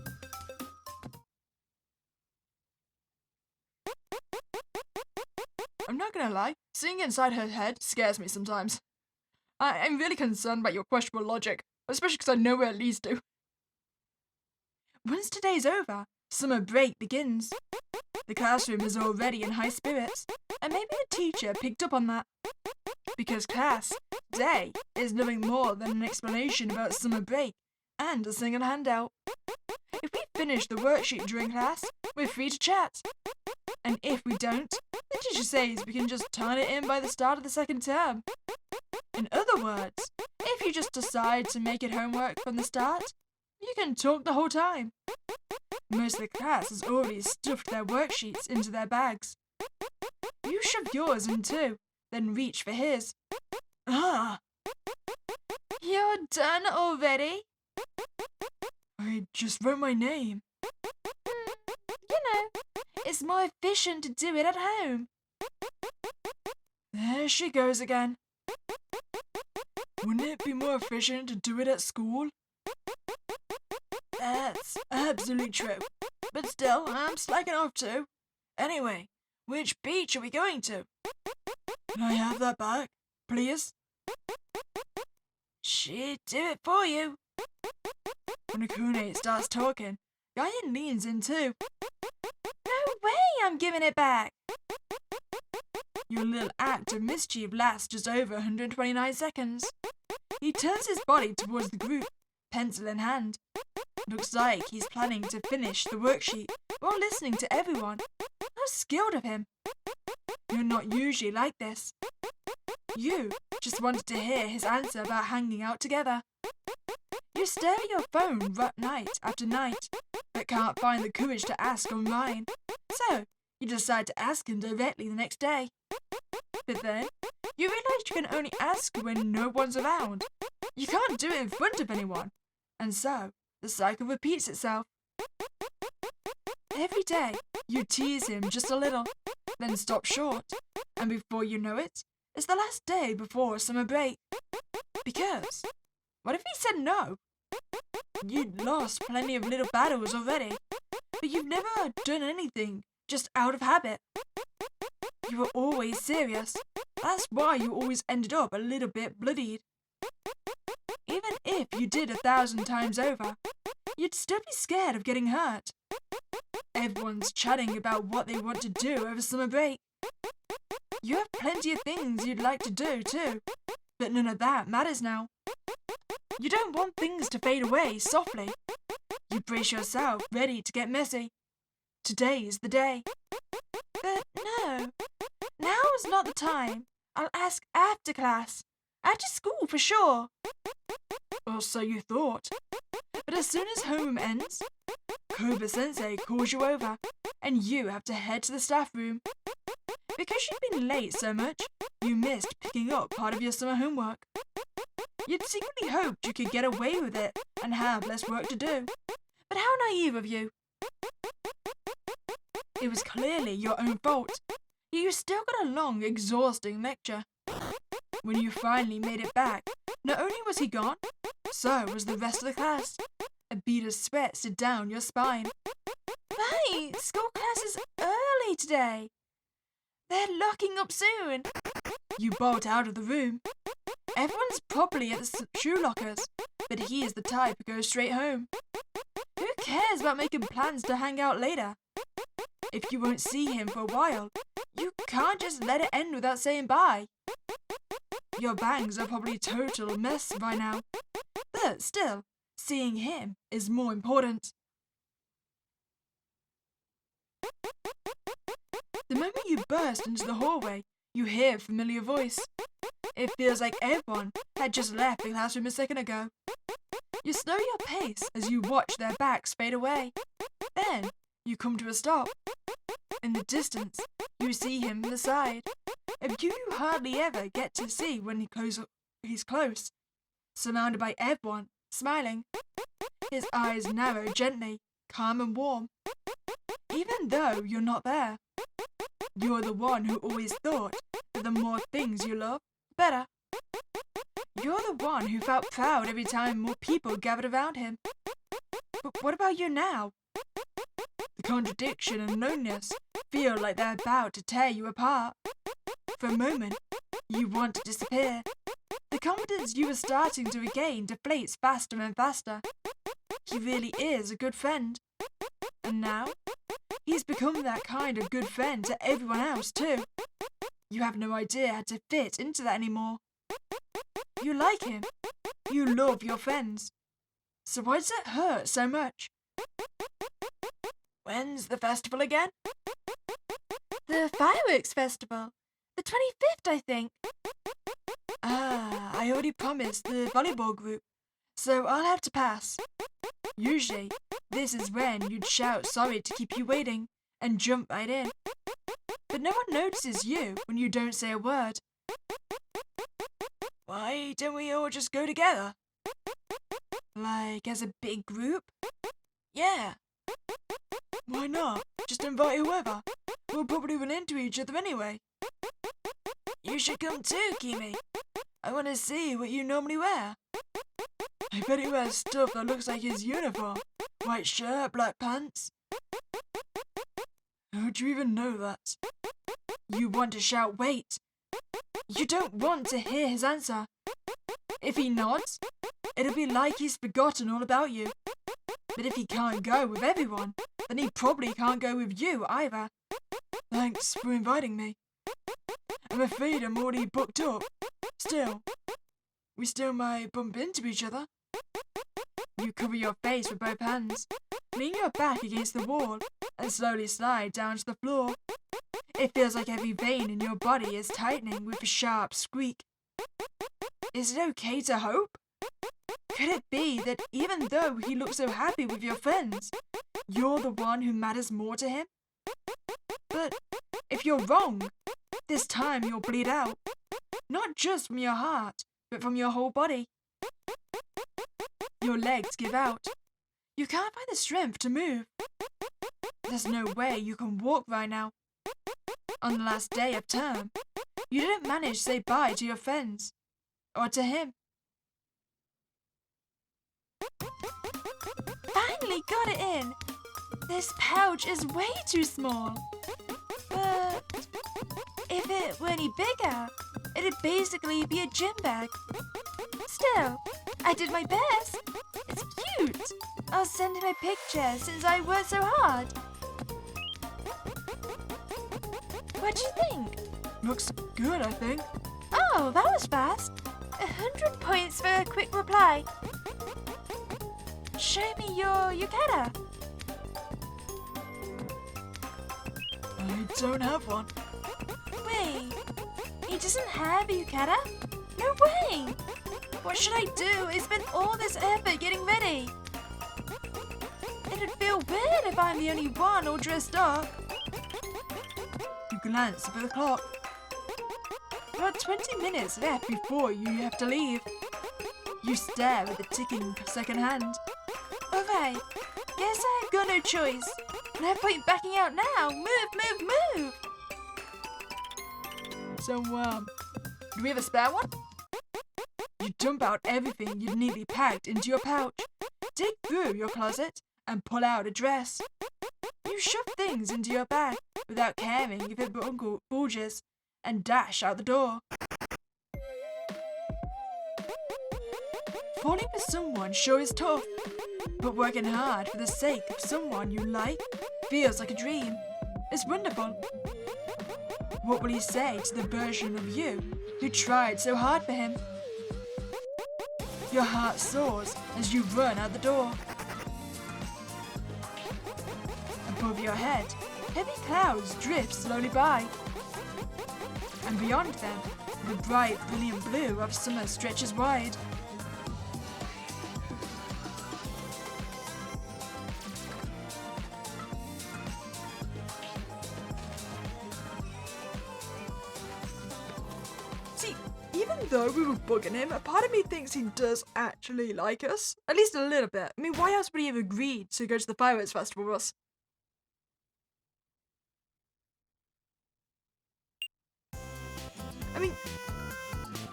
I'm not gonna lie, seeing inside her head scares me sometimes. I'm really concerned about your questionable logic, especially because I know where it leads to. Once today's over, summer break begins. The classroom is already in high spirits, and maybe the teacher picked up on that. Because class, day, is nothing more than an explanation about summer break and a single handout. If we finish the worksheet during class, we're free to chat. And if we don't, the teacher says we can just turn it in by the start of the second term. In other words, if you just decide to make it homework from the start, you can talk the whole time. Most of the class has already stuffed their worksheets into their bags. You shove yours in too, then reach for his. Ah! You're done already? I just wrote my name. You know, it's more efficient to do it at home. There she goes again. Wouldn't it be more efficient to do it at school? That's absolutely true. But still, I'm slacking off too. Anyway, which beach are we going to? Can I have that back, please? She'd do it for you. When Akune starts talking, Guyan leans in too. No way I'm giving it back. Your little act of mischief lasts just over 129 seconds. He turns his body towards the group, pencil in hand. Looks like he's planning to finish the worksheet while listening to everyone. How skilled of him. You're not usually like this. You just wanted to hear his answer about hanging out together. You stare at your phone night after night, but can't find the courage to ask online. So, you decide to ask him directly the next day. But then, you realise you can only ask when no one's around. You can't do it in front of anyone. And so, the cycle repeats itself. Every day, you tease him just a little, then stop short, and before you know it, it's the last day before summer break. Because, what if he said no? You'd lost plenty of little battles already, but you've never done anything just out of habit. You were always serious. That's why you always ended up a little bit bloodied. Even if you did 1,000 times over, you'd still be scared of getting hurt. Everyone's chatting about what they want to do over summer break. You have plenty of things you'd like to do too, but none of that matters now. You don't want things to fade away softly. You brace yourself ready to get messy. Today's the day. But no, now is not the time. I'll ask after class. After school for sure. Or so you thought. But as soon as homeroom ends, Koba-sensei calls you over, and you have to head to the staff room. Because you've been late so much, you missed picking up part of your summer homework. You'd secretly hoped you could get away with it and have less work to do. But how naive of you. It was clearly your own fault. Yet you still got a long, exhausting lecture. When you finally made it back, not only was he gone, so was the rest of the class. A bead of sweat slid down your spine. Right, school class is early today. They're locking up soon. You bolt out of the room. Everyone's probably at the shoe lockers, but he is the type who goes straight home. Who cares about making plans to hang out later? If you won't see him for a while, you can't just let it end without saying bye. Your bangs are probably a total mess by now, but still, seeing him is more important. The moment you burst into the hallway, you hear a familiar voice. It feels like everyone had just left the classroom a second ago. You slow your pace as you watch their backs fade away. Then, you come to a stop. In the distance, you see him from the side. A view you hardly ever get to see when he's close. Surrounded by everyone, smiling. His eyes narrow gently, calm and warm. Even though you're not there. You're the one who always thought that the more things you love, the better. You're the one who felt proud every time more people gathered around him. But what about you now? The contradiction and loneliness feel like they're about to tear you apart. For a moment, you want to disappear. The confidence you were starting to regain deflates faster and faster. He really is a good friend. And now, he's become that kind of good friend to everyone else too. You have no idea how to fit into that anymore. You like him. You love your friends. So why does it hurt so much? When's the festival again? The fireworks festival. The 25th, I think. I already promised the volleyball group, so I'll have to pass. Usually, this is when you'd shout sorry to keep you waiting and jump right in. But no one notices you when you don't say a word. Why don't we all just go together? Like as a big group? Yeah. Why not? Just invite whoever. We'll probably run into each other anyway. You should come too, Kimi. I want to see what you normally wear. I bet he wears stuff that looks like his uniform. White shirt, black pants. How'd you even know that? You want to shout, wait. You don't want to hear his answer. If he nods, it'll be like he's forgotten all about you. But if he can't go with everyone, then he probably can't go with you either. Thanks for inviting me. I'm afraid I'm already booked up. Still, we still might bump into each other. You cover your face with both hands, lean your back against the wall, and slowly slide down to the floor. It feels like every vein in your body is tightening with a sharp squeak. Is it okay to hope? Could it be that even though he looks so happy with your friends, you're the one who matters more to him? But if you're wrong, this time you'll bleed out. Not just from your heart, but from your whole body. Your legs give out. You can't find the strength to move. There's no way you can walk right now. On the last day of term, you didn't manage to say bye to your friends. Or to him. Finally got it in. This pouch is way too small. But if it were any bigger, it'd basically be a gym bag. Still, I did my best. It's cute. I'll send him a picture since I worked so hard. What do you think? Looks good, I think. Oh, that was fast. 100 points for a quick reply. Show me your yukata. I don't have one. Wait, he doesn't have a yukata? No way! What should I do? I spent all this effort getting ready. It'd feel weird if I'm the only one all dressed up. You glance at the clock. There are 20 minutes left before you have to leave. You stare at the ticking second hand. Alright, guess I've got no choice. No point backing out now. Move, move, move! So, do we have a spare one? You dump out everything you'd neatly packed into your pouch, dig through your closet, and pull out a dress. You shove things into your bag without caring if it bulges, and dash out the door. Falling for someone sure is tough, but working hard for the sake of someone you like feels like a dream. It's wonderful. What will he say to the version of you who tried so hard for him? Your heart soars as you run out the door. Above your head, heavy clouds drift slowly by. And beyond them, the bright, brilliant blue of summer stretches wide. though we were bugging him, a part of me thinks he does actually like us. At least a little bit. I mean, why else would he have agreed to go to the fireworks festival with us? I mean,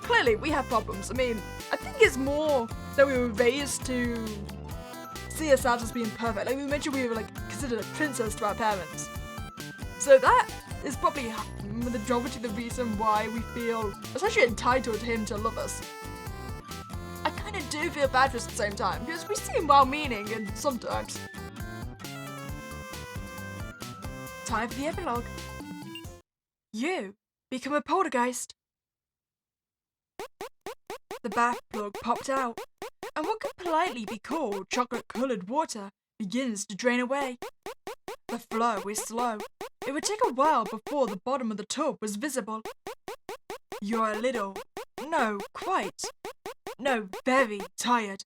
clearly we have problems. I mean, I think it's more that we were raised to see ourselves as being perfect. Like we mentioned, we were like considered a princess to our parents. So that is probably the majority of the reason why we feel essentially entitled to him to love us. I kind of do feel bad for us at the same time, because we seem well-meaning and sometimes. Time for the epilogue. You become a poltergeist. The bath plug popped out, and what could politely be called chocolate-coloured water begins to drain away. The flow is slow. It would take a while before the bottom of the tub was visible. You're a little, very tired.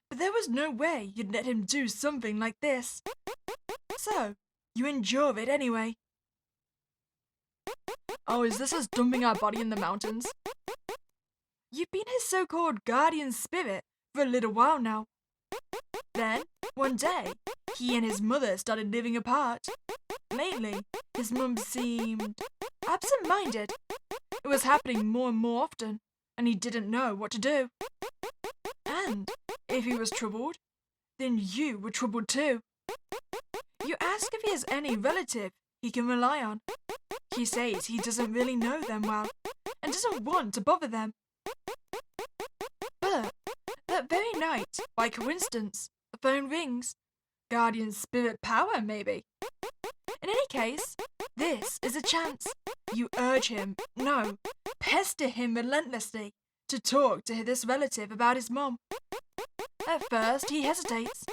But there was no way you'd let him do something like this. So, you endure it anyway. Oh, is this us dumping our body in the mountains? You've been his so-called guardian spirit for a little while now. Then, one day, he and his mother started living apart. Lately, his mum seemed absent-minded. It was happening more and more often, and he didn't know what to do. And if he was troubled, then you were troubled too. You ask if he has any relative he can rely on. He says he doesn't really know them well, and doesn't want to bother them. But that very night, by coincidence, the phone rings. Guardian spirit power, maybe. In any case, this is a chance. You urge him, pester him relentlessly to talk to this relative about his mom. At first, he hesitates,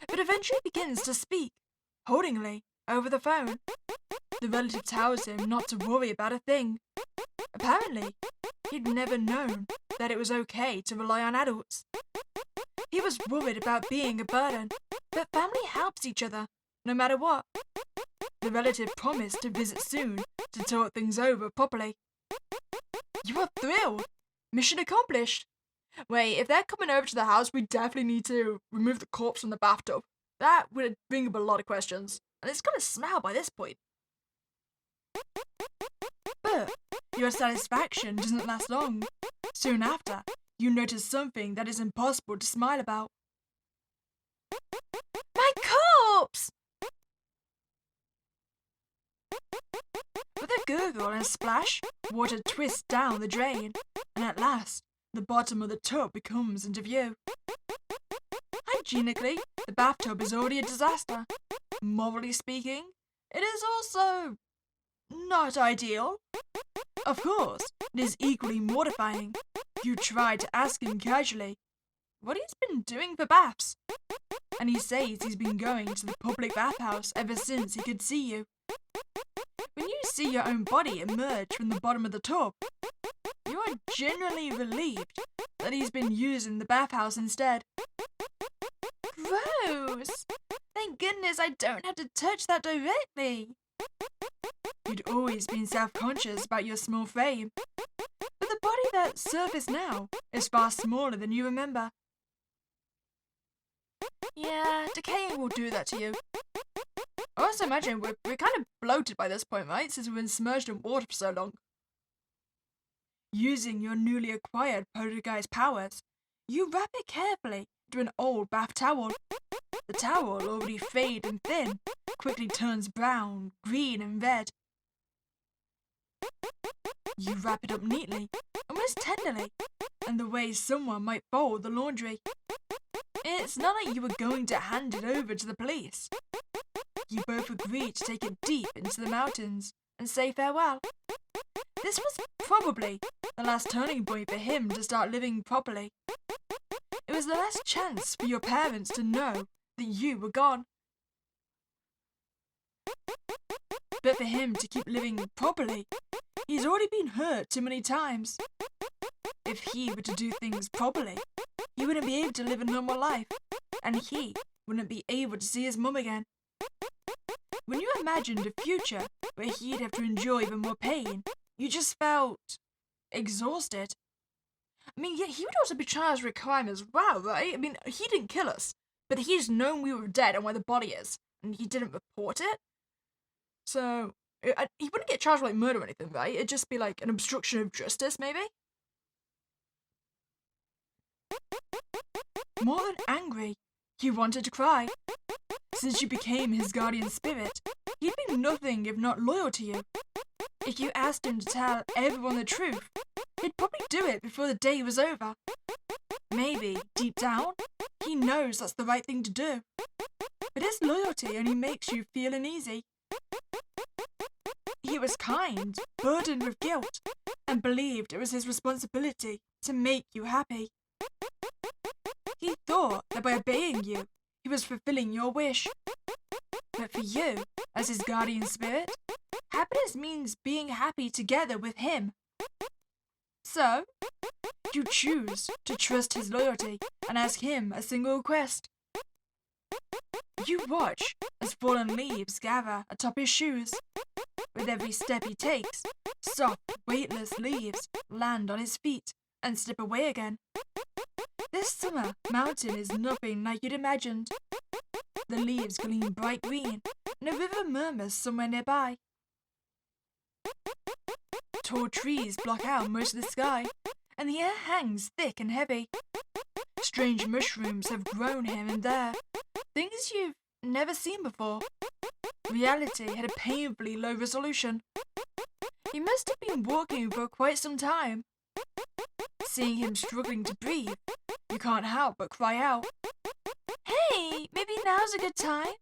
but eventually begins to speak, haltingly, over the phone. The relative tells him not to worry about a thing. Apparently, he'd never known that it was okay to rely on adults. He was worried about being a burden, but family helps each other, no matter what. The relative promised to visit soon to talk things over properly. You are thrilled. Mission accomplished. Wait, if they're coming over to the house, we definitely need to remove the corpse from the bathtub. That would bring up a lot of questions. And it's gonna smell by this point. But your satisfaction doesn't last long. Soon after, you notice something that is impossible to smile about. My corpse! With a gurgle and a splash, water twists down the drain, and at last, the bottom of the tub comes into view. Hygienically, the bathtub is already a disaster. Morally speaking, it is also not ideal. Of course, it is equally mortifying. You try to ask him casually what he's been doing for baths, and he says he's been going to the public bathhouse ever since he could see you. When you see your own body emerge from the bottom of the tub, you are genuinely relieved that he's been using the bathhouse instead. Gross! Thank goodness I don't have to touch that directly. You'd always been self-conscious about your small frame, but the body that surfaced now is far smaller than you remember. Yeah, decaying will do that to you. I also imagine we're kind of bloated by this point, right? Since we've been submerged in water for so long. Using your newly acquired poltergeist powers, you wrap it carefully into an old bath towel. The towel, already frayed and thin, quickly turns brown, green and red. You wrap it up neatly, almost tenderly, and the way someone might fold the laundry. It's not like you were going to hand it over to the police. You both agreed to take it deep into the mountains and say farewell. This was probably the last turning point for him to start living properly. It was the last chance for your parents to know that you were gone. But for him to keep living properly, he's already been hurt too many times. If he were to do things properly, he wouldn't be able to live a normal life, and he wouldn't be able to see his mum again. When you imagined a future where he'd have to endure even more pain, you just felt exhausted. I mean, yeah, he would also be charged with a crime as well, right? I mean, he didn't kill us, but he's known we were dead and where the body is, and he didn't report it. So, he wouldn't get charged with, like, murder or anything, right? It'd just be, like, an obstruction of justice, maybe? More than angry, he wanted to cry. Since you became his guardian spirit, he'd been nothing if not loyal to you. If you asked him to tell everyone the truth, he'd probably do it before the day was over. Maybe, deep down, he knows that's the right thing to do. But his loyalty only makes you feel uneasy. He was kind, burdened with guilt, and believed it was his responsibility to make you happy. He thought that by obeying you, he was fulfilling your wish. But for you, as his guardian spirit, happiness means being happy together with him. So, you choose to trust his loyalty and ask him a single request. You watch as fallen leaves gather atop his shoes. With every step he takes, soft, weightless leaves land on his feet and slip away again. This summer mountain is nothing like you'd imagined. The leaves gleam bright green, and a river murmurs somewhere nearby. Tall trees block out most of the sky, and the air hangs thick and heavy. Strange mushrooms have grown here and there, things you've never seen before. Reality had a painfully low resolution. He must have been walking for quite some time. Seeing him struggling to breathe, you can't help but cry out. Hey, maybe now's a good time?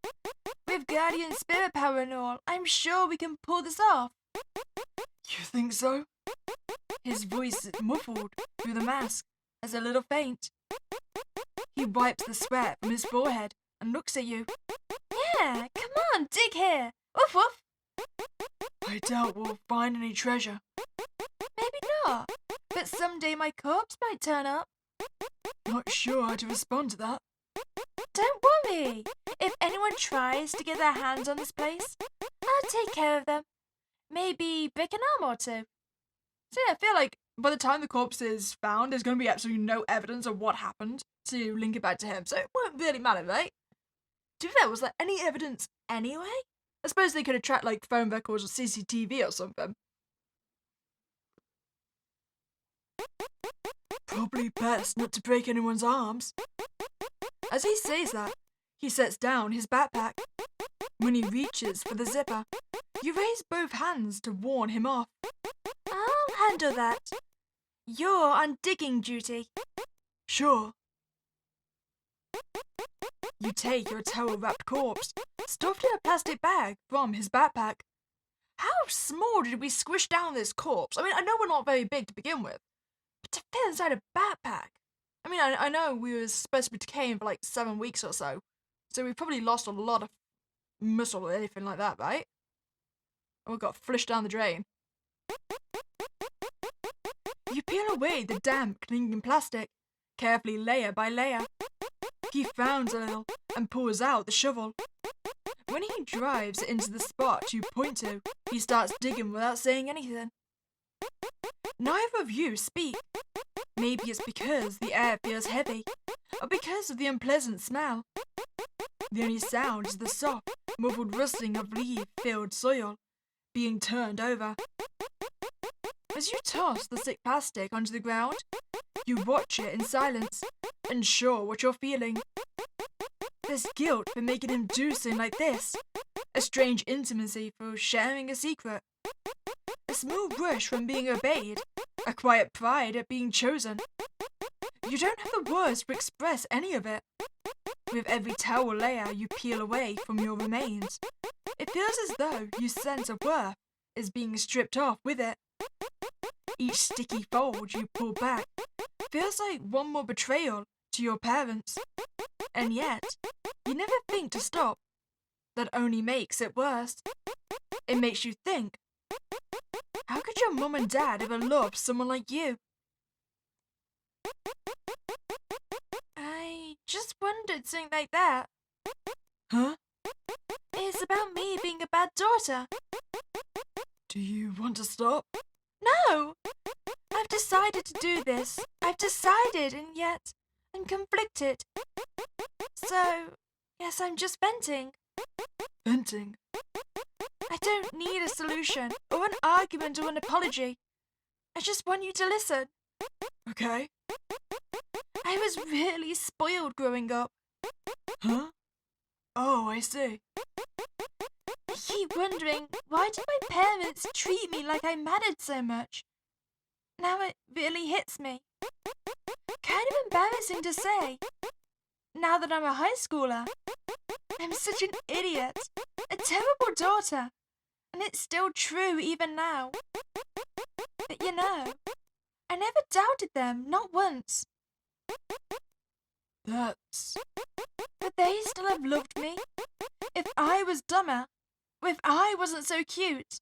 With guardian spirit power and all, I'm sure we can pull this off. You think so? His voice muffled through the mask as a little faint. He wipes the sweat from his forehead and looks at you. Yeah, come on, dig here. Woof woof. I doubt we'll find any treasure. Maybe not, but someday my corpse might turn up. Not sure how to respond to that. Don't worry. If anyone tries to get their hands on this place, I'll take care of them. Maybe break an arm or two. So yeah, I feel like by the time the corpse is found, there's going to be absolutely no evidence of what happened to link it back to him, so it won't really matter, right? To be fair, was there any evidence anyway? I suppose they could have tracked, like, phone records or CCTV or something. Probably best not to break anyone's arms. As he says that, he sets down his backpack. When he reaches for the zipper, you raise both hands to warn him off. I'll handle that. You're on digging duty. Sure. You take your towel-wrapped corpse, stuffed in a plastic bag, from his backpack. How small did we squish down this corpse? I mean, I know we're not very big to begin with, but to fit inside a backpack. I mean, I know we were supposed to be decaying for like 7 weeks or so we probably lost a lot of muscle or anything like that, right? And we got flushed down the drain. You peel away the damp, clinging plastic, carefully layer by layer. He frowns a little and pulls out the shovel. When he drives it into the spot you point to, he starts digging without saying anything. Neither of you speak. Maybe it's because the air feels heavy, or because of the unpleasant smell. The only sound is the soft, muffled rustling of leaf-filled soil being turned over. As you toss the thick plastic onto the ground, you watch it in silence, unsure what you're feeling. There's guilt for making him do something like this, a strange intimacy for sharing a secret, a smooth rush from being obeyed, a quiet pride at being chosen. You don't have the words to express any of it. With every towel layer you peel away from your remains, it feels as though your sense of worth is being stripped off with it. Each sticky fold you pull back feels like one more betrayal to your parents. And yet, you never think to stop. That only makes it worse. It makes you think, how could your mum and dad ever love someone like you? I just wondered something like that. Huh? It's about me being a bad daughter. Do you want to stop? No! I've decided to do this. I I've decided, and yet I'm conflicted. So, yes, I'm just venting. Venting? I don't need a solution, or an argument, or an apology. I just want you to listen. Okay. I was really spoiled growing up. Huh? Oh, I see. I keep wondering, why do my parents treat me like I mattered so much? Now it really hits me. Kind of embarrassing to say. Now that I'm a high schooler, I'm such an idiot, a terrible daughter, and it's still true even now. But you know, I never doubted them, not once. That's... But they still have loved me. If I was dumber, or if I wasn't so cute.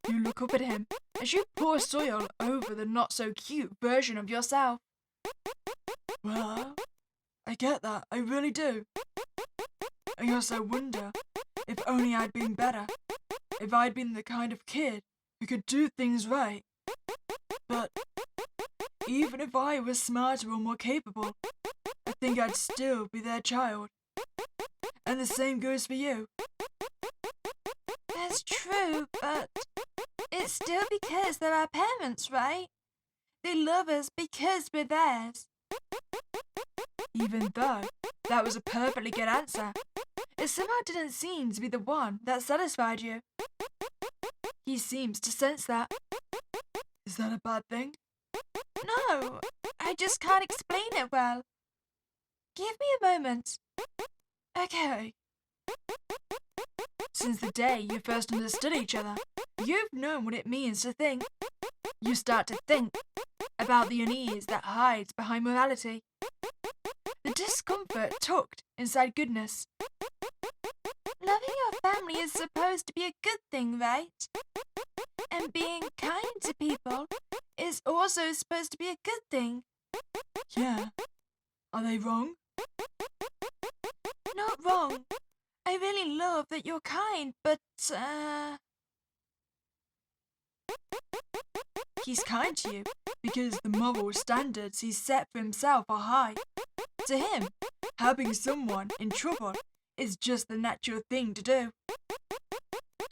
You look up at him as you pour soil over the not-so-cute version of yourself. Well, I get that, I really do. I also wonder if only I'd been better, if I'd been the kind of kid who could do things right. But even if I was smarter or more capable, I think I'd still be their child. And the same goes for you. That's true, but it's still because they're our parents, right? They love us because we're theirs. Even though that was a perfectly good answer, it somehow didn't seem to be the one that satisfied you. He seems to sense that. Is that a bad thing? No, I just can't explain it well. Give me a moment. Okay. Since the day you first understood each other, you've known what it means to think. You start to think about the unease that hides behind morality. The discomfort tucked inside goodness. Loving your family is supposed to be a good thing, right? And being kind to people is also supposed to be a good thing. Yeah. Are they wrong? Not wrong. I really love that you're kind, but, He's kind to you because the moral standards he's set for himself are high. To him, helping someone in trouble is just the natural thing to do.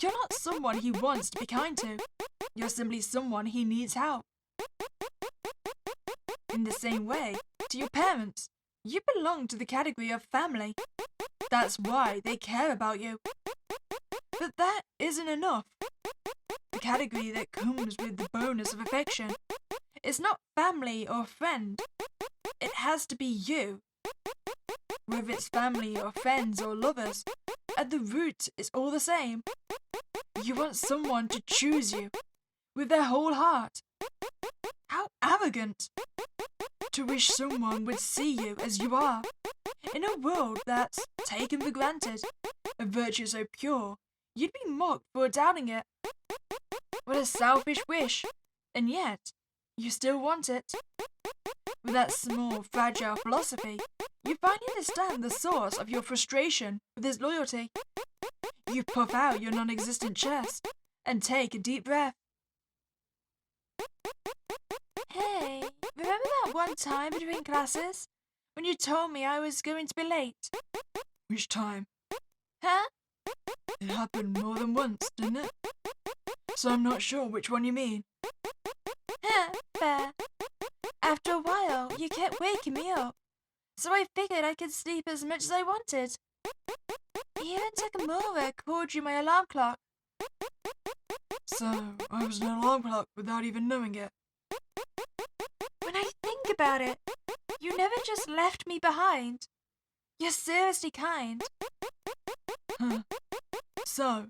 You're not someone he wants to be kind to. You're simply someone he needs help. In the same way, to your parents, you belong to the category of family. That's why they care about you. But that isn't enough. The category that comes with the bonus of affection is not family or friend. It has to be you. Whether it's family or friends or lovers, at the root it's all the same. You want someone to choose you with their whole heart. How arrogant! To wish someone would see you as you are, in a world that's taken for granted, a virtue so pure, you'd be mocked for doubting it. What a selfish wish, and yet, you still want it. With that small, fragile philosophy, you finally understand the source of your frustration with his loyalty. You puff out your non-existent chest and take a deep breath. hey, remember that one time between classes when you told me I was going to be late? Which time? Huh? It happened more than once, didn't it? So I'm not sure which one you mean. Huh, fair. After a while, you kept waking me up, so I figured I could sleep as much as I wanted. Even Takamura called you my alarm clock. So I was an alarm clock without even knowing it. When I think about it, you never just left me behind. You're seriously kind. Huh. So,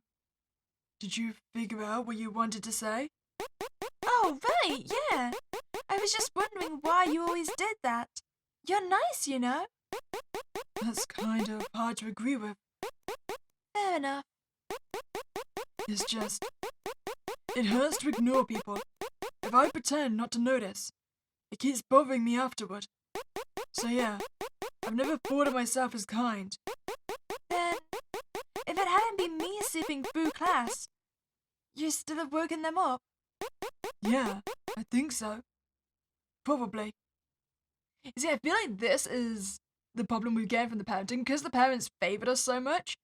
did you figure out what you wanted to say? Oh, right, yeah. I was just wondering why you always did that. You're nice, you know. That's kind of hard to agree with. Fair enough. It's just... it hurts to ignore people. If I pretend not to notice, it keeps bothering me afterward. So yeah, I've never thought of myself as kind. Then, if it hadn't been me sleeping through class, you'd still have woken them up. Yeah, I think so. Probably. See, I feel like this is the problem we're getting from the parenting. Because the parents favored us so much,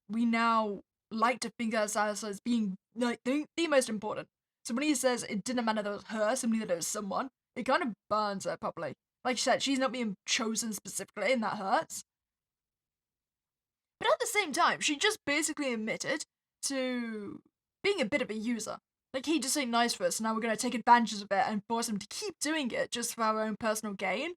we now like to think of ourselves as being like the most important. So when he says it didn't matter that it was her, simply that it was someone, it kind of burns her properly. Like you said, she's not being chosen specifically, and that hurts. But at the same time, she just basically admitted to being a bit of a user. Like, he just ain't nice for us, and now we're going to take advantage of it and force him to keep doing it just for our own personal gain.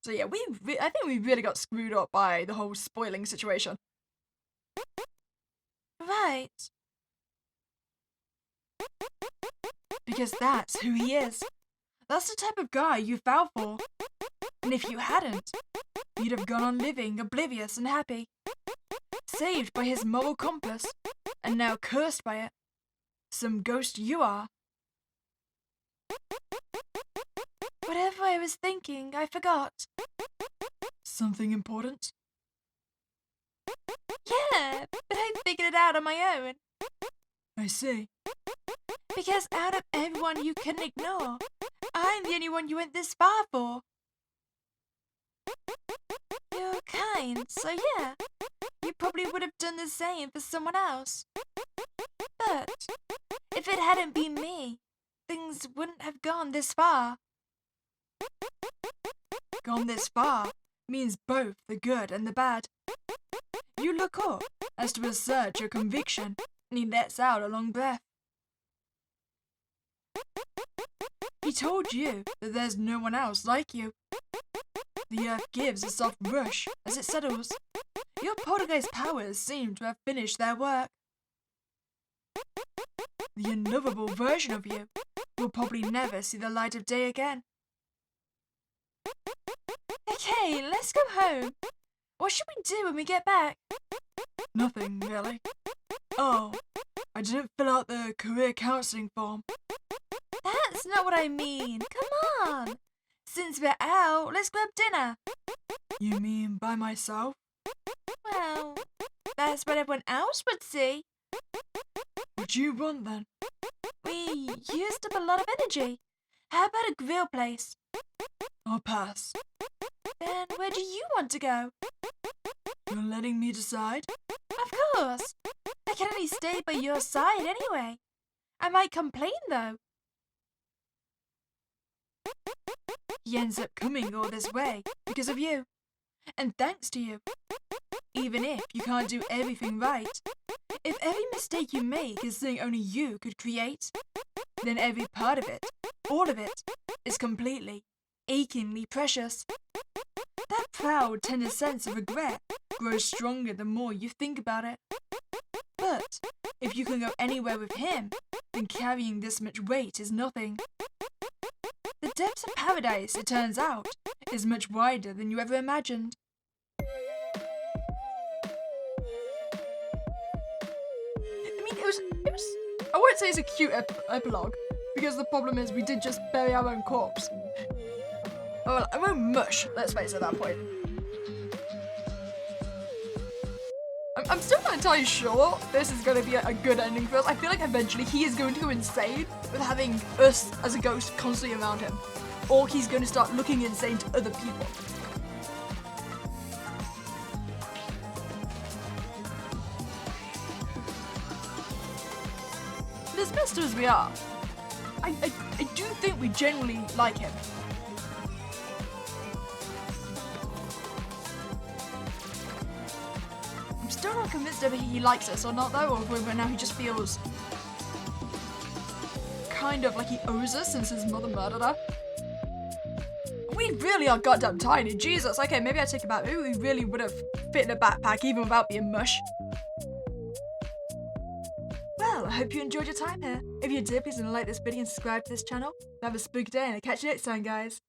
So yeah, I think we really got screwed up by the whole spoiling situation. Right. Because that's who he is. That's the type of guy you fell for. And if you hadn't, you'd have gone on living oblivious and happy. Saved by his moral compass, and now cursed by it. Some ghost you are. Whatever I was thinking, I forgot. Something important? Yeah, but I figured it out on my own. I see. Because out of everyone you couldn't ignore, I'm the only one you went this far for. You're kind, so yeah, you probably would have done the same for someone else. But if it hadn't been me, things wouldn't have gone this far. Gone this far means both the good and the bad. You look up as to assert your conviction, and he lets out a long breath. He told you that there's no one else like you. The earth gives a soft rush as it settles. Your poltergeist powers seem to have finished their work. The unlovable version of you will probably never see the light of day again. Okay, let's go home. What should we do when we get back? Nothing, really. Oh, I didn't fill out the career counseling form. That's not what I mean. Come on. Since we're out, let's grab dinner. You mean by myself? Well, that's what everyone else would see. What do you want then? We used up a lot of energy. How about a grill place? I'll pass. Then where do you want to go? You're letting me decide? Of course. I can only stay by your side anyway. I might complain though. He ends up coming all this way because of you. And thanks to you. Even if you can't do everything right, if every mistake you make is something only you could create, then every part of it, all of it, is completely, achingly precious. That proud, tender sense of regret grows stronger the more you think about it. But if you can go anywhere with him, then carrying this much weight is nothing. The depths of paradise, it turns out, is much wider than you ever imagined. I mean, it was. I won't say it's a cute epilogue, because the problem is we did just bury our own corpse. Well, our own mush, let's face it at that point. I'm still not entirely sure this is going to be a good ending for us. I feel like eventually he is going to go insane with having us as a ghost constantly around him. Or he's going to start looking insane to other people. But as messed as we are, I do think we genuinely like him. I'm still not convinced whether he likes us or not though, or whether now he just feels kind of like he owes us since his mother murdered her. We really are goddamn tiny, Jesus. Okay, maybe I take it back. Maybe we really would have fit in a backpack even without being mush. Well, I hope you enjoyed your time here. If you did, please like this video and subscribe to this channel. Have a spooky day and I'll catch you next time, guys.